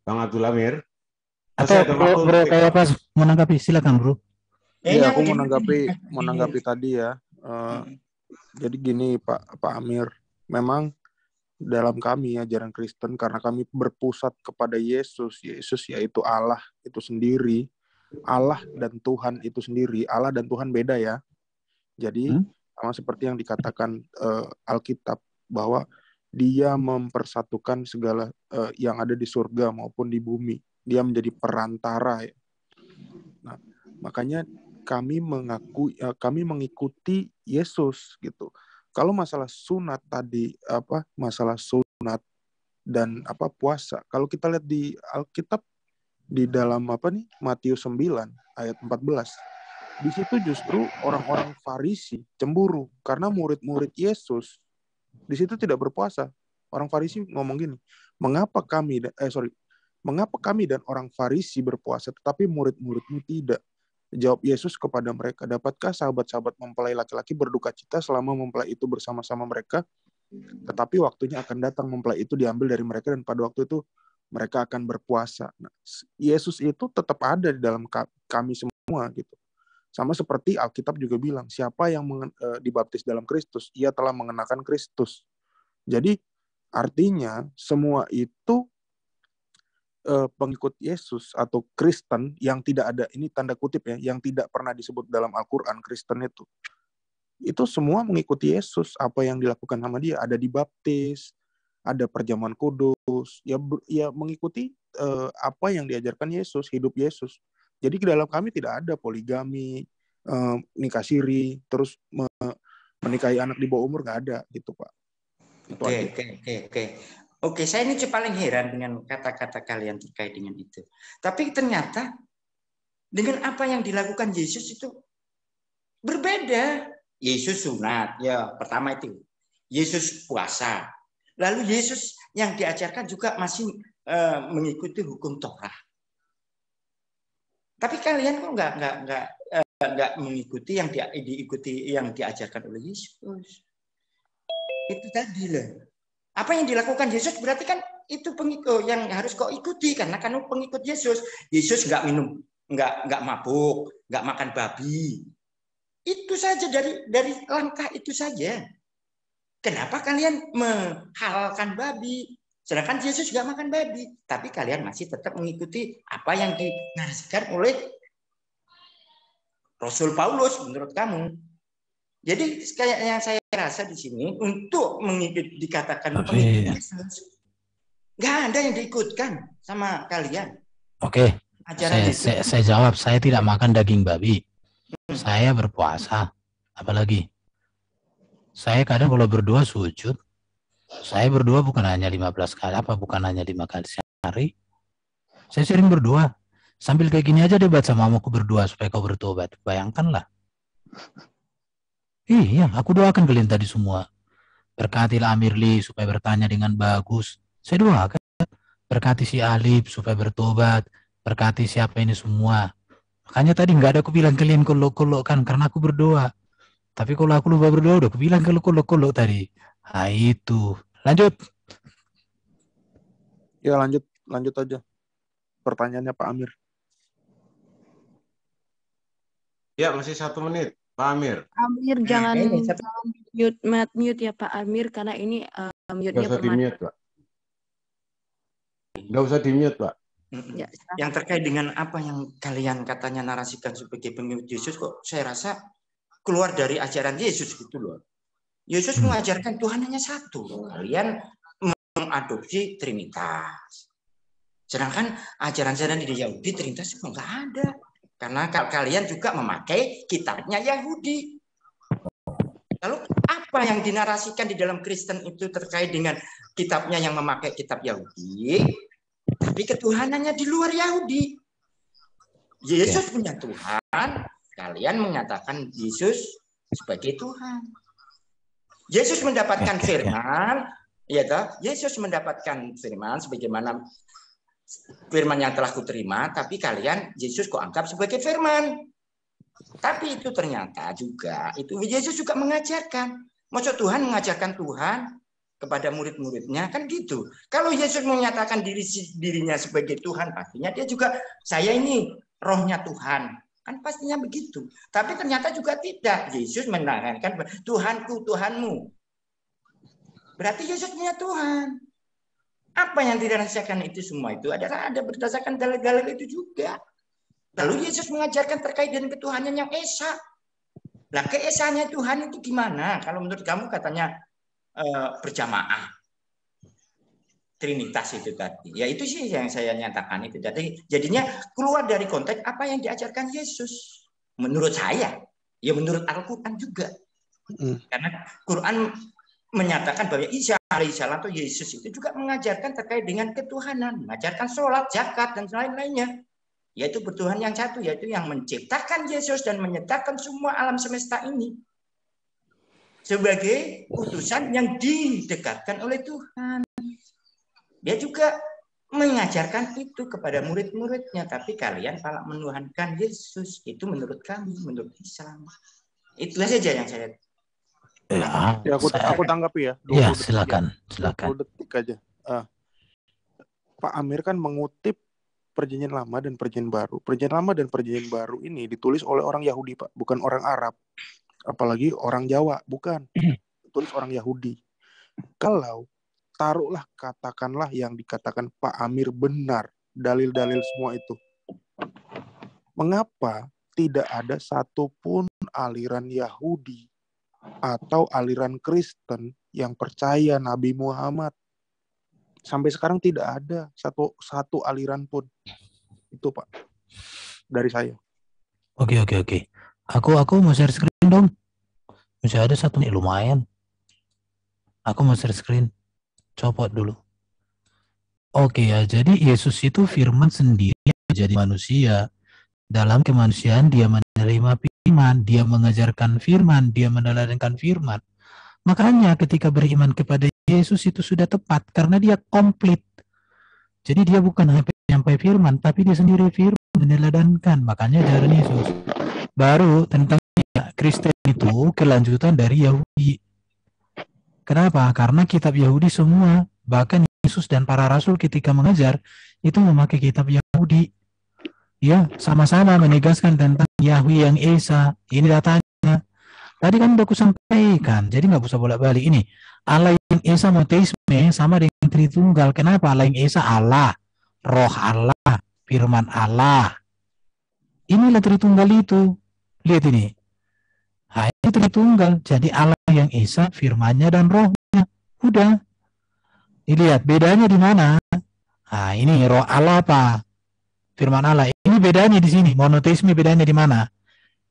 Bang Abdul Amir. Atau bro kayak pas menanggapi, silakan bro. Iya, aku menanggapi tadi ya. Jadi gini Pak Amir, memang dalam kami ajaran Kristen, karena kami berpusat kepada Yesus yaitu Allah itu sendiri, Allah dan Tuhan itu sendiri. Allah dan Tuhan beda ya. Jadi sama seperti yang dikatakan Alkitab bahwa Dia mempersatukan segala yang ada di surga maupun di bumi. Dia menjadi perantara ya. Nah, makanya kami mengikuti Yesus gitu. Kalau masalah sunat tadi masalah sunat dan puasa, kalau kita lihat di Alkitab di dalam Matius 9 ayat 14, di situ justru orang-orang Farisi cemburu karena murid-murid Yesus di situ tidak berpuasa. Orang Farisi ngomong gini, mengapa kami dan orang Farisi berpuasa tetapi murid-muridmu tidak? Jawab Yesus kepada mereka, dapatkah sahabat-sahabat mempelai laki-laki berduka cita selama mempelai itu bersama-sama mereka? Tetapi waktunya akan datang mempelai itu diambil dari mereka dan pada waktu itu mereka akan berpuasa. Nah, Yesus itu tetap ada di dalam kami semua gitu. Sama seperti Alkitab juga bilang, siapa yang dibaptis dalam Kristus, ia telah mengenakan Kristus. Jadi artinya semua itu pengikut Yesus atau Kristen yang tidak ada, ini tanda kutip ya, yang tidak pernah disebut dalam Al-Quran Kristen itu semua mengikuti Yesus. Apa yang dilakukan sama dia, ada dibaptis, ada perjamuan kudus, ya mengikuti apa yang diajarkan Yesus, hidup Yesus. Jadi di dalam kami tidak ada poligami, nikah siri, terus menikahi anak di bawah umur, nggak ada gitu Pak. Oke, saya ini paling heran dengan kata-kata kalian terkait dengan itu. Tapi ternyata dengan apa yang dilakukan Yesus itu berbeda. Yesus sunat, ya pertama itu. Yesus puasa. Lalu Yesus yang diajarkan juga masih mengikuti hukum Taurat. Tapi kalian kok nggak mengikuti yang diikuti yang diajarkan oleh Yesus. Itu tadi lah. Apa yang dilakukan Yesus berarti kan itu pengikut yang harus kau ikuti karena kan pengikut Yesus. Yesus nggak minum, nggak mabuk, nggak makan babi. Itu saja dari langkah itu saja. Kenapa kalian menghalalkan babi? Sedangkan Yesus nggak makan babi, tapi kalian masih tetap mengikuti apa yang dinarasikan oleh Rasul Paulus menurut kamu. Jadi kayak yang saya rasa di sini untuk mengikuti dikatakan pengikut Yesus, nggak ada yang diikutkan sama kalian. Oke, saya jawab, saya tidak makan daging babi. Saya berpuasa, apalagi. Saya kadang kalau berdoa sujud, saya berdoa bukan hanya 15 kali, bukan hanya 5 kali sehari. Saya sering berdoa. Sambil kayak gini aja debat sama mamaku berdoa supaya kau bertobat. Bayangkanlah. Iya, aku doakan kalian tadi semua. Berkatilah Amirli supaya bertanya dengan bagus. Saya doakan. Berkati si Alif supaya bertobat. Berkati siapa ini semua. Makanya tadi nggak ada aku bilang kalian kolok-kolokkan karena aku berdoa. Tapi kalau aku lupa berdoa, udah aku bilang kalau kolok tadi. Nah itu. Lanjut. Ya lanjut aja. Pertanyaannya Pak Amir. Ya, masih 1 menit. Pak Amir. Amir jangan mute ya Pak Amir karena ini mute-nya Nggak usah di-mute, Pak. Nggak usah di-mute, Pak. Ya, yang terkait dengan apa yang kalian katanya narasikan sebagai pengikut Yesus, kok saya rasa keluar dari ajaran Yesus gitu loh. Yesus mengajarkan Tuhan hanya satu. Kalian mengadopsi Trinitas. Sedangkan ajaran-ajaran di Yahudi Trinitas juga nggak ada. Karena kalian juga memakai kitabnya Yahudi. Lalu apa yang dinarasikan di dalam Kristen itu terkait dengan kitabnya yang memakai kitab Yahudi, tapi ketuhanannya di luar Yahudi. Yesus punya Tuhan, kalian mengatakan Yesus sebagai Tuhan. Yesus mendapatkan firman, ya toh? Yesus mendapatkan firman sebagaimana firman yang telah kuterima, tapi kalian Yesus kok anggap sebagai firman. Tapi itu ternyata juga itu Yesus juga mengajarkan. Maksud Tuhan mengajarkan Tuhan kepada murid-muridnya kan gitu. Kalau Yesus menyatakan dirinya sebagai Tuhan, pastinya dia juga saya ini rohnya Tuhan. Kan pastinya begitu. Tapi ternyata juga tidak. Yesus menerangkan Tuhanku, Tuhanmu. Berarti Yesus punya Tuhan. Apa yang dirasakan itu semua itu adalah ada berdasarkan dalil-dalil itu juga. Lalu Yesus mengajarkan terkait dengan ketuhanan yang esa. Nah, keesaannya Tuhan itu gimana? Kalau menurut kamu katanya berjamaah. Trinitas itu tadi. Ya itu sih yang saya nyatakan itu. Jadi jadinya keluar dari konteks apa yang diajarkan Yesus. Menurut saya, ya menurut Al-Qur'an juga. Karena Quran menyatakan bahwa Isa alaihissalam atau Yesus itu juga mengajarkan terkait dengan ketuhanan, mengajarkan sholat, zakat dan lain-lainnya. Yaitu bertuhan yang satu, yaitu yang menciptakan Yesus dan menyediakan semua alam semesta ini sebagai utusan yang didekatkan oleh Tuhan. Dia juga mengajarkan itu kepada murid-muridnya, tapi kalian malah menuhankan Yesus. Itu menurut kami, menurut Islam. Itulah saja yang saya Ya, aku tanggapi ya. Ya, silakan. 20 detik aja. Pak Amir kan mengutip Perjanjian Lama dan Perjanjian Baru. Perjanjian Lama dan Perjanjian Baru ini ditulis oleh orang Yahudi, Pak, bukan orang Arab. Apalagi orang Jawa, bukan. Ditulis orang Yahudi. Kalau taruhlah katakanlah yang dikatakan Pak Amir benar, dalil-dalil semua itu. Mengapa tidak ada satupun aliran Yahudi atau aliran Kristen yang percaya Nabi Muhammad? Sampai sekarang tidak ada satu aliran pun. Itu Pak, dari saya. Oke. Aku mau share screen dong. Masih ada 1 menit, lumayan. Aku mau share screen. Copot dulu. Oke ya, jadi Yesus itu firman sendiri menjadi manusia. Dalam kemanusiaan dia menerima firman, dia mengajarkan firman, dia meneladangkan firman. Makanya ketika beriman kepada Yesus itu sudah tepat karena dia komplit. Jadi dia bukan sampai firman, tapi dia sendiri firman meneladankan. Makanya ajaran Yesus. Baru tentang Kristen itu kelanjutan dari Yahudi. Kenapa? Karena kitab Yahudi semua, bahkan Yesus dan para rasul ketika mengajar itu memakai kitab Yahudi. Ya, sama-sama menegaskan tentang Yahweh yang Esa. Ini datanya. Tadi kan udah aku sampaikan, jadi nggak usah bolak-balik. Ini Allah yang Esa monoteisme sama dengan Tritunggal. Kenapa? Allah yang Esa Allah, Roh Allah, Firman Allah. Inilah Tritunggal itu. Lihat ini. Nah, ini Tritunggal. Jadi Allah yang Esa, Firman-Nya dan Rohnya. Udah. Dilihat bedanya di mana? Nah, ini Roh Allah apa? Firman Allah. Ini bedanya di sini. Monoteisme bedanya di mana?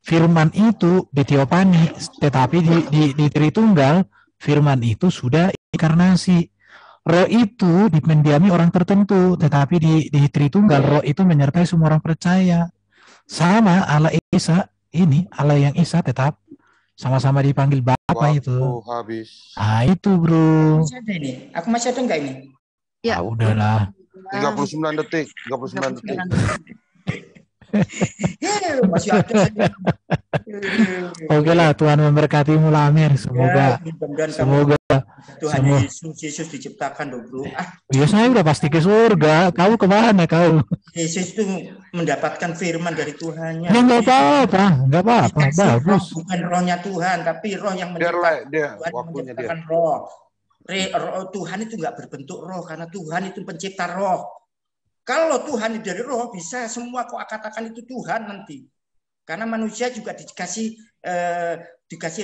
Firman itu Betiopani, tetapi di Tritunggal firman itu sudah inkarnasi. Roh itu dipendiami orang tertentu, tetapi di Tritunggal roh itu menyertai semua orang percaya. Sama Allah Esa ini, Allah yang Esa tetap sama-sama dipanggil Bapa itu. Habis. Ah itu bro. Masih ada ini. Aku masih ada enggak ini? Ya. Udahlah. 39 detik. 39 detik. Masih ada. Oke lah, Tuhan memberkatimu lah Amir. Semoga semoga Tuhan semua. Yesus diciptakan loh bro. Ya saya udah pasti ke surga. Kau kemana kau? Yesus itu mendapatkan firman dari Tuhannya. Ya nggak apa-apa, nggak apa-apa. Bagus. Bukan rohnya Tuhan, tapi roh yang menciptakan roh. Tuhan itu nggak berbentuk roh karena Tuhan itu pencipta roh. Kalau Tuhan itu dari roh, bisa semua kau katakan itu Tuhan nanti. Karena manusia juga dikasih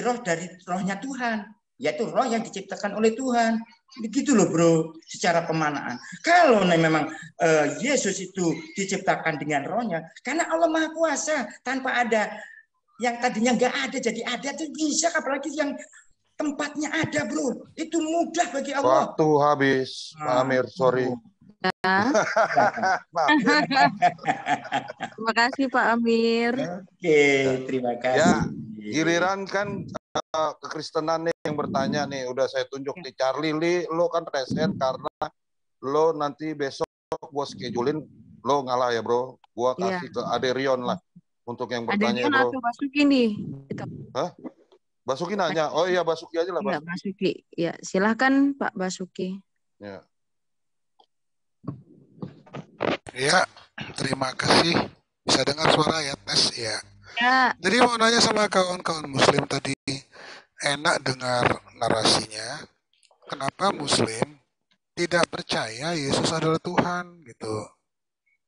roh dari rohnya Tuhan, yaitu roh yang diciptakan oleh Tuhan. Begitu loh bro, secara pemanaan. Kalau memang Yesus itu diciptakan dengan rohnya, karena Allah Maha Kuasa, tanpa ada yang tadinya nggak ada jadi ada, itu bisa, apalagi yang tempatnya ada bro. Itu mudah bagi Allah. Waktu habis, Pak Amir, sorry. Ya. Terima kasih Pak Amir. Oke, terima kasih. Ya, giliran kan kekristenan nih yang bertanya nih, udah saya tunjuk nih Charlie Lee, lo kan resen karena lo nanti besok gua schedulein lo ngalah ya bro, gua kasih ke Aderion lah untuk yang bertanya Aderion bro. atau Basuki nih? Gitu. Hah? Basuki nanya, oh iya Basuki aja lah. Ya, Basuki, ya silahkan Pak Basuki. Ya. Ya, terima kasih. Bisa dengar suara ya, tes ya. Ya. Jadi mau nanya sama kawan-kawan Muslim tadi, enak dengar narasinya. Kenapa Muslim tidak percaya Yesus adalah Tuhan gitu?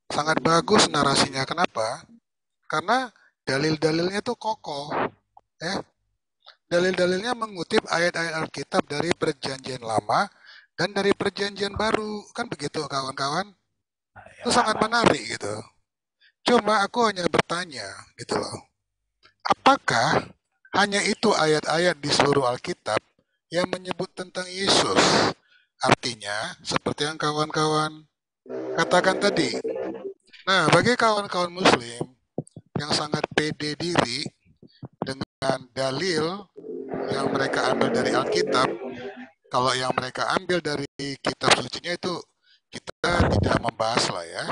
Sangat bagus narasinya. Kenapa? Karena dalil-dalilnya tuh kokoh, ya. Dalil-dalilnya mengutip ayat-ayat Alkitab dari Perjanjian Lama dan dari Perjanjian Baru, kan begitu kawan-kawan? Itu sangat menarik gitu. Cuma aku hanya bertanya gitu loh. Apakah hanya itu ayat-ayat di seluruh Alkitab yang menyebut tentang Yesus? Artinya seperti yang kawan-kawan katakan tadi. Nah, bagi kawan-kawan Muslim yang sangat pede diri dengan dalil yang mereka ambil dari Alkitab, kalau yang mereka ambil dari kitab sucinya itu kita tidak membahas lah ya.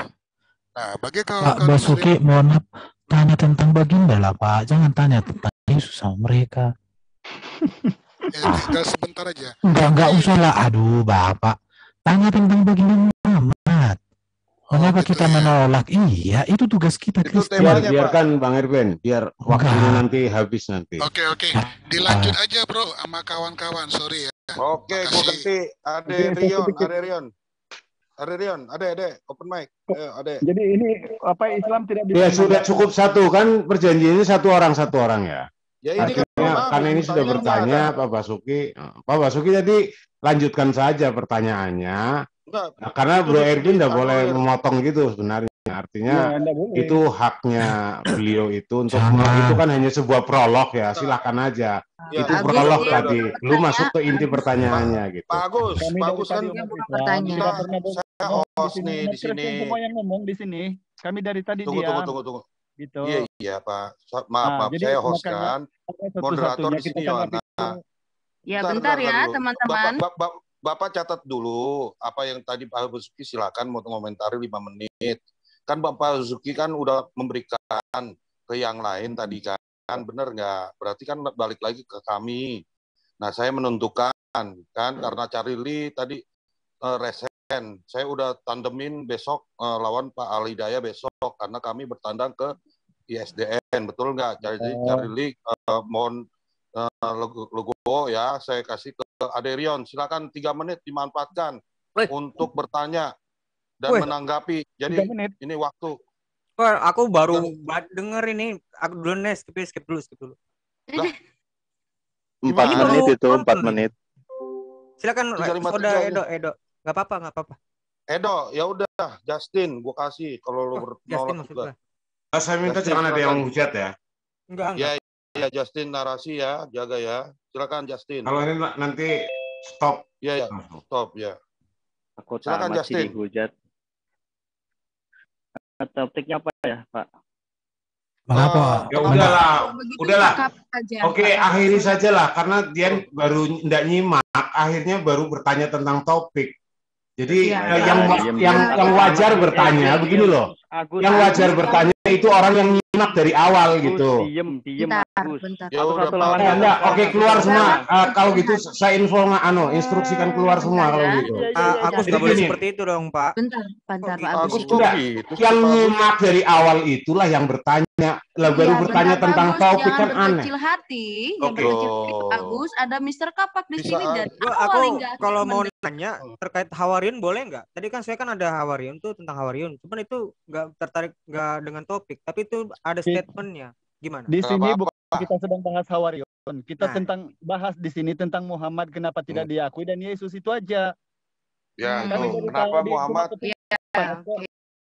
Nah, bagi kawan-kawan Pak Basuki, Muslim, mohon maaf, tanya tentang baginda lah Pak, jangan tanya tentang Yesus sama mereka. ya, tinggal sebentar aja. Enggak usah lah, aduh Bapak, tanya tentang baginda Muhammad. Kenapa kita menolak? Iya, itu tugas kita Kristen. Biarkan Bang Erwin, biar waktunya nanti habis nanti. Oke, dilanjut aja bro sama kawan-kawan, sorry ya. Oke, gua ganti Aderion, Ade, open mic. Ade. Jadi ini apa Islam tidak bisa. Ya sudah cukup satu kan, perjanjiannya satu orang ya. Ya ini artinya, karena ini sudah bertanya Pak Basuki jadi lanjutkan saja pertanyaannya. Nah, karena Bro Erwin tidak boleh memotong gitu sebenarnya. Artinya itu haknya beliau itu untuk itu kan hanya sebuah prolog ya, silahkan aja. Itu prolog tadi, lu masuk ke inti pertanyaannya gitu. Bagus kan. Saya host nih di sini. Semua yang ngomong di sini, kami dari tadi Tunggu. Gitu. Iya Pak. Maaf, saya host kan. Moderator di sini Yohana. Ya bentar ya teman-teman. Bapak catat dulu apa yang tadi Pak Basuki, silakan mau komentari 5 menit. Kan Bapak Basuki kan udah memberikan ke yang lain tadi kan, benar nggak? Berarti kan balik lagi ke kami. Nah saya menentukan kan karena Charlie tadi resen, saya udah tandemin besok lawan Pak Alidaya besok karena kami bertandang ke ISDN, betul nggak? Jadi Charlie mohon logo ya, saya kasih ke Aderion, silakan 3 menit dimanfaatkan untuk bertanya dan menanggapi. Jadi ini waktu. Aku baru denger ini. Aku dulu nih, skip dulu. 4 menit itu, 4 menit. Silakan Saudara Edo. Enggak apa-apa. Edo, ya udah, Justin, gua kasih kalau lo Justin maksudnya. Saya minta jangan ada yang hujat ya. Enggak. Ya Justin narasi ya, jaga ya. Silakan Justin. Kalau ini nanti stop. Iya, stop ya. Aku silakan Justin. Dihujat. Topiknya apa ya, Pak? Mengapa? Ya udahlah. Oke, akhiri saja lah karena dia baru tidak nyimak, akhirnya baru bertanya tentang topik. Jadi yang wajar bertanya begini loh. Yang wajar bertanya itu orang yang nyimak dari awal gitu. Diem Agus. Oke, keluar semua. Kalau gitu saya instruksikan keluar semua kalau gitu. Agus nggak boleh seperti itu dong, Pak. Bentar, Pak Agus. Yang nyimak dari awal itulah yang bertanya. Lah baru bertanya tentang topik kan aneh. Berkecil hati, yang berkecil hati Pak Agus. Ada Mr. Kapak di sini dan aku kalau mau nanya terkait Hawariun boleh nggak? Tadi kan saya kan ada Hawariun tuh tentang Hawariun. Cuman itu nggak tertarik nggak dengan topik, tapi itu ada statementnya. Gimana? Di sini bukan kita sedang bahas Hawariun. Kita tentang bahas di sini tentang Muhammad kenapa tidak diakui dan Yesus itu aja. Ya, kenapa Muhammad?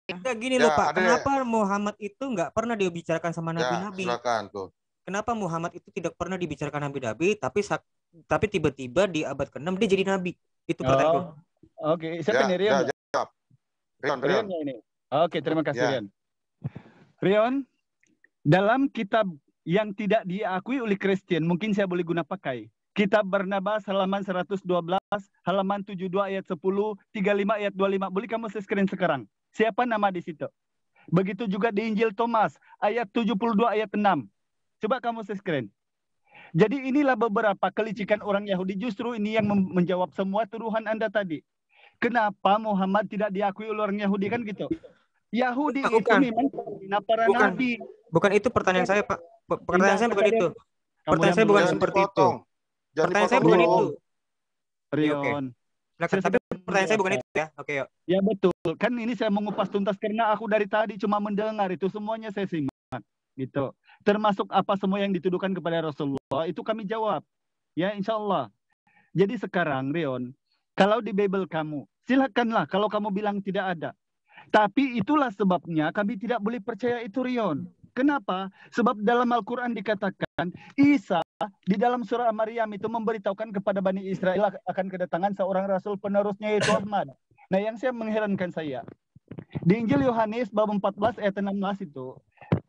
Ya gini loh Pak, kenapa Muhammad itu nggak pernah dibicarakan sama nabi-nabi? Silakan tuh. Kenapa Muhammad itu tidak pernah dibicarakan nabi-nabi, tapi tiba-tiba di abad ke-6 dia jadi nabi? Itu pertanyaan. Oke, siapa nih Rion? Rion ini. Oke, terima kasih Rion. Rion, dalam kitab yang tidak diakui oleh Kristen, mungkin saya boleh guna pakai. Kitab Barnabas halaman 112, halaman 72 ayat 10, 35 ayat 25. Boleh kamu screen sekarang? Siapa nama di situ? Begitu juga di Injil Thomas ayat 72 ayat 6. Coba kamu screen. Jadi inilah beberapa kelicikan orang Yahudi. Justru ini yang menjawab semua tuduhan Anda tadi. Kenapa Muhammad tidak diakui oleh orang Yahudi kan gitu? Yahudi itu memang para nabi. Bukan itu pertanyaan saya, Pak. Pertanyaan saya bukan itu. Pertanyaan saya bukan seperti itu. Pertanyaan saya bukan itu. Rion. Tapi pertanyaan saya bukan itu ya. Oke, yuk. Ya betul. Kan ini saya mengupas tuntas karena aku dari tadi cuma mendengar itu semuanya saya simak gitu. Termasuk apa semua yang dituduhkan kepada Rasulullah itu kami jawab. Ya insya Allah. Jadi sekarang Rion, kalau di Bible kamu, silakanlah kalau kamu bilang tidak ada. Tapi itulah sebabnya kami tidak boleh percaya itu Rion. Kenapa? Sebab dalam Al-Quran dikatakan Isa di dalam surah Maryam itu memberitahukan kepada Bani Israel akan kedatangan seorang rasul penerusnya yaitu Ahmad. Nah yang saya mengherankan saya di Injil Yohanes bab 14 ayat 16 itu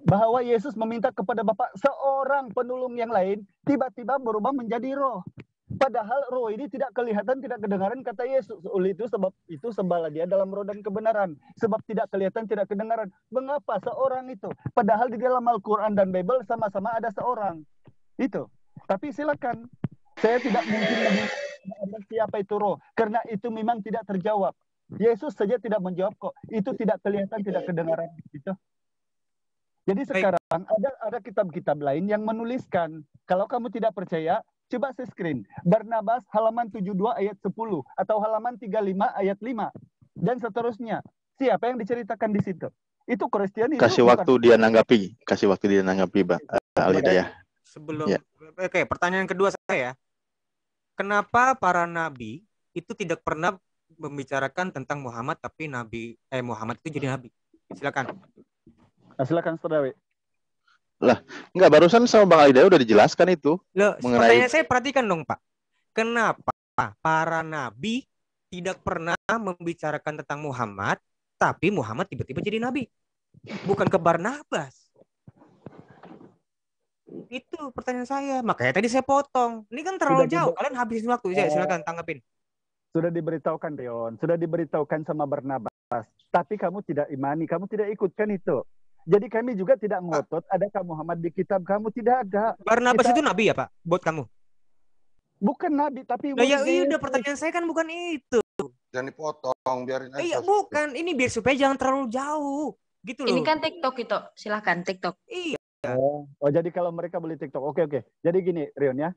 bahwa Yesus meminta kepada Bapa seorang penolong yang lain tiba-tiba berubah menjadi roh. Padahal roh ini tidak kelihatan, tidak kedengaran kata Yesus. Oleh itu sebab itu sembahlah dia dalam roh dan kebenaran. Sebab tidak kelihatan, tidak kedengaran. Mengapa seorang itu? Padahal di dalam Al-Quran dan Bible sama-sama ada seorang. Itu. Tapi silakan. Saya tidak mungkin mengenai siapa itu roh. Karena itu memang tidak terjawab. Yesus saja tidak menjawab kok. Itu tidak kelihatan, tidak kedengaran. Gitu. Jadi sekarang ada kitab-kitab lain yang menuliskan. Kalau kamu tidak percaya, coba screen. Barnabas halaman 72 ayat 10 atau halaman 35 ayat 5 dan seterusnya. Siapa yang diceritakan di situ? Itu Kristen itu. Kasih waktu dia nanggapi, Pak Al-Hidayah. Sebelum Oke, pertanyaan kedua saya. Kenapa para nabi itu tidak pernah membicarakan tentang Muhammad tapi Muhammad itu jadi nabi? Silakan. Silakan Saudara. Lah, enggak, barusan sama Bang Alida udah dijelaskan itu. Loh, pertanyaan saya perhatikan dong, Pak. Kenapa para nabi tidak pernah membicarakan tentang Muhammad, tapi Muhammad tiba-tiba jadi nabi? Bukan ke Barnabas. Itu pertanyaan saya. Makanya tadi saya potong. Ini kan terlalu jauh. Kalian habisin waktu. Silakan tanggapin. Sudah diberitahukan, Rion. Sudah diberitahukan sama Barnabas. Tapi kamu tidak imani. Kamu tidak ikutkan itu. Jadi kami juga tidak ngotot adakah Muhammad di kitab kamu, tidak ada. Barnabas itu nabi ya Pak buat kamu? Bukan nabi tapi ya udah pertanyaan saya kan bukan itu. Jangan dipotong, biarin aja. Iya bukan, ini biar supaya jangan terlalu jauh gitu loh. Ini kan TikTok itu, silahkan TikTok. Iya. Oh jadi kalau mereka boleh TikTok, oke. Jadi gini Rion ya.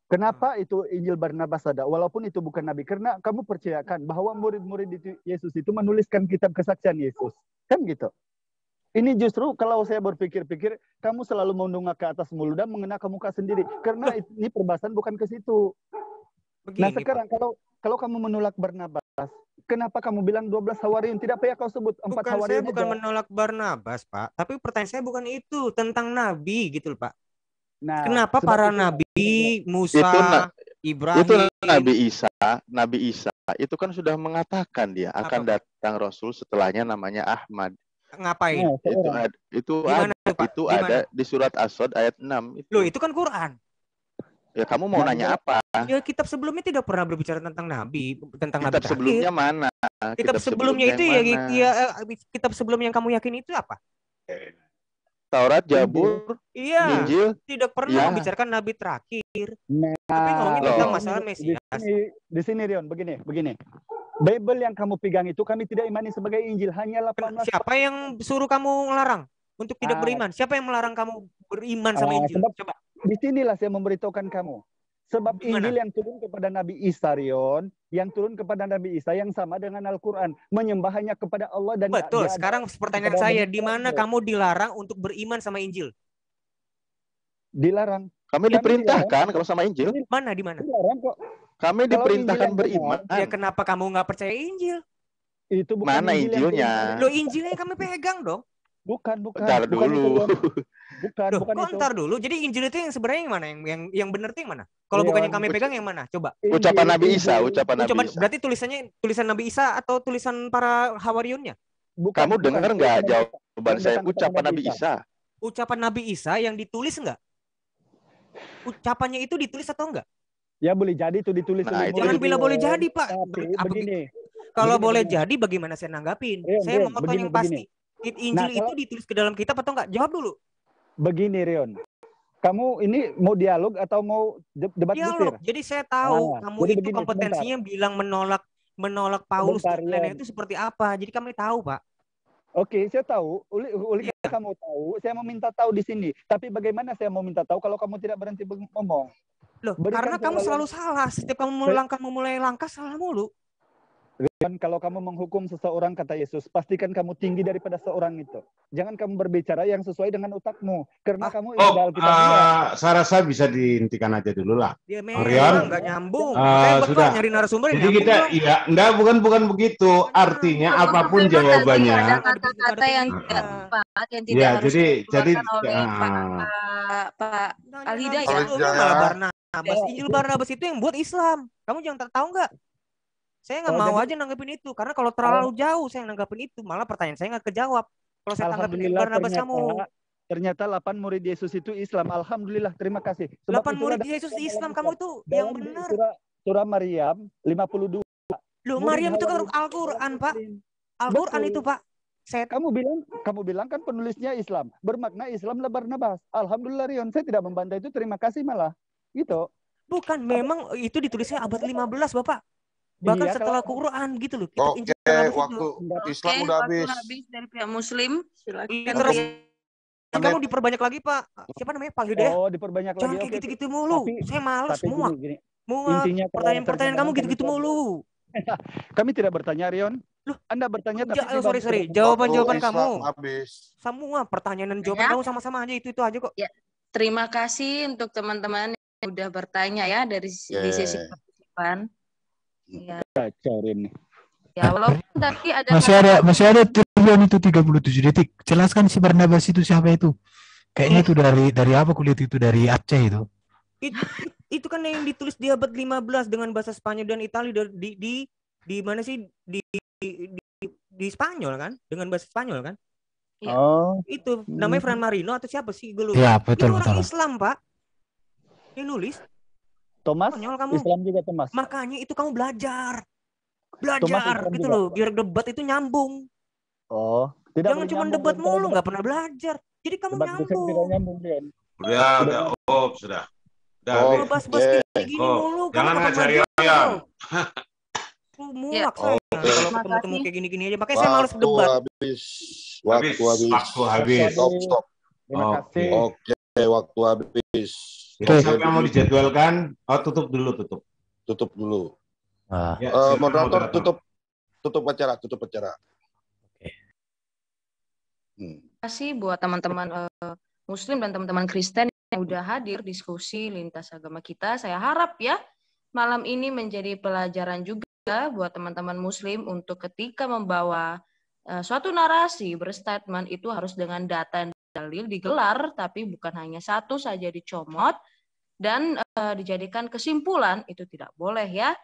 Kenapa itu Injil Barnabas ada? Walaupun itu bukan nabi, karena kamu percayakan bahwa murid-murid Yesus itu menuliskan kitab kesaksian Yesus, kan gitu. Ini justru kalau saya berpikir-pikir, kamu selalu menunggak ke atas mulu dan mengenakan muka sendiri. Karena ini perbahasan bukan ke situ. Begini, nah sekarang kalau kamu menolak Barnabas, kenapa kamu bilang 12 Hawariun? Tidak payah kau sebut 4 Hawariun. Saya bukan menolak Barnabas, Pak. Tapi pertanyaan saya bukan itu. Tentang Nabi gitu Pak. Nah, kenapa para Nabi, Musa, Ibrahim. Itu Nabi Isa itu kan sudah mengatakan dia akan datang Rasul setelahnya namanya Ahmad. Ngapain? Itu ada di surat As-Sadd ayat 6 itu. Loh, itu kan Quran. Ya kamu mau nanya apa? Ya kitab sebelumnya tidak pernah berbicara tentang nabi, tentang Kitab nabi sebelumnya terakhir. mana? Kitab sebelumnya itu ya, kitab sebelum yang kamu yakin itu apa? Taurat, Jabur, Iya, Injil. Tidak pernah membicarakan nabi terakhir. Nah, tapi ngomongin tentang masalah Mesias. Di sini Rion, begini. Bible yang kamu pegang itu kami tidak imani sebagai Injil, hanya 18. Siapa yang suruh kamu ngelarang untuk tidak beriman? Siapa yang melarang kamu beriman sama Injil? Coba. Di sinilah saya memberitahukan kamu. Sebab Injil yang turun kepada Nabi Isa, Rion, yang turun kepada Nabi Isa yang sama dengan Al-Quran, menyembah hanya kepada Allah dan betul. Sekarang pertanyaan saya, di mana kamu dilarang untuk beriman sama Injil? Dilarang. Kami diperintahkan kalau sama Injil. Mana di mana? Dilarang kok. Kami diperintahkan beriman. Ya kenapa kamu nggak percaya Injil? Itu bukan mana Injilnya? Lo Injilnya kami pegang dong. Bukan. Bentar dulu. Bukan itu. Bentar dulu. Jadi Injil itu yang sebenarnya yang mana? Yang benar itu yang mana? Kalau bukan yang kami pegang yang mana? Coba. Ucapan Nabi Isa, Berarti tulisan Nabi Isa atau tulisan para hawariunnya? Kamu dengar nggak jawaban saya? Ucapan Nabi Isa. Ucapan Nabi Isa yang ditulis nggak? Ucapannya itu ditulis atau enggak? Ya boleh jadi itu ditulis. Jangan bilang boleh jadi, Pak. Begini. Kalau boleh jadi, bagaimana saya nanggapin? Saya mau potong yang pasti. Injil itu ditulis ke dalam kitab atau enggak? Jawab dulu. Begini, Rion. Kamu ini mau dialog atau mau debat dialog? Butir? Jadi saya tahu kamu itu begini, kompetensinya bilang menolak Paulus dan lain-lain itu seperti apa. Jadi kami tahu, Pak. Oke, saya tahu. Oleh kamu tahu, saya mau minta tahu di sini. Tapi bagaimana saya mau minta tahu kalau kamu tidak berhenti ngomong? Loh, karena kamu selalu salah. Setiap kamu memulai langkah salah mulu. Dan kalau kamu menghukum seseorang, kata Yesus, pastikan kamu tinggi daripada seorang itu. Jangan kamu berbicara yang sesuai dengan otakmu. Karena kamu saya rasa bisa dihentikan aja dulu lah. Ya memang nggak nyambung. Sudah. Nyari narasumber. Jadi kita, bukan begitu. Artinya apapun jawabannya. Ada kata-kata yang tidak tepat, yang tidak harus dikeluarkan oleh Pak Al-Hidayah. Injil Barnabas itu yang buat Islam. Kamu jangan tahu nggak? Saya nggak mau aja nanggepin itu, karena kalau terlalu jauh saya nanggepin itu, malah pertanyaan saya nggak kejawab. Kalau saya tanggepin Barnabas kamu. Ternyata 8 murid Yesus itu Islam. Alhamdulillah, terima kasih. 8 murid Yesus Islam, kamu itu yang benar. Surah Maryam 52. Loh, Maryam itu kan Al-Quran, Pak. Al-Quran itu, Pak. Kamu bilang kan penulisnya Islam. Bermakna Islam lah Barnabas. Alhamdulillah, Rion. Saya tidak membantah itu, terima kasih malah. Gitu. Bukan, memang itu ditulisnya abad 15, Bapak. Bahkan setelah Quran gitu loh. Oke, waktu Islam udah habis. Dari pihak Muslim. Silakan. Terus kamu diperbanyak lagi, Pak. Siapa namanya? Pak Hidayah. Oh, diperbanyak lagi. Jangan kayak gitu-gitu mulu. Saya malas semua. Intinya pertanyaan kamu gitu-gitu mulu. Kami tidak bertanya, Rion. Loh, Anda bertanya tapi sorry. Jawaban kamu. Habis. Semua pertanyaan dan jawaban kamu sama-sama aja, itu aja kok. Ya. Terima kasih untuk teman-teman yang udah bertanya ya dari di sesi partisipan. Ya. Ya, walaupun tadi ada masih ada Trivian itu 37 detik. Jelaskan si Barnabas itu siapa itu? Kayaknya itu dari apa kulihat itu dari Aceh itu. Itu kan yang ditulis di abad 15 dengan bahasa Spanyol dan Italia di mana sih di Spanyol kan? Dengan bahasa Spanyol kan? Ya. Oh. Itu namanya Fran Marino atau siapa sih? Gue lupa. Ya, betul. Orang Islam, Pak. Yang nulis. Thomas, kamu. Islam juga Thomas. Makanya itu kamu belajar gitu loh, biar debat itu nyambung. Oh, jangan cuma debat mulu, nggak pernah belajar. Jadi kamu nyambung. Sudah. Bas-bas kayak gini mulu. Jangan ngajari ayam. Muak saya. Kalau ketemu kayak gini-gini aja, makanya saya malas debat. Waktu habis. Stop. Terima kasih. Oke, waktu habis. Siapa yang mau dijadwalkan? Tutup dulu. Tutup dulu. Ya, moderator tutup acara. Oke. Terima kasih buat teman-teman Muslim dan teman-teman Kristen yang udah hadir diskusi lintas agama kita. Saya harap ya malam ini menjadi pelajaran juga buat teman-teman Muslim untuk ketika membawa suatu narasi berstatement itu harus dengan data dan dalil digelar, tapi bukan hanya satu saja dicomot dan dijadikan kesimpulan, itu tidak boleh ya.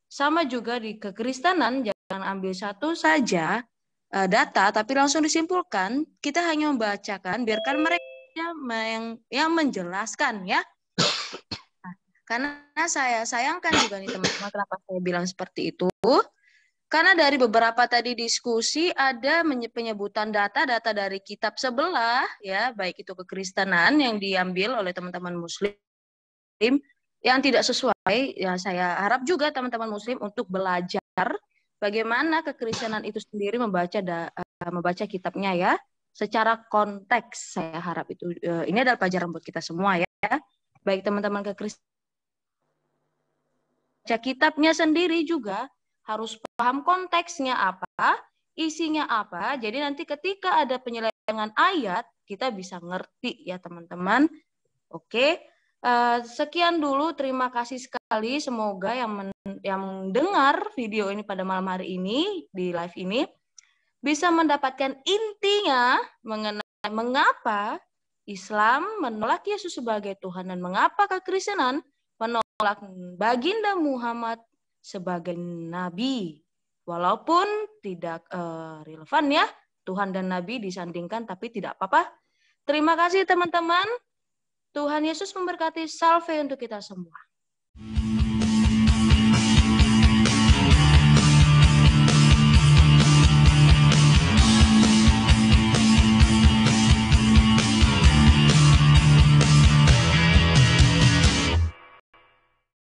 Sama juga di kekristenan, jangan ambil satu saja data tapi langsung disimpulkan. Kita hanya membacakan, biarkan mereka yang menjelaskan ya. Karena saya sayangkan juga nih teman-teman, kenapa saya bilang seperti itu. Karena dari beberapa tadi diskusi ada penyebutan data-data dari kitab sebelah, ya, baik itu kekristenan yang diambil oleh teman-teman Muslim yang tidak sesuai. Ya, saya harap juga teman-teman Muslim untuk belajar bagaimana kekristenan itu sendiri membaca kitabnya, ya, secara konteks. Saya harap itu ini adalah pelajaran buat kita semua, ya, baik teman-teman kekristenan baca kitabnya sendiri juga harus paham konteksnya apa, isinya apa. Jadi nanti ketika ada penyelewengan ayat, kita bisa ngerti, ya teman-teman. Oke, sekian dulu. Terima kasih sekali. Semoga yang mendengar video ini pada malam hari ini, di live ini, bisa mendapatkan intinya mengenai mengapa Islam menolak Yesus sebagai Tuhan dan mengapa kekristenan menolak baginda Muhammad sebagai nabi. Walaupun tidak relevan, ya, Tuhan dan nabi disandingkan, tapi tidak apa-apa. Terima kasih teman-teman. Tuhan Yesus memberkati. Salve untuk kita semua.